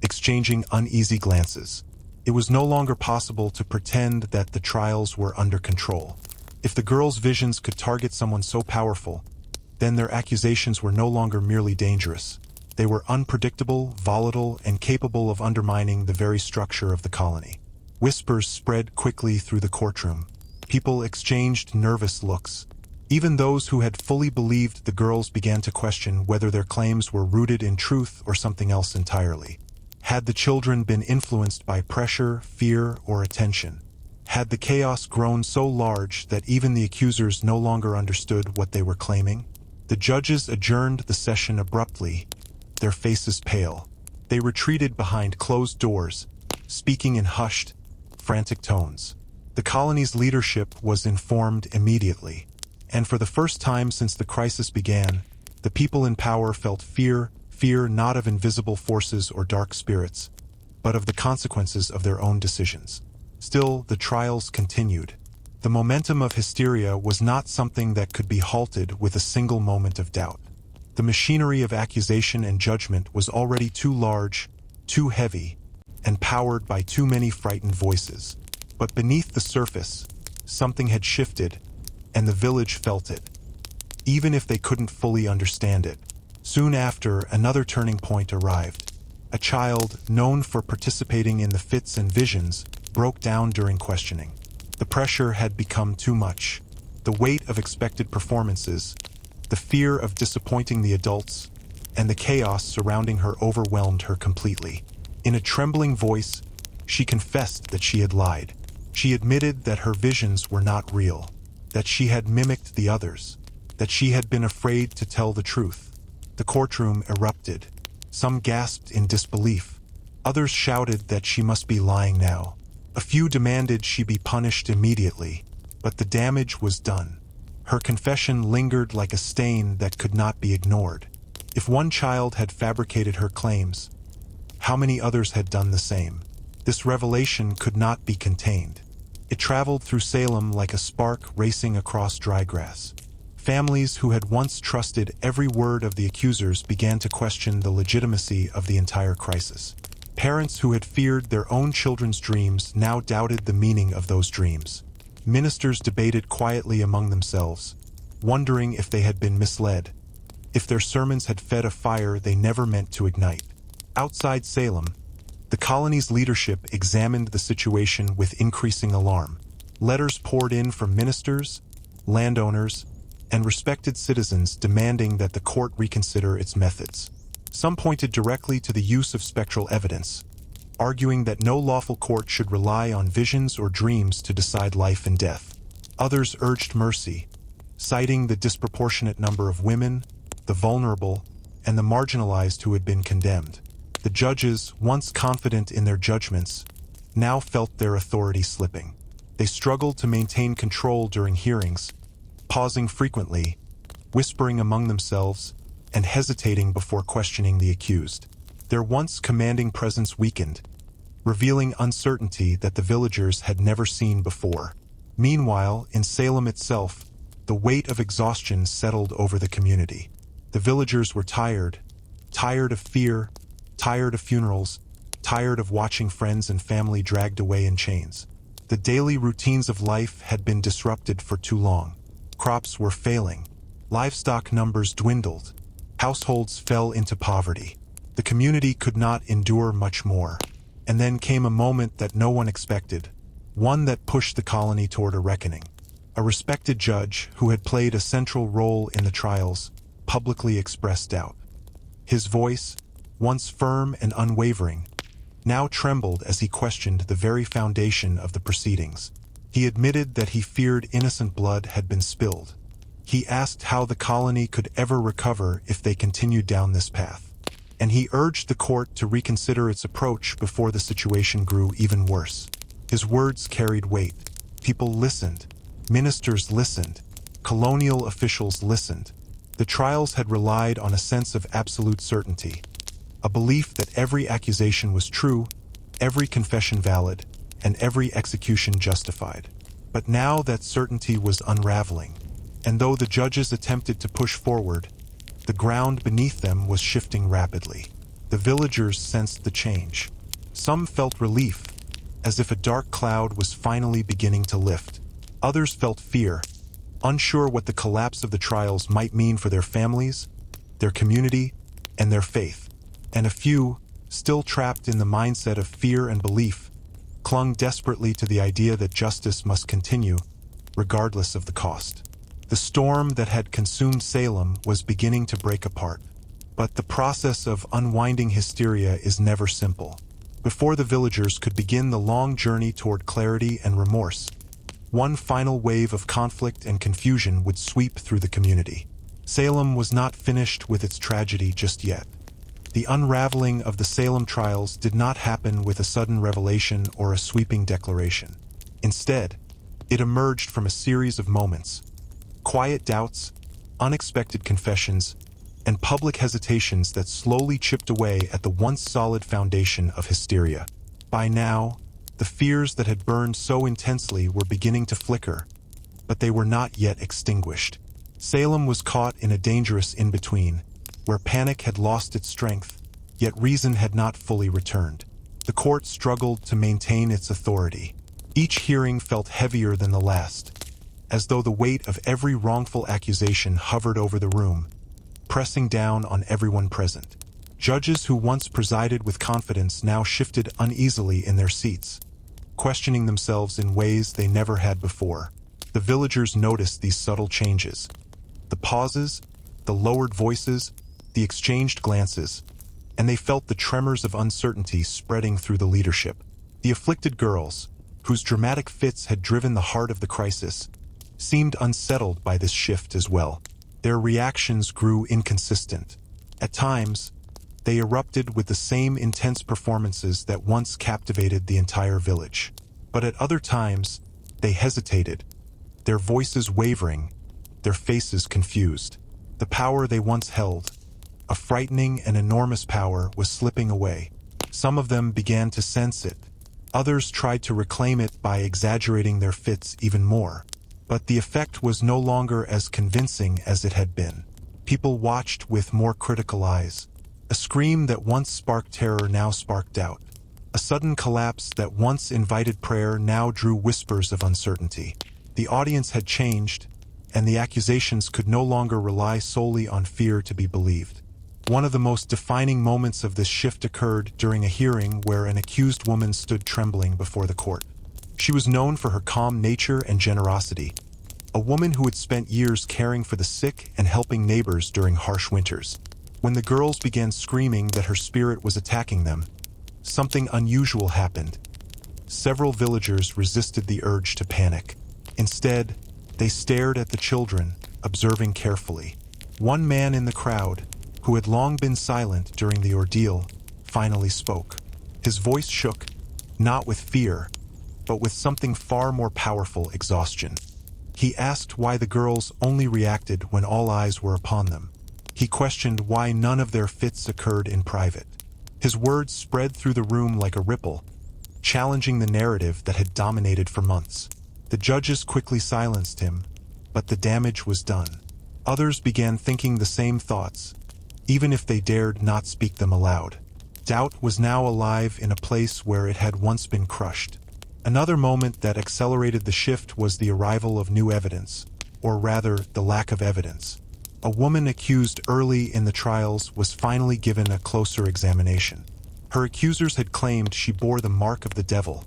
exchanging uneasy glances. It was no longer possible to pretend that the trials were under control. If the girls' visions could target someone so powerful, then their accusations were no longer merely dangerous. They were unpredictable, volatile, and capable of undermining the very structure of the colony. Whispers spread quickly through the courtroom. People exchanged nervous looks. Even those who had fully believed the girls began to question whether their claims were rooted in truth or something else entirely. Had the children been influenced by pressure, fear, or attention? Had the chaos grown so large that even the accusers no longer understood what they were claiming? The judges adjourned the session abruptly, their faces pale. They retreated behind closed doors, speaking in hushed, frantic tones. The colony's leadership was informed immediately, and for the first time since the crisis began, the people in power felt fear not of invisible forces or dark spirits, but of the consequences of their own decisions. Still, the trials continued. The momentum of hysteria was not something that could be halted with a single moment of doubt. The machinery of accusation and judgment was already too large, too heavy, and powered by too many frightened voices. But beneath the surface, something had shifted, and the village felt it, even if they couldn't fully understand it. Soon after, another turning point arrived. A child, known for participating in the fits and visions, broke down during questioning. The pressure had become too much. The weight of expected performances, the fear of disappointing the adults, and the chaos surrounding her overwhelmed her completely. In a trembling voice, she confessed that she had lied. She admitted that her visions were not real, that she had mimicked the others, that she had been afraid to tell the truth. The courtroom erupted. Some gasped in disbelief. Others shouted that she must be lying now. A few demanded she be punished immediately, but the damage was done. Her confession lingered like a stain that could not be ignored. If one child had fabricated her claims, how many others had done the same? This revelation could not be contained. It traveled through Salem like a spark racing across dry grass. Families who had once trusted every word of the accusers began to question the legitimacy of the entire crisis. Parents who had feared their own children's dreams now doubted the meaning of those dreams. Ministers debated quietly among themselves, wondering if they had been misled, if their sermons had fed a fire they never meant to ignite. Outside Salem, the colony's leadership examined the situation with increasing alarm. Letters poured in from ministers, landowners, and respected citizens demanding that the court reconsider its methods. Some pointed directly to the use of spectral evidence, arguing that no lawful court should rely on visions or dreams to decide life and death. Others urged mercy, citing the disproportionate number of women, the vulnerable, and the marginalized who had been condemned. The judges, once confident in their judgments, now felt their authority slipping. They struggled to maintain control during hearings, pausing frequently, whispering among themselves, and hesitating before questioning the accused. Their once commanding presence weakened, revealing uncertainty that the villagers had never seen before. Meanwhile, in Salem itself, the weight of exhaustion settled over the community. The villagers were tired of fear, tired of funerals, tired of watching friends and family dragged away in chains. The daily routines of life had been disrupted for too long. Crops were failing, livestock numbers dwindled, households fell into poverty. The community could not endure much more. And then came a moment that no one expected, one that pushed the colony toward a reckoning. A respected judge, who had played a central role in the trials, publicly expressed doubt. His voice, once firm and unwavering, now trembled as he questioned the very foundation of the proceedings. He admitted that he feared innocent blood had been spilled. He asked how the colony could ever recover if they continued down this path. And he urged the court to reconsider its approach before the situation grew even worse. His words carried weight. People listened. Ministers listened. Colonial officials listened. The trials had relied on a sense of absolute certainty, a belief that every accusation was true, every confession valid, and every execution justified. But now that certainty was unraveling, and though the judges attempted to push forward, the ground beneath them was shifting rapidly. The villagers sensed the change. Some felt relief, as if a dark cloud was finally beginning to lift. Others felt fear, unsure what the collapse of the trials might mean for their families, their community, and their faith. And a few, still trapped in the mindset of fear and belief, clung desperately to the idea that justice must continue, regardless of the cost. The storm that had consumed Salem was beginning to break apart. But the process of unwinding hysteria is never simple. Before the villagers could begin the long journey toward clarity and remorse, one final wave of conflict and confusion would sweep through the community. Salem was not finished with its tragedy just yet. The unraveling of the Salem trials did not happen with a sudden revelation or a sweeping declaration. Instead, it emerged from a series of moments: quiet doubts, unexpected confessions, and public hesitations that slowly chipped away at the once solid foundation of hysteria. By now, the fears that had burned so intensely were beginning to flicker, but they were not yet extinguished. Salem was caught in a dangerous in-between, where panic had lost its strength, yet reason had not fully returned. The court struggled to maintain its authority. Each hearing felt heavier than the last, as though the weight of every wrongful accusation hovered over the room, pressing down on everyone present. Judges who once presided with confidence now shifted uneasily in their seats, questioning themselves in ways they never had before. The villagers noticed these subtle changes: the pauses, the lowered voices, the exchanged glances, and they felt the tremors of uncertainty spreading through the leadership. The afflicted girls, whose dramatic fits had driven the heart of the crisis, seemed unsettled by this shift as well. Their reactions grew inconsistent. At times, they erupted with the same intense performances that once captivated the entire village. But at other times, they hesitated, their voices wavering, their faces confused. The power they once held, a frightening and enormous power, was slipping away. Some of them began to sense it. Others tried to reclaim it by exaggerating their fits even more. But the effect was no longer as convincing as it had been. People watched with more critical eyes. A scream that once sparked terror now sparked doubt. A sudden collapse that once invited prayer now drew whispers of uncertainty. The audience had changed, and the accusations could no longer rely solely on fear to be believed. One of the most defining moments of this shift occurred during a hearing where an accused woman stood trembling before the court. She was known for her calm nature and generosity, a woman who had spent years caring for the sick and helping neighbors during harsh winters. When the girls began screaming that her spirit was attacking them, something unusual happened. Several villagers resisted the urge to panic. Instead, they stared at the children, observing carefully. One man in the crowd, who had long been silent during the ordeal, finally spoke. His voice shook, not with fear, but with something far more powerful: exhaustion. He asked why the girls only reacted when all eyes were upon them. He questioned why none of their fits occurred in private. His words spread through the room like a ripple, challenging the narrative that had dominated for months. The judges quickly silenced him, but the damage was done. Others began thinking the same thoughts, even if they dared not speak them aloud. Doubt was now alive in a place where it had once been crushed. Another moment that accelerated the shift was the arrival of new evidence, or rather, the lack of evidence. A woman accused early in the trials was finally given a closer examination. Her accusers had claimed she bore the mark of the devil,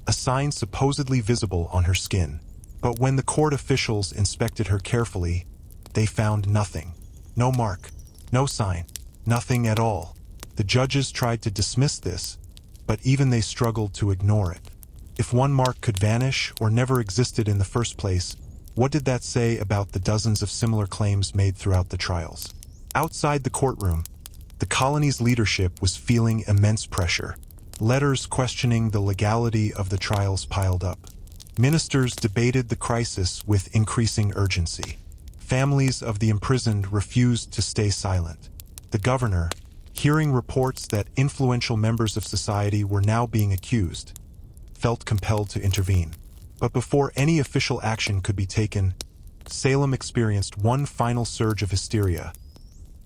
a sign supposedly visible on her skin. But when the court officials inspected her carefully, they found nothing. No mark, no sign, nothing at all. The judges tried to dismiss this, but even they struggled to ignore it. If one mark could vanish or never existed in the first place, what did that say about the dozens of similar claims made throughout the trials? Outside the courtroom, the colony's leadership was feeling immense pressure. Letters questioning the legality of the trials piled up. Ministers debated the crisis with increasing urgency. Families of the imprisoned refused to stay silent. The governor, hearing reports that influential members of society were now being accused, felt compelled to intervene. But before any official action could be taken, Salem experienced one final surge of hysteria.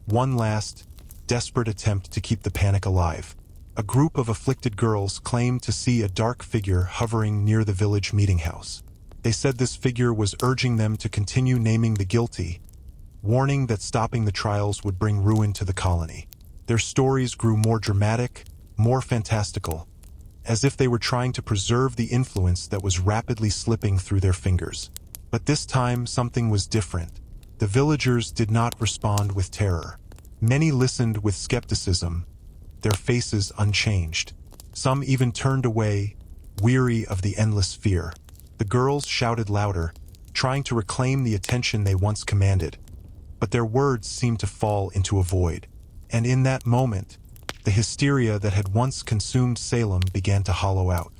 One last, desperate attempt to keep the panic alive. A group of afflicted girls claimed to see a dark figure hovering near the village meeting house. They said this figure was urging them to continue naming the guilty, warning that stopping the trials would bring ruin to the colony. Their stories grew more dramatic, more fantastical, as if they were trying to preserve the influence that was rapidly slipping through their fingers. But this time, something was different. The villagers did not respond with terror. Many listened with skepticism, their faces unchanged. Some even turned away, weary of the endless fear. The girls shouted louder, trying to reclaim the attention they once commanded. but their words seemed to fall into a void. And in that moment, the hysteria that had once consumed Salem began to hollow out.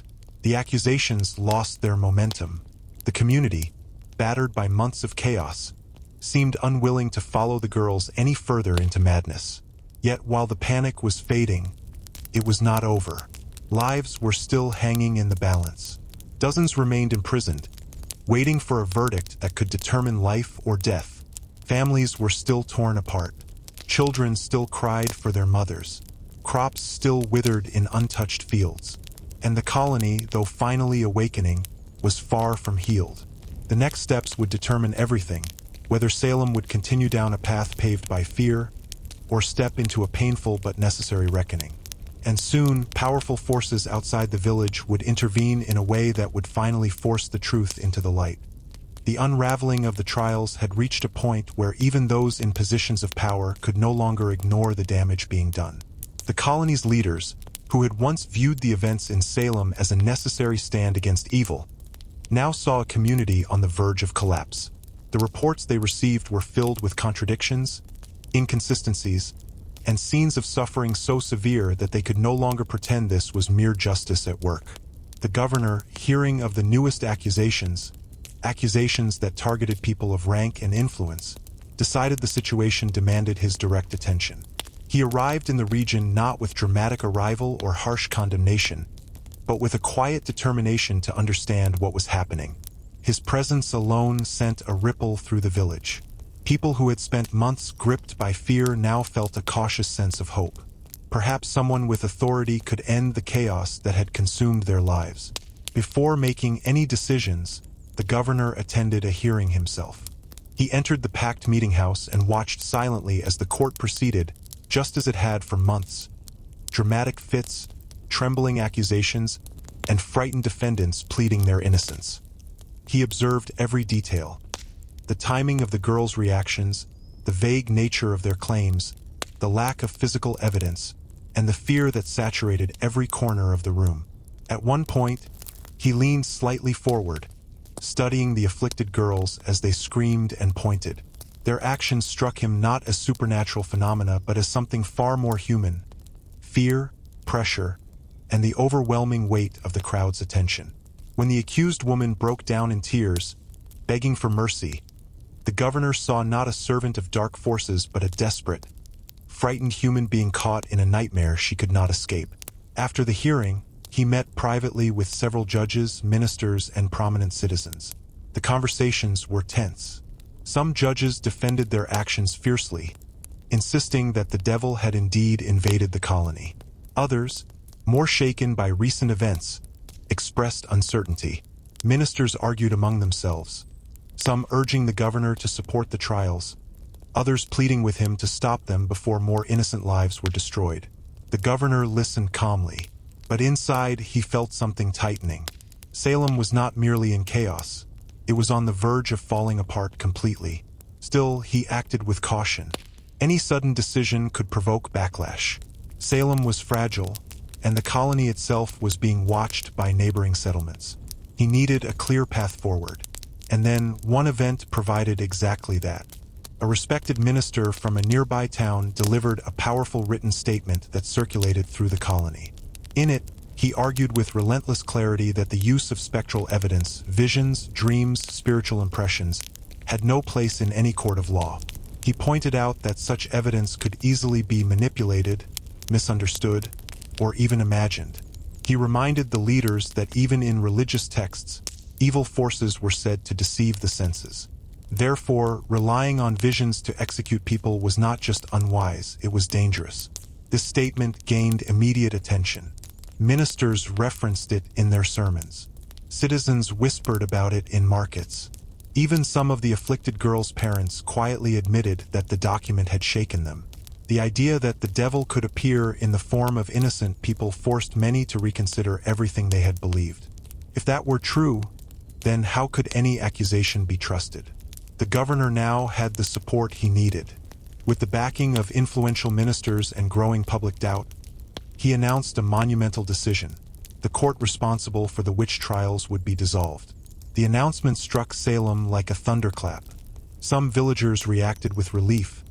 The accusations lost their momentum. The community, battered by months of chaos, seemed unwilling to follow the girls any further into madness. Yet while the panic was fading, it was not over. Lives were still hanging in the balance. Dozens remained imprisoned, waiting for a verdict that could determine life or death. Families were still torn apart. Children still cried for their mothers. Crops still withered in untouched fields. And the colony, though finally awakening, was far from healed. The next steps would determine everything, whether Salem would continue down a path paved by fear, or step into a painful but necessary reckoning. And soon, powerful forces outside the village would intervene in a way that would finally force the truth into the light. The unraveling of the trials had reached a point where even those in positions of power could no longer ignore the damage being done. The colony's leaders, who had once viewed the events in Salem as a necessary stand against evil, now saw a community on the verge of collapse. The reports they received were filled with contradictions, inconsistencies, and scenes of suffering so severe that they could no longer pretend this was mere justice at work. The governor, hearing of the newest accusations that targeted people of rank and influence, decided the situation demanded his direct attention. He arrived in the region not with dramatic arrival or harsh condemnation, but with a quiet determination to understand what was happening. His presence alone sent a ripple through the village. People who had spent months gripped by fear now felt a cautious sense of hope. Perhaps someone with authority could end the chaos that had consumed their lives. Before making any decisions, the governor attended a hearing himself. He entered the packed meeting house and watched silently as the court proceeded, just as it had for months. Dramatic fits, trembling accusations, and frightened defendants pleading their innocence. He observed every detail. The timing of the girls' reactions, the vague nature of their claims, the lack of physical evidence, and the fear that saturated every corner of the room. At one point, he leaned slightly forward, studying the afflicted girls as they screamed and pointed. Their actions struck him not as supernatural phenomena but as something far more human: fear, pressure, and the overwhelming weight of the crowd's attention. When the accused woman broke down in tears, begging for mercy, the governor saw not a servant of dark forces but a desperate, frightened human being caught in a nightmare she could not escape. After the hearing, he met privately with several judges, ministers, and prominent citizens. The conversations were tense. Some judges defended their actions fiercely, insisting that the devil had indeed invaded the colony. Others, more shaken by recent events, expressed uncertainty. Ministers argued among themselves, some urging the governor to support the trials, others pleading with him to stop them before more innocent lives were destroyed. The governor listened calmly, but inside he felt something tightening. Salem was not merely in chaos. It was on the verge of falling apart completely. Still, he acted with caution. Any sudden decision could provoke backlash. Salem was fragile, and the colony itself was being watched by neighboring settlements. He needed a clear path forward. And then one event provided exactly that. A respected minister from a nearby town delivered a powerful written statement that circulated through the colony. In it, he argued with relentless clarity that the use of spectral evidence, visions, dreams, spiritual impressions, had no place in any court of law. He pointed out that such evidence could easily be manipulated, misunderstood, or even imagined. He reminded the leaders that even in religious texts, evil forces were said to deceive the senses. Therefore, relying on visions to execute people was not just unwise, it was dangerous. This statement gained immediate attention. Ministers referenced it in their sermons. Citizens whispered about it in markets. Even some of the afflicted girls' parents quietly admitted that the document had shaken them. The idea that the devil could appear in the form of innocent people forced many to reconsider everything they had believed. If that were true, then how could any accusation be trusted? The governor now had the support he needed. With the backing of influential ministers and growing public doubt, he announced a monumental decision. The court responsible for the witch trials would be dissolved. The announcement struck Salem like a thunderclap. Some villagers reacted with relief,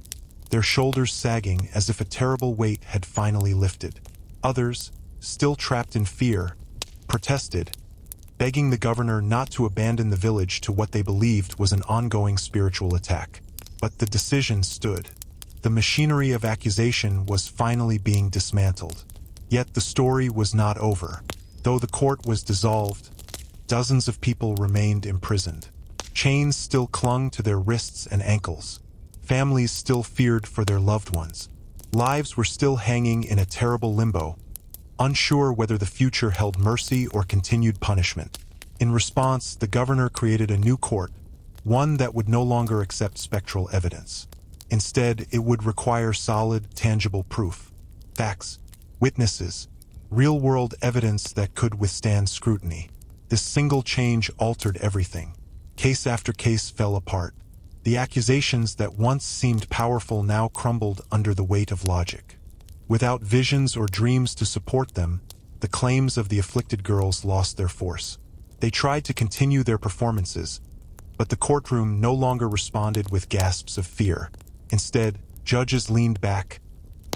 their shoulders sagging as if a terrible weight had finally lifted. Others, still trapped in fear, protested, begging the governor not to abandon the village to what they believed was an ongoing spiritual attack. But the decision stood. The machinery of accusation was finally being dismantled. Yet the story was not over. Though the court was dissolved, dozens of people remained imprisoned. Chains still clung to their wrists and ankles. Families still feared for their loved ones. Lives were still hanging in a terrible limbo, unsure whether the future held mercy or continued punishment. In response, the governor created a new court, one that would no longer accept spectral evidence. Instead, it would require solid, tangible proof, facts, witnesses, real-world evidence that could withstand scrutiny. This single change altered everything. Case after case fell apart. The accusations that once seemed powerful now crumbled under the weight of logic. Without visions or dreams to support them, the claims of the afflicted girls lost their force. They tried to continue their performances, but the courtroom no longer responded with gasps of fear. Instead, judges leaned back,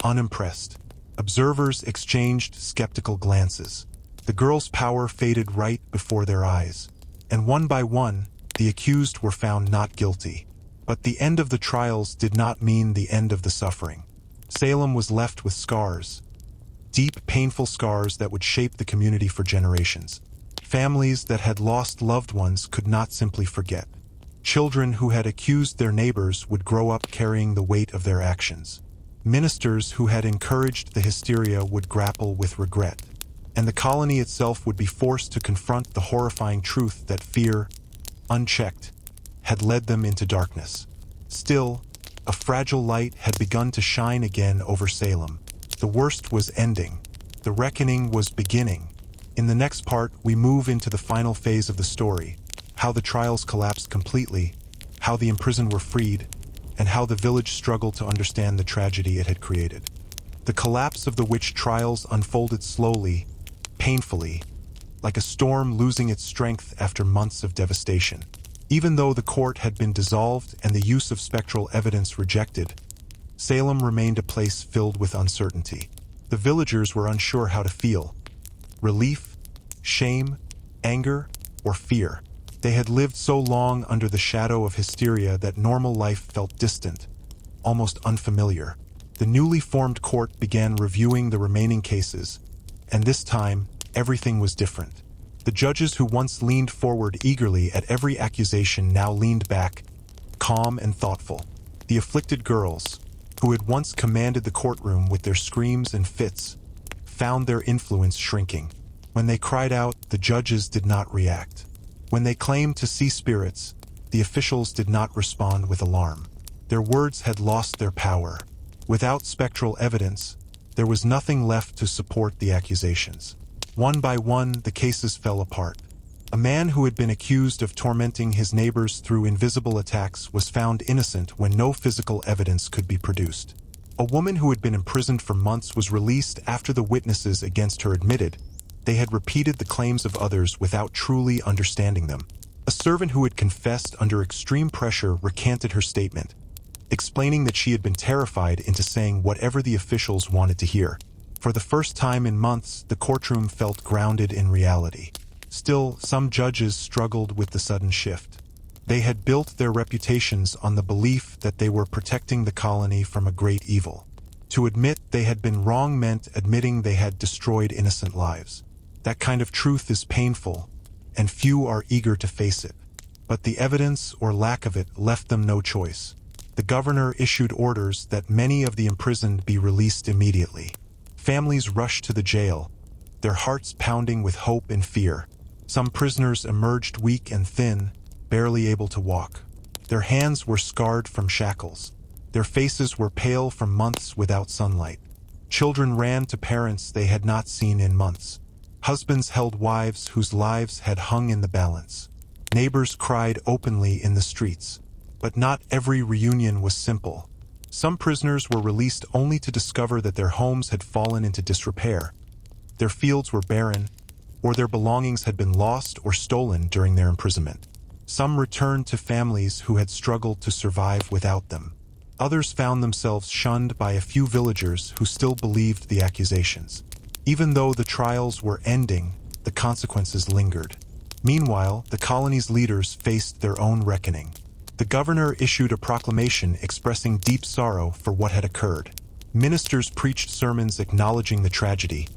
unimpressed. Observers exchanged skeptical glances. The girls' power faded right before their eyes, and one by one, the accused were found not guilty. But the end of the trials did not mean the end of the suffering. Salem was left with scars, deep, painful scars that would shape the community for generations. Families that had lost loved ones could not simply forget. Children who had accused their neighbors would grow up carrying the weight of their actions. Ministers who had encouraged the hysteria would grapple with regret. And the colony itself would be forced to confront the horrifying truth that fear, unchecked, had led them into darkness. Still, a fragile light had begun to shine again over Salem. The worst was ending. The reckoning was beginning. In the next part, we move into the final phase of the story, how the trials collapsed completely, how the imprisoned were freed, and how the village struggled to understand the tragedy it had created. The collapse of the witch trials unfolded slowly, painfully, like a storm losing its strength after months of devastation. Even though the court had been dissolved and the use of spectral evidence rejected, Salem remained a place filled with uncertainty. The villagers were unsure how to feel: relief, shame, anger, or fear. They had lived so long under the shadow of hysteria that normal life felt distant, almost unfamiliar. The newly formed court began reviewing the remaining cases, and this time, everything was different. The judges who once leaned forward eagerly at every accusation now leaned back, calm and thoughtful. The afflicted girls, who had once commanded the courtroom with their screams and fits, found their influence shrinking. When they cried out, the judges did not react. When they claimed to see spirits, the officials did not respond with alarm. Their words had lost their power. Without spectral evidence, there was nothing left to support the accusations. One by one, the cases fell apart. A man who had been accused of tormenting his neighbors through invisible attacks was found innocent when no physical evidence could be produced. A woman who had been imprisoned for months was released after the witnesses against her admitted they had repeated the claims of others without truly understanding them. A servant who had confessed under extreme pressure recanted her statement, explaining that she had been terrified into saying whatever the officials wanted to hear. For the first time in months, the courtroom felt grounded in reality. Still, some judges struggled with the sudden shift. They had built their reputations on the belief that they were protecting the colony from a great evil. To admit they had been wrong meant admitting they had destroyed innocent lives. That kind of truth is painful, and few are eager to face it. But the evidence or lack of it left them no choice. The governor issued orders that many of the imprisoned be released immediately. Families rushed to the jail, their hearts pounding with hope and fear. Some prisoners emerged weak and thin, barely able to walk. Their hands were scarred from shackles. Their faces were pale from months without sunlight. Children ran to parents they had not seen in months. Husbands held wives whose lives had hung in the balance. Neighbors cried openly in the streets. But not every reunion was simple. Some prisoners were released only to discover that their homes had fallen into disrepair. Their fields were barren, or their belongings had been lost or stolen during their imprisonment. Some returned to families who had struggled to survive without them. Others found themselves shunned by a few villagers who still believed the accusations. Even though the trials were ending, the consequences lingered. Meanwhile, the colony's leaders faced their own reckoning. The governor issued a proclamation expressing deep sorrow for what had occurred. Ministers preached sermons acknowledging the tragedy,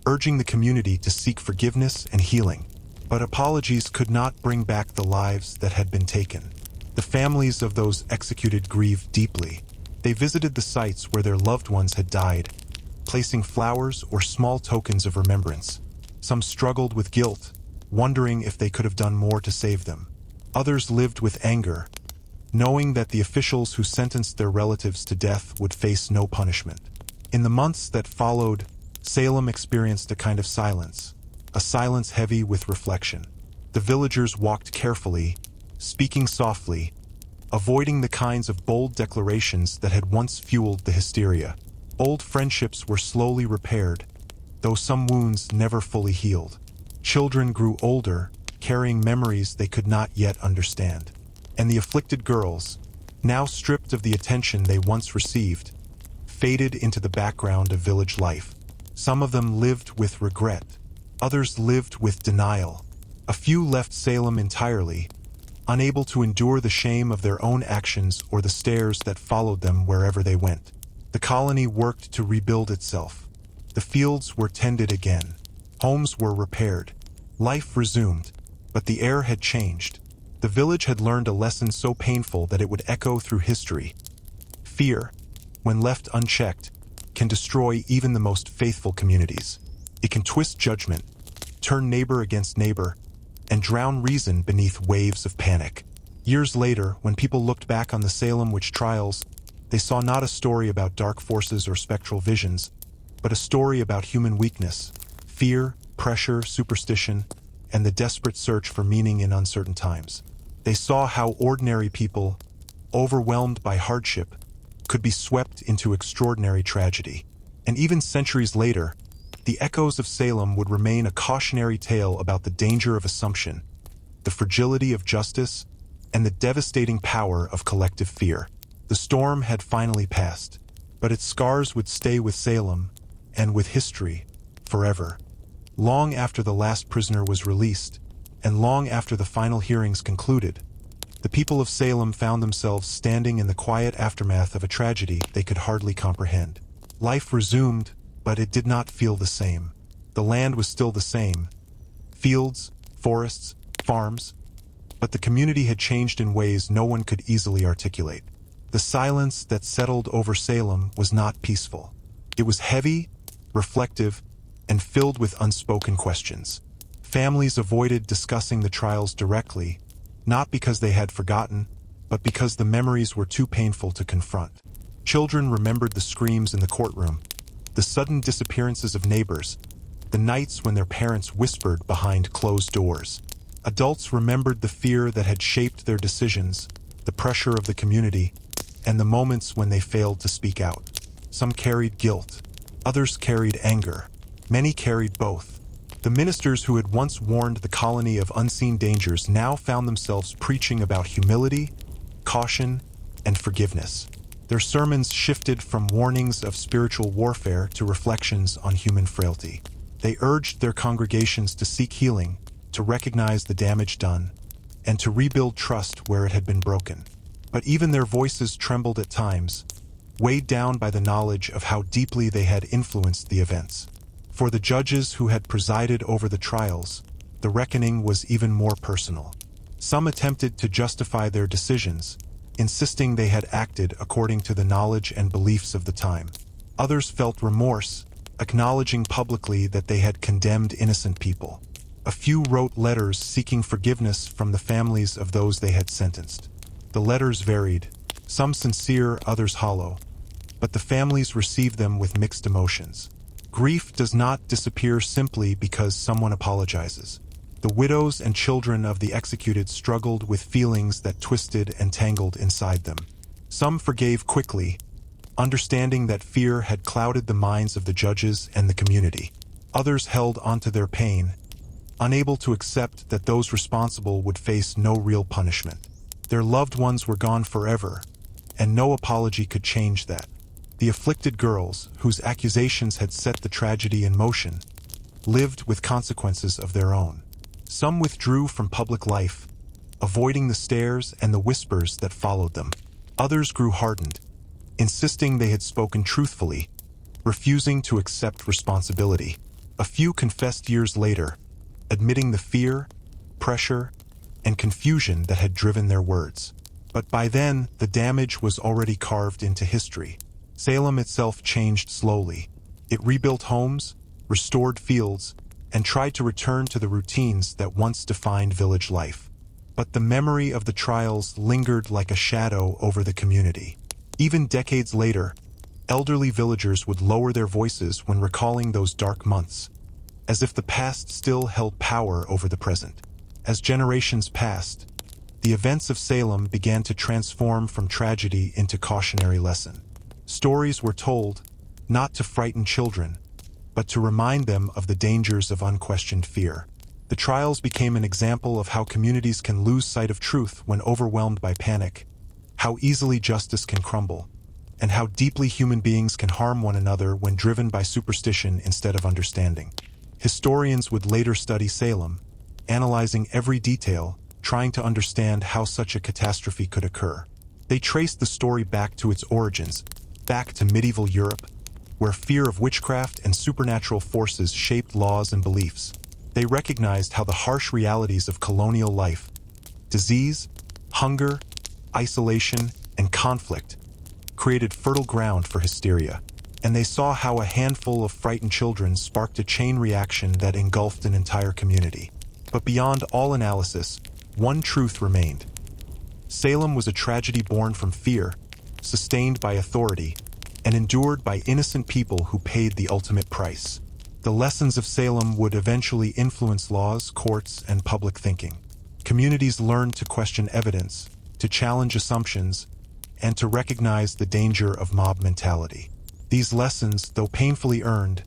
urging the community to seek forgiveness and healing. But apologies could not bring back the lives that had been taken. The families of those executed grieved deeply. They visited the sites where their loved ones had died, placing flowers or small tokens of remembrance. Some struggled with guilt, wondering if they could have done more to save them. Others lived with anger, knowing that the officials who sentenced their relatives to death would face no punishment. In the months that followed, Salem experienced a kind of silence, a silence heavy with reflection. The villagers walked carefully, speaking softly, avoiding the kinds of bold declarations that had once fueled the hysteria. Old friendships were slowly repaired, though some wounds never fully healed. Children grew older, carrying memories they could not yet understand. And the afflicted girls, now stripped of the attention they once received, faded into the background of village life. Some of them lived with regret. Others lived with denial. A few left Salem entirely, unable to endure the shame of their own actions or the stares that followed them wherever they went. The colony worked to rebuild itself. The fields were tended again. Homes were repaired. Life resumed, but the air had changed. The village had learned a lesson so painful that it would echo through history. Fear, when left unchecked, can destroy even the most faithful communities. It can twist judgment, turn neighbor against neighbor, and drown reason beneath waves of panic. Years later, when people looked back on the Salem witch trials, they saw not a story about dark forces or spectral visions, but a story about human weakness, fear, pressure, superstition, and the desperate search for meaning in uncertain times. They saw how ordinary people, overwhelmed by hardship, could be swept into extraordinary tragedy. And even centuries later, the echoes of Salem would remain a cautionary tale about the danger of assumption, the fragility of justice, and the devastating power of collective fear. The storm had finally passed, but its scars would stay with Salem, and with history, forever. Long after the last prisoner was released, and long after the final hearings concluded, the people of Salem found themselves standing in the quiet aftermath of a tragedy they could hardly comprehend. Life resumed, but it did not feel the same. The land was still the same. Fields, forests, farms. But the community had changed in ways no one could easily articulate. The silence that settled over Salem was not peaceful. It was heavy, reflective, and filled with unspoken questions. Families avoided discussing the trials directly, not because they had forgotten, but because the memories were too painful to confront. Children remembered the screams in the courtroom, the sudden disappearances of neighbors, the nights when their parents whispered behind closed doors. Adults remembered the fear that had shaped their decisions, the pressure of the community, and the moments when they failed to speak out. Some carried guilt, others carried anger. Many carried both. The ministers who had once warned the colony of unseen dangers now found themselves preaching about humility, caution, and forgiveness. Their sermons shifted from warnings of spiritual warfare to reflections on human frailty. They urged their congregations to seek healing, to recognize the damage done, and to rebuild trust where it had been broken. But even their voices trembled at times, weighed down by the knowledge of how deeply they had influenced the events. For the judges who had presided over the trials, the reckoning was even more personal. Some attempted to justify their decisions, insisting they had acted according to the knowledge and beliefs of the time. Others felt remorse, acknowledging publicly that they had condemned innocent people. A few wrote letters seeking forgiveness from the families of those they had sentenced. The letters varied, some sincere, others hollow, but the families received them with mixed emotions. Grief does not disappear simply because someone apologizes. The widows and children of the executed struggled with feelings that twisted and tangled inside them. Some forgave quickly, understanding that fear had clouded the minds of the judges and the community. Others held onto their pain, unable to accept that those responsible would face no real punishment. Their loved ones were gone forever, and no apology could change that. The afflicted girls, whose accusations had set the tragedy in motion, lived with consequences of their own. Some withdrew from public life, avoiding the stares and the whispers that followed them. Others grew hardened, insisting they had spoken truthfully, refusing to accept responsibility. A few confessed years later, admitting the fear, pressure, and confusion that had driven their words. But by then, the damage was already carved into history. Salem itself changed slowly. It rebuilt homes, restored fields, and tried to return to the routines that once defined village life. But the memory of the trials lingered like a shadow over the community. Even decades later, elderly villagers would lower their voices when recalling those dark months, as if the past still held power over the present. As generations passed, the events of Salem began to transform from tragedy into cautionary lesson. Stories were told, not to frighten children, but to remind them of the dangers of unquestioned fear. The trials became an example of how communities can lose sight of truth when overwhelmed by panic, how easily justice can crumble, and how deeply human beings can harm one another when driven by superstition instead of understanding. Historians would later study Salem, analyzing every detail, trying to understand how such a catastrophe could occur. They traced the story back to its origins, back to medieval Europe, where fear of witchcraft and supernatural forces shaped laws and beliefs. They recognized how the harsh realities of colonial life, disease, hunger, isolation, and conflict, created fertile ground for hysteria. And they saw how a handful of frightened children sparked a chain reaction that engulfed an entire community. But beyond all analysis, one truth remained. Salem was a tragedy born from fear, sustained by authority, and endured by innocent people who paid the ultimate price. The lessons of Salem would eventually influence laws, courts, and public thinking. Communities learned to question evidence, to challenge assumptions, and to recognize the danger of mob mentality. These lessons, though painfully earned,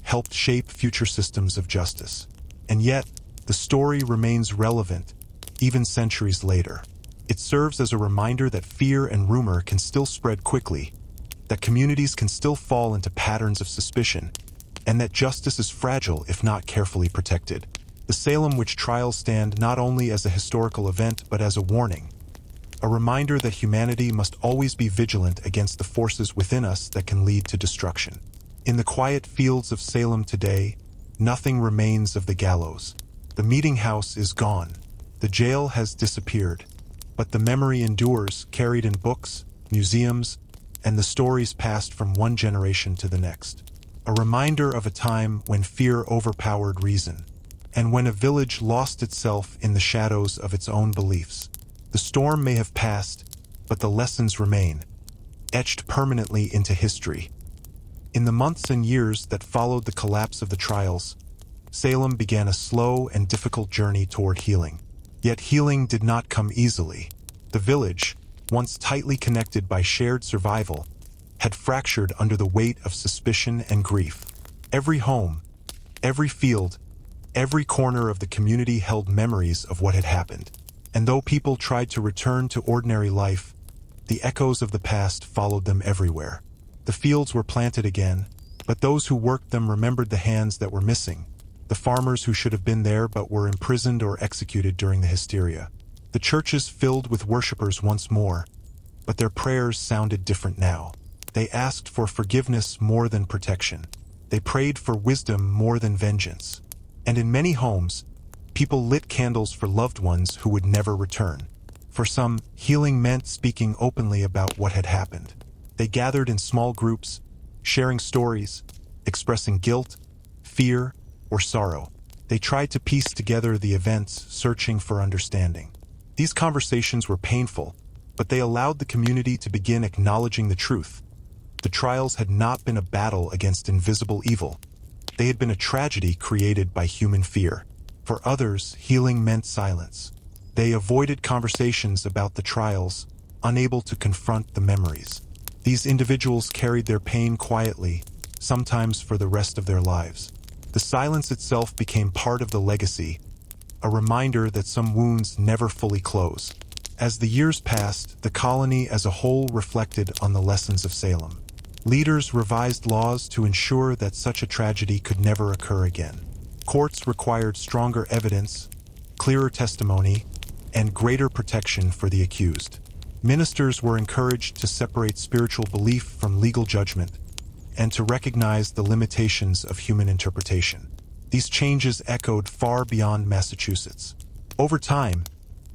helped shape future systems of justice. And yet, the story remains relevant, even centuries later. It serves as a reminder that fear and rumor can still spread quickly, that communities can still fall into patterns of suspicion, and that justice is fragile if not carefully protected. The Salem witch trials stand not only as a historical event but as a warning, a reminder that humanity must always be vigilant against the forces within us that can lead to destruction. In the quiet fields of Salem today, nothing remains of the gallows. The meeting house is gone. The jail has disappeared. But the memory endures, carried in books, museums, and the stories passed from one generation to the next. A reminder of a time when fear overpowered reason, and when a village lost itself in the shadows of its own beliefs. The storm may have passed, but the lessons remain, etched permanently into history. In the months and years that followed the collapse of the trials, Salem began a slow and difficult journey toward healing. Yet healing did not come easily. The village, once tightly connected by shared survival, had fractured under the weight of suspicion and grief. Every home, every field, every corner of the community held memories of what had happened. And though people tried to return to ordinary life, the echoes of the past followed them everywhere. The fields were planted again, but those who worked them remembered the hands that were missing, the farmers who should have been there but were imprisoned or executed during the hysteria. The churches filled with worshippers once more, but their prayers sounded different now. They asked for forgiveness more than protection. They prayed for wisdom more than vengeance. And in many homes, people lit candles for loved ones who would never return. For some, healing meant speaking openly about what had happened. They gathered in small groups, sharing stories, expressing guilt, fear, or sorrow. They tried to piece together the events, searching for understanding. These conversations were painful, but they allowed the community to begin acknowledging the truth. The trials had not been a battle against invisible evil. They had been a tragedy created by human fear. For others, healing meant silence. They avoided conversations about the trials, unable to confront the memories. These individuals carried their pain quietly, sometimes for the rest of their lives. The The silence itself became part of the legacy, a reminder that some wounds never fully close. As the years passed, the colony as a whole reflected on the lessons of Salem. Leaders revised laws to ensure that such a tragedy could never occur again. Courts required stronger evidence, clearer testimony, and greater protection for the accused. Ministers were encouraged to separate spiritual belief from legal judgment and to recognize the limitations of human interpretation. These changes echoed far beyond Massachusetts. Over time,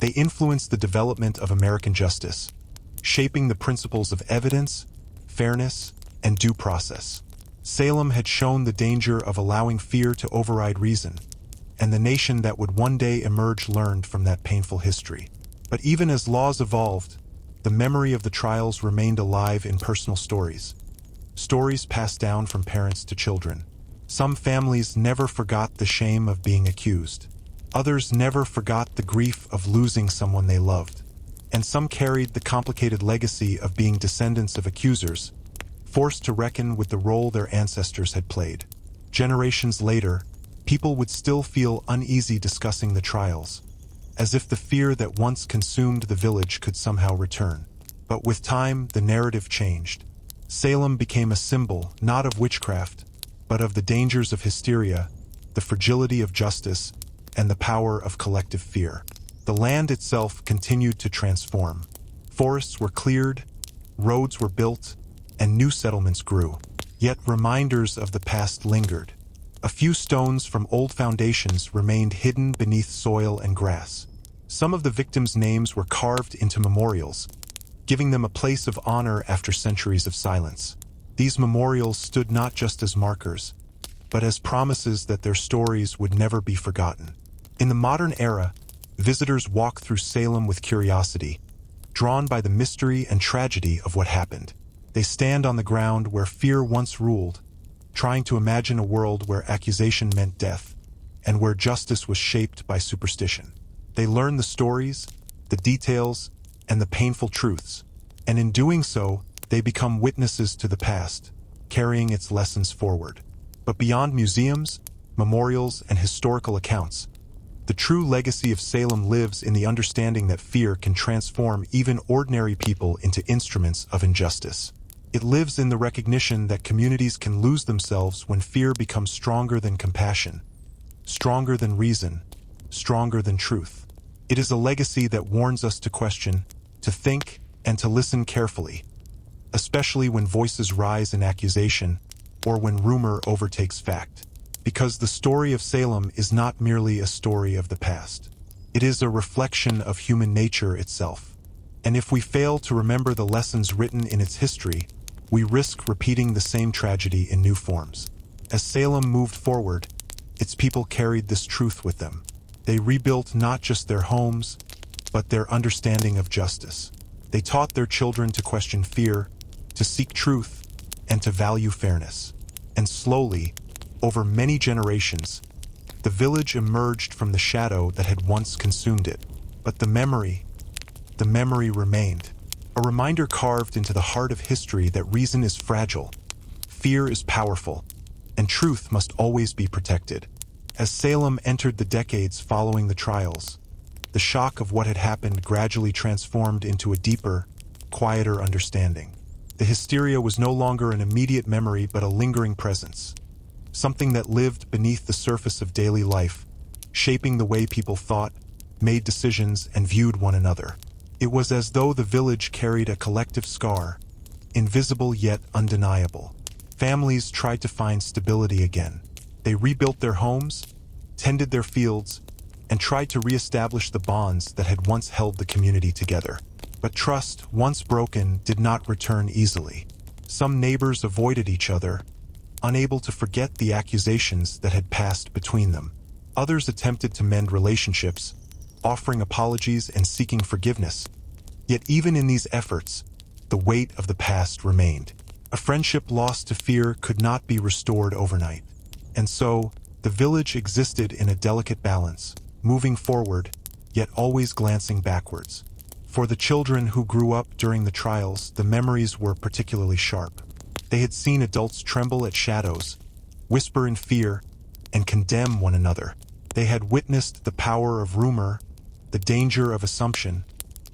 they influenced the development of American justice, shaping the principles of evidence, fairness, and due process. Salem had shown the danger of allowing fear to override reason, and the nation that would one day emerge learned from that painful history. But even as laws evolved, the memory of the trials remained alive in personal stories. Stories passed down from parents to children. Some families never forgot the shame of being accused. Others never forgot the grief of losing someone they loved. And some carried the complicated legacy of being descendants of accusers, forced to reckon with the role their ancestors had played. Generations later, people would still feel uneasy discussing the trials, as if the fear that once consumed the village could somehow return. But with time, the narrative changed. Salem became a symbol not of witchcraft, but of the dangers of hysteria, the fragility of justice, and the power of collective fear. The land itself continued to transform. Forests were cleared, roads were built, and new settlements grew. Yet reminders of the past lingered. A few stones from old foundations remained hidden beneath soil and grass. Some of the victims' names were carved into memorials, giving them a place of honor after centuries of silence. These memorials stood not just as markers, but as promises that their stories would never be forgotten. In the modern era, visitors walk through Salem with curiosity, drawn by the mystery and tragedy of what happened. They stand on the ground where fear once ruled, trying to imagine a world where accusation meant death, and where justice was shaped by superstition. They learn the stories, the details, and the painful truths, and in doing so, they become witnesses to the past, carrying its lessons forward. But beyond museums, memorials, and historical accounts, the true legacy of Salem lives in the understanding that fear can transform even ordinary people into instruments of injustice. It lives in the recognition that communities can lose themselves when fear becomes stronger than compassion, stronger than reason, stronger than truth. It is a legacy that warns us to question, to think, and to listen carefully, especially when voices rise in accusation or when rumor overtakes fact. Because the story of Salem is not merely a story of the past. It is a reflection of human nature itself. And if we fail to remember the lessons written in its history, we risk repeating the same tragedy in new forms. As Salem moved forward, its people carried this truth with them. They rebuilt not just their homes, but their understanding of justice. They taught their children to question fear, to seek truth, and to value fairness. And slowly, over many generations, the village emerged from the shadow that had once consumed it. But the memory remained. A reminder carved into the heart of history that reason is fragile, fear is powerful, and truth must always be protected. As Salem entered the decades following the trials, the shock of what had happened gradually transformed into a deeper, quieter understanding. The hysteria was no longer an immediate memory but a lingering presence, something that lived beneath the surface of daily life, shaping the way people thought, made decisions, and viewed one another. It was as though the village carried a collective scar, invisible yet undeniable. Families tried to find stability again. They rebuilt their homes, tended their fields, and tried to reestablish the bonds that had once held the community together. But trust, once broken, did not return easily. Some neighbors avoided each other, unable to forget the accusations that had passed between them. Others attempted to mend relationships, offering apologies and seeking forgiveness. Yet even in these efforts, the weight of the past remained. A friendship lost to fear could not be restored overnight. And so, the village existed in a delicate balance, moving forward, yet always glancing backwards. For the children who grew up during the trials, the memories were particularly sharp. They had seen adults tremble at shadows, whisper in fear, and condemn one another. They had witnessed the power of rumor, the danger of assumption,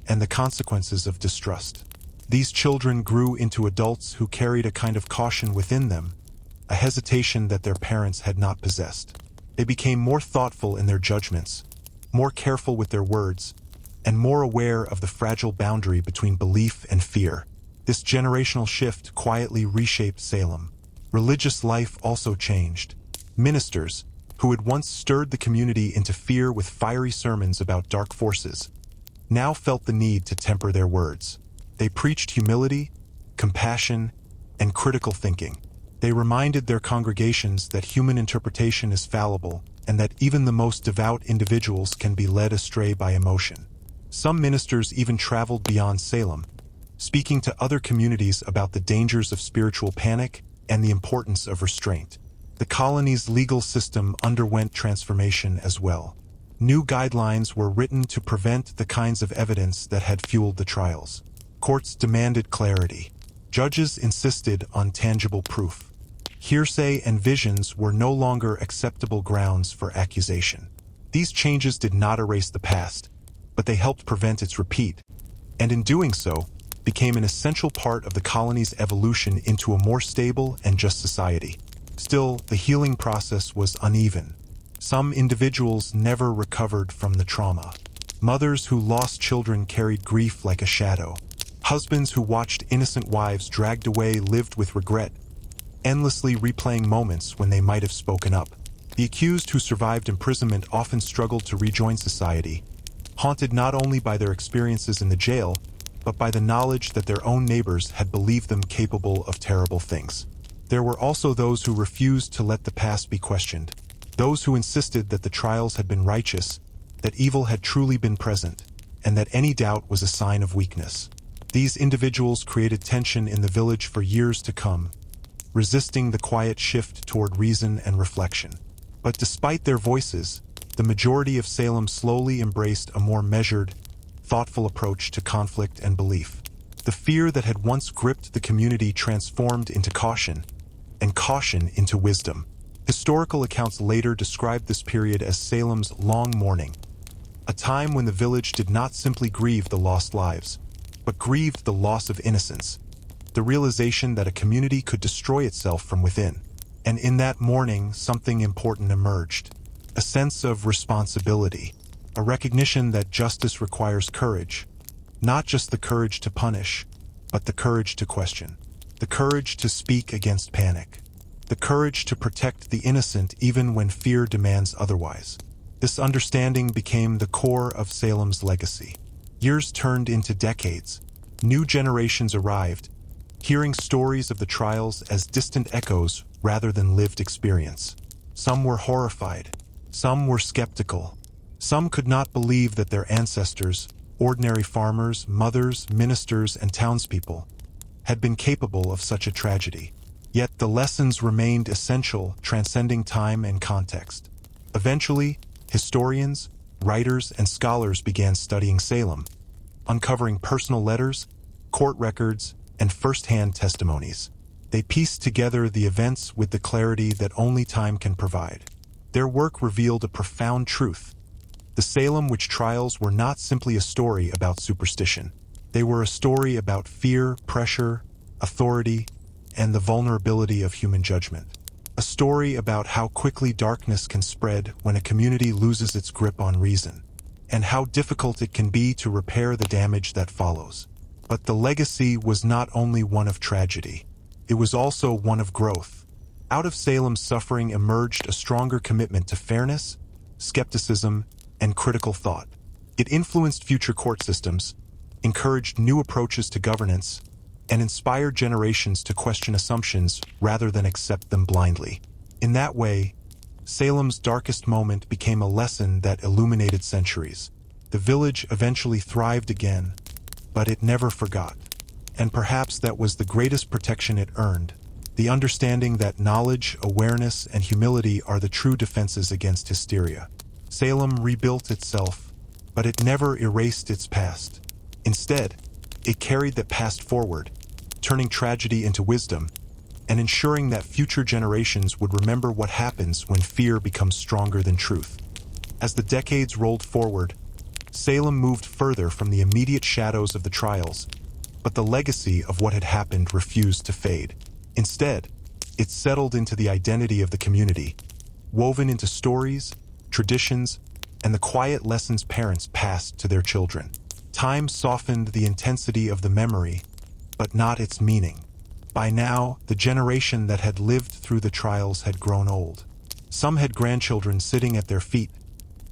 and the consequences of distrust. These children grew into adults who carried a kind of caution within them, a hesitation that their parents had not possessed. They became more thoughtful in their judgments, more careful with their words, and more aware of the fragile boundary between belief and fear. This generational shift quietly reshaped Salem. Religious life also changed. Ministers, who had once stirred the community into fear with fiery sermons about dark forces, now felt the need to temper their words. They preached humility, compassion, and critical thinking. They reminded their congregations that human interpretation is fallible and that even the most devout individuals can be led astray by emotion. Some ministers even traveled beyond Salem, speaking to other communities about the dangers of spiritual panic and the importance of restraint. The colony's legal system underwent transformation as well. New guidelines were written to prevent the kinds of evidence that had fueled the trials. Courts demanded clarity. Judges insisted on tangible proof. Hearsay and visions were no longer acceptable grounds for accusation. These changes did not erase the past, but they helped prevent its repeat, and in doing so, became an essential part of the colony's evolution into a more stable and just society. Still, the healing process was uneven. Some individuals never recovered from the trauma. Mothers who lost children carried grief like a shadow. Husbands who watched innocent wives dragged away lived with regret, endlessly replaying moments when they might have spoken up. The accused who survived imprisonment often struggled to rejoin society, haunted not only by their experiences in the jail, but by the knowledge that their own neighbors had believed them capable of terrible things. There were also those who refused to let the past be questioned, those who insisted that the trials had been righteous, that evil had truly been present, and that any doubt was a sign of weakness. These individuals created tension in the village for years to come, resisting the quiet shift toward reason and reflection. But despite their voices, the majority of Salem slowly embraced a more measured, thoughtful approach to conflict and belief. The fear that had once gripped the community transformed into caution, and caution into wisdom. Historical accounts later described this period as Salem's long mourning, a time when the village did not simply grieve the lost lives, but grieved the loss of innocence, the realization that a community could destroy itself from within. And in that mourning, something important emerged, a sense of responsibility, a recognition that justice requires courage, not just the courage to punish, but the courage to question, the courage to speak against panic, the courage to protect the innocent even when fear demands otherwise. This understanding became the core of Salem's legacy. Years turned into decades. New generations arrived, hearing stories of the trials as distant echoes rather than lived experience. Some were horrified. Some were skeptical. Some could not believe that their ancestors, ordinary farmers, mothers, ministers, and townspeople, had been capable of such a tragedy. Yet the lessons remained essential, transcending time and context. Eventually, historians, writers, and scholars began studying Salem, uncovering personal letters, court records, and first-hand testimonies. They pieced together the events with the clarity that only time can provide. Their work revealed a profound truth. The Salem witch trials were not simply a story about superstition. They were a story about fear, pressure, authority, and the vulnerability of human judgment. A story about how quickly darkness can spread when a community loses its grip on reason, and how difficult it can be to repair the damage that follows. But the legacy was not only one of tragedy. It was also one of growth. Out of Salem's suffering emerged a stronger commitment to fairness, skepticism, and critical thought. It influenced future court systems, encouraged new approaches to governance, and inspired generations to question assumptions rather than accept them blindly. In that way, Salem's darkest moment became a lesson that illuminated centuries. The village eventually thrived again, but it never forgot. And perhaps that was the greatest protection it earned, the understanding that knowledge, awareness, and humility are the true defenses against hysteria. Salem rebuilt itself, but it never erased its past. Instead, it carried that past forward, turning tragedy into wisdom, and ensuring that future generations would remember what happens when fear becomes stronger than truth. As the decades rolled forward, Salem moved further from the immediate shadows of the trials, but the legacy of what had happened refused to fade. Instead, it settled into the identity of the community, woven into stories, traditions, and the quiet lessons parents passed to their children. Time softened the intensity of the memory, but not its meaning. By now, the generation that had lived through the trials had grown old. Some had grandchildren sitting at their feet,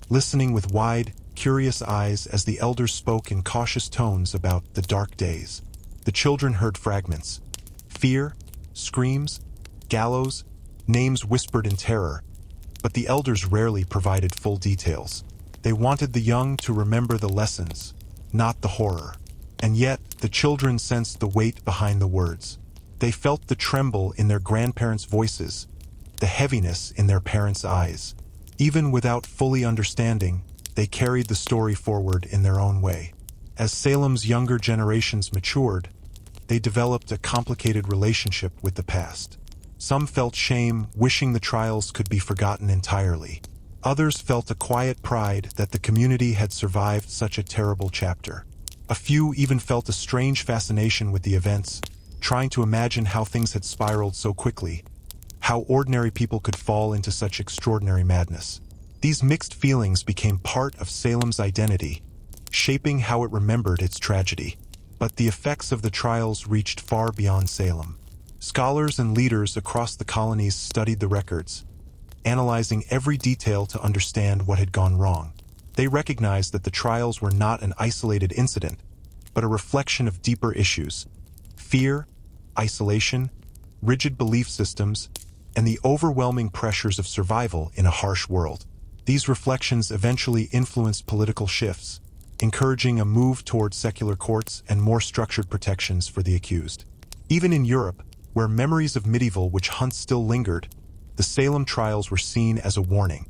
listening with wide, curious eyes as the elders spoke in cautious tones about the dark days. The children heard fragments: fear, screams, gallows, names whispered in terror, but the elders rarely provided full details. They wanted the young to remember the lessons, not the horror. And yet, the children sensed the weight behind the words. They felt the tremble in their grandparents' voices, the heaviness in their parents' eyes. Even without fully understanding, they carried the story forward in their own way. As Salem's younger generations matured, they developed a complicated relationship with the past. Some felt shame, wishing the trials could be forgotten entirely. Others felt a quiet pride that the community had survived such a terrible chapter. A few even felt a strange fascination with the events, trying to imagine how things had spiraled so quickly, how ordinary people could fall into such extraordinary madness. These mixed feelings became part of Salem's identity, shaping how it remembered its tragedy. But the effects of the trials reached far beyond Salem. Scholars and leaders across the colonies studied the records, analyzing every detail to understand what had gone wrong. They recognized that the trials were not an isolated incident, but a reflection of deeper issues: fear, isolation, rigid belief systems, and the overwhelming pressures of survival in a harsh world. These reflections eventually influenced political shifts, encouraging a move toward secular courts and more structured protections for the accused. Even in Europe, where memories of medieval witch hunts still lingered, the Salem trials were seen as a warning.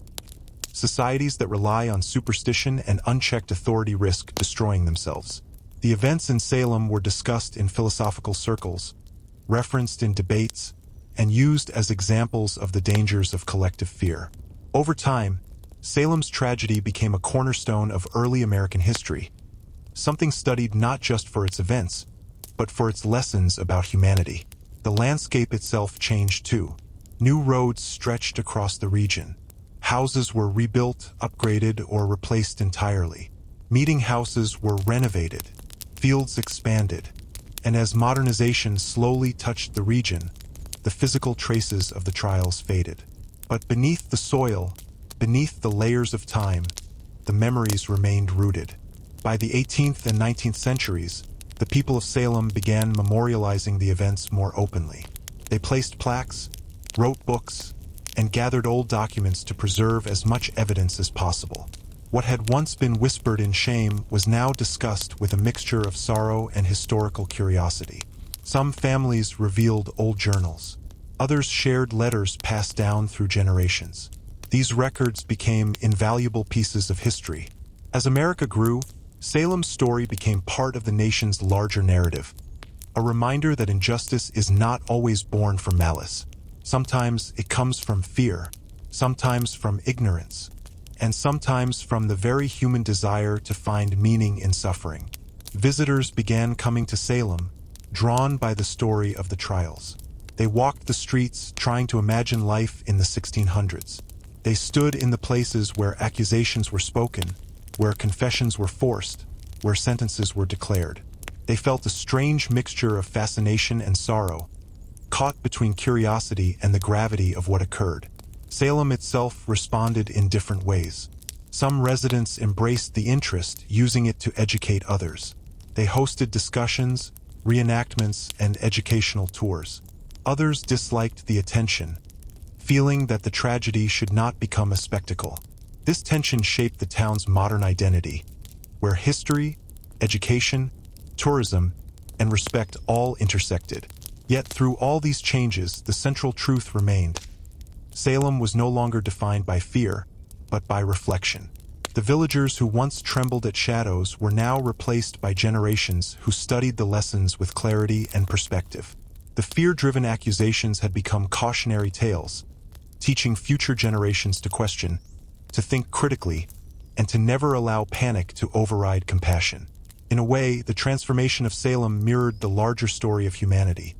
Societies that rely on superstition and unchecked authority risk destroying themselves. The events in Salem were discussed in philosophical circles, referenced in debates, and used as examples of the dangers of collective fear. Over time, Salem's tragedy became a cornerstone of early American history, something studied not just for its events, but for its lessons about humanity. The landscape itself changed too. New roads stretched across the region. Houses were rebuilt, upgraded, or replaced entirely. Meeting houses were renovated. Fields expanded. And as modernization slowly touched the region, the physical traces of the trials faded. But beneath the soil, beneath the layers of time, the memories remained rooted. By the 18th and 19th centuries, the people of Salem began memorializing the events more openly. They placed plaques, wrote books, and gathered old documents to preserve as much evidence as possible. What had once been whispered in shame was now discussed with a mixture of sorrow and historical curiosity. Some families revealed old journals. Others shared letters passed down through generations. These records became invaluable pieces of history. As America grew, Salem's story became part of the nation's larger narrative, a reminder that injustice is not always born from malice. Sometimes it comes from fear, sometimes from ignorance, and sometimes from the very human desire to find meaning in suffering. Visitors began coming to Salem, drawn by the story of the trials. They walked the streets trying to imagine life in the 1600s. They stood in the places where accusations were spoken, where confessions were forced, where sentences were declared. They felt a strange mixture of fascination and sorrow, caught between curiosity and the gravity of what occurred. Salem itself responded in different ways. Some residents embraced the interest, using it to educate others. They hosted discussions, reenactments, and educational tours. Others disliked the attention, feeling that the tragedy should not become a spectacle. This tension shaped the town's modern identity, where history, education, tourism, and respect all intersected. Yet through all these changes, the central truth remained. Salem was no longer defined by fear, but by reflection. The villagers who once trembled at shadows were now replaced by generations who studied the lessons with clarity and perspective. The fear-driven accusations had become cautionary tales, teaching future generations to question, to think critically, and to never allow panic to override compassion. In a way, the transformation of Salem mirrored the larger story of humanity,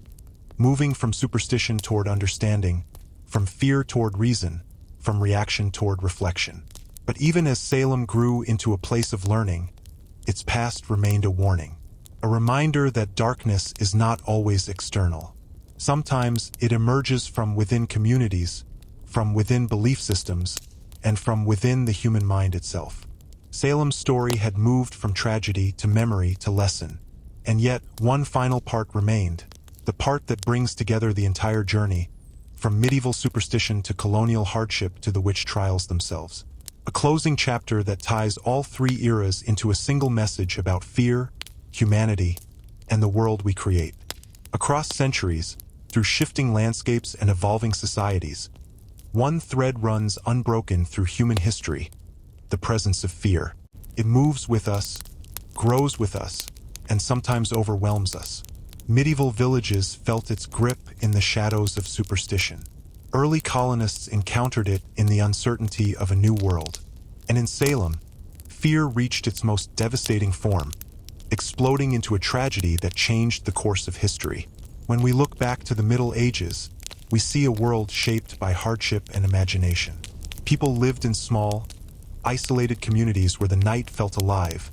moving from superstition toward understanding, from fear toward reason, from reaction toward reflection. But even as Salem grew into a place of learning, its past remained a warning, a reminder that darkness is not always external. Sometimes it emerges from within communities, from within belief systems, and from within the human mind itself. Salem's story had moved from tragedy to memory to lesson, and yet one final part remained, the part that brings together the entire journey, from medieval superstition to colonial hardship to the witch trials themselves. A closing chapter that ties all three eras into a single message about fear, humanity, and the world we create. Across centuries, through shifting landscapes and evolving societies, one thread runs unbroken through human history: the presence of fear. It moves with us, grows with us, and sometimes overwhelms us. Medieval villages felt its grip in the shadows of superstition. Early colonists encountered it in the uncertainty of a new world. And in Salem, fear reached its most devastating form, exploding into a tragedy that changed the course of history. When we look back to the Middle Ages, we see a world shaped by hardship and imagination. People lived in small, isolated communities where the night felt alive,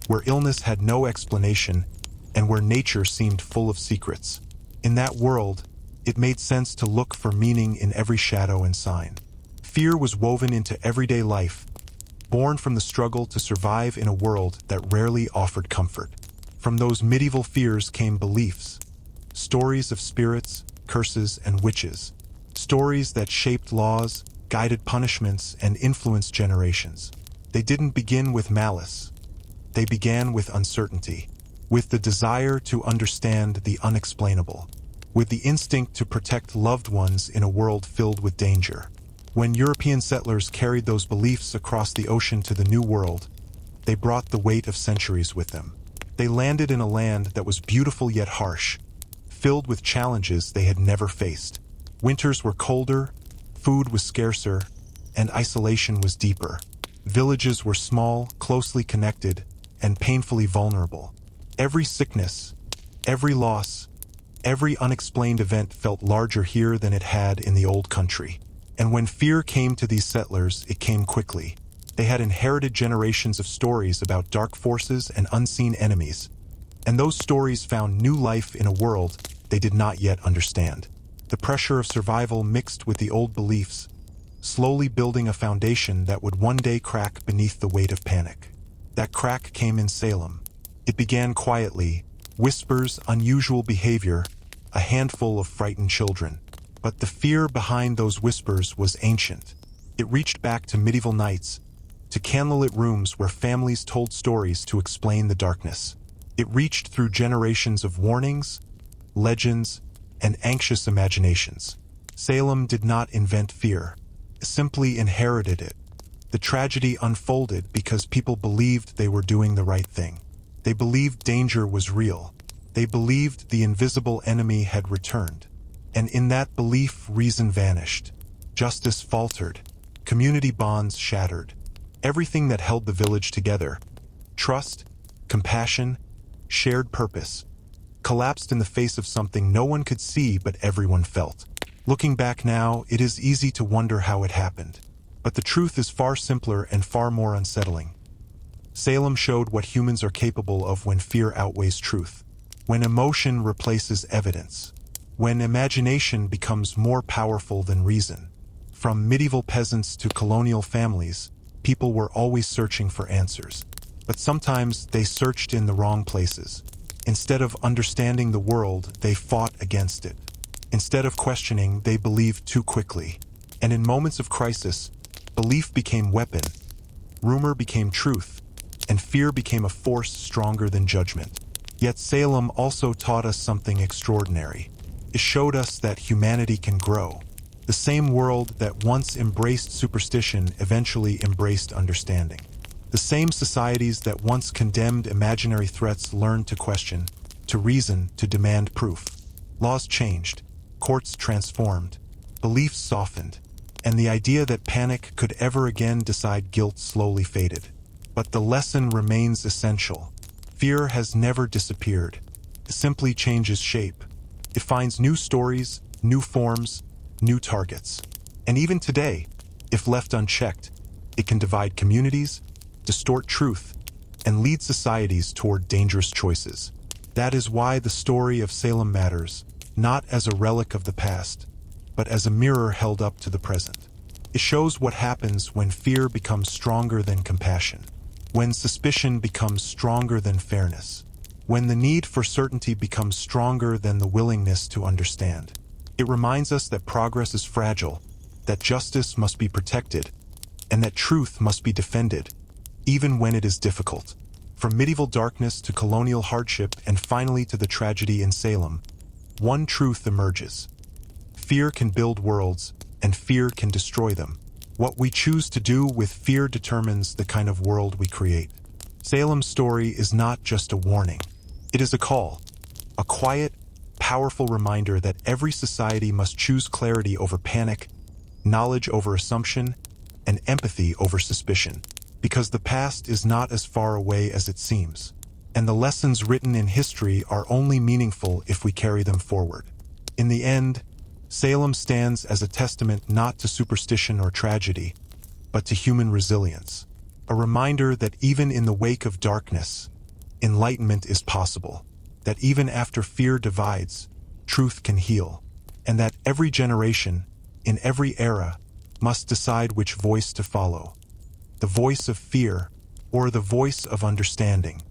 where illness had no explanation, and where nature seemed full of secrets. In that world, it made sense to look for meaning in every shadow and sign. Fear was woven into everyday life, born from the struggle to survive in a world that rarely offered comfort. From those medieval fears came beliefs, stories of spirits, curses, and witches, stories that shaped laws, guided punishments, and influenced generations. They didn't begin with malice. They began with uncertainty, with the desire to understand the unexplainable, with the instinct to protect loved ones in a world filled with danger. When European settlers carried those beliefs across the ocean to the New World, they brought the weight of centuries with them. They landed in a land that was beautiful yet harsh, filled with challenges they had never faced. Winters were colder, food was scarcer, and isolation was deeper. Villages were small, closely connected, and painfully vulnerable. Every sickness, every loss, every unexplained event felt larger here than it had in the old country. And when fear came to these settlers, it came quickly. They had inherited generations of stories about dark forces and unseen enemies, and those stories found new life in a world they did not yet understand. The pressure of survival mixed with the old beliefs, slowly building a foundation that would one day crack beneath the weight of panic. That crack came in Salem. It began quietly, whispers, unusual behavior, a handful of frightened children. But the fear behind those whispers was ancient. It reached back to medieval nights, to candlelit rooms where families told stories to explain the darkness. It reached through generations of warnings, legends, and anxious imaginations. Salem did not invent fear, simply inherited it. The tragedy unfolded because people believed they were doing the right thing. They believed danger was real. They believed the invisible enemy had returned. And in that belief, reason vanished. Justice faltered. Community bonds shattered. Everything that held the village together, trust, compassion, shared purpose, collapsed in the face of something no one could see but everyone felt. Looking back now, it is easy to wonder how it happened. But the truth is far simpler and far more unsettling. Salem showed what humans are capable of when fear outweighs truth, when emotion replaces evidence, when imagination becomes more powerful than reason. From medieval peasants to colonial families, people were always searching for answers. But sometimes they searched in the wrong places. Instead of understanding the world, they fought against it. Instead of questioning, they believed too quickly. And in moments of crisis, belief became weapon, rumor became truth, and fear became a force stronger than judgment. Yet Salem also taught us something extraordinary. It showed us that humanity can grow. The same world that once embraced superstition eventually embraced understanding. The same societies that once condemned imaginary threats learned to question, to reason, to demand proof. Laws changed, courts transformed, beliefs softened, and the idea that panic could ever again decide guilt slowly faded. But the lesson remains essential. Fear has never disappeared. It simply changes shape. It finds new stories, new forms, new targets. And even today, if left unchecked, it can divide communities, distort truth, and lead societies toward dangerous choices. That is why the story of Salem matters, not as a relic of the past, but as a mirror held up to the present. It shows what happens when fear becomes stronger than compassion, when suspicion becomes stronger than fairness, when the need for certainty becomes stronger than the willingness to understand. It reminds us that progress is fragile, that justice must be protected, and that truth must be defended, even when it is difficult. From medieval darkness to colonial hardship and finally to the tragedy in Salem, one truth emerges. Fear can build worlds, and fear can destroy them. What we choose to do with fear determines the kind of world we create. Salem's story is not just a warning. It is a call, a quiet, powerful reminder that every society must choose clarity over panic, knowledge over assumption, and empathy over suspicion. Because the past is not as far away as it seems, and the lessons written in history are only meaningful if we carry them forward. In the end, Salem stands as a testament not to superstition or tragedy, but to human resilience, a reminder that even in the wake of darkness, enlightenment is possible, that even after fear divides, truth can heal, and that every generation, in every era, must decide which voice to follow, the voice of fear or the voice of understanding.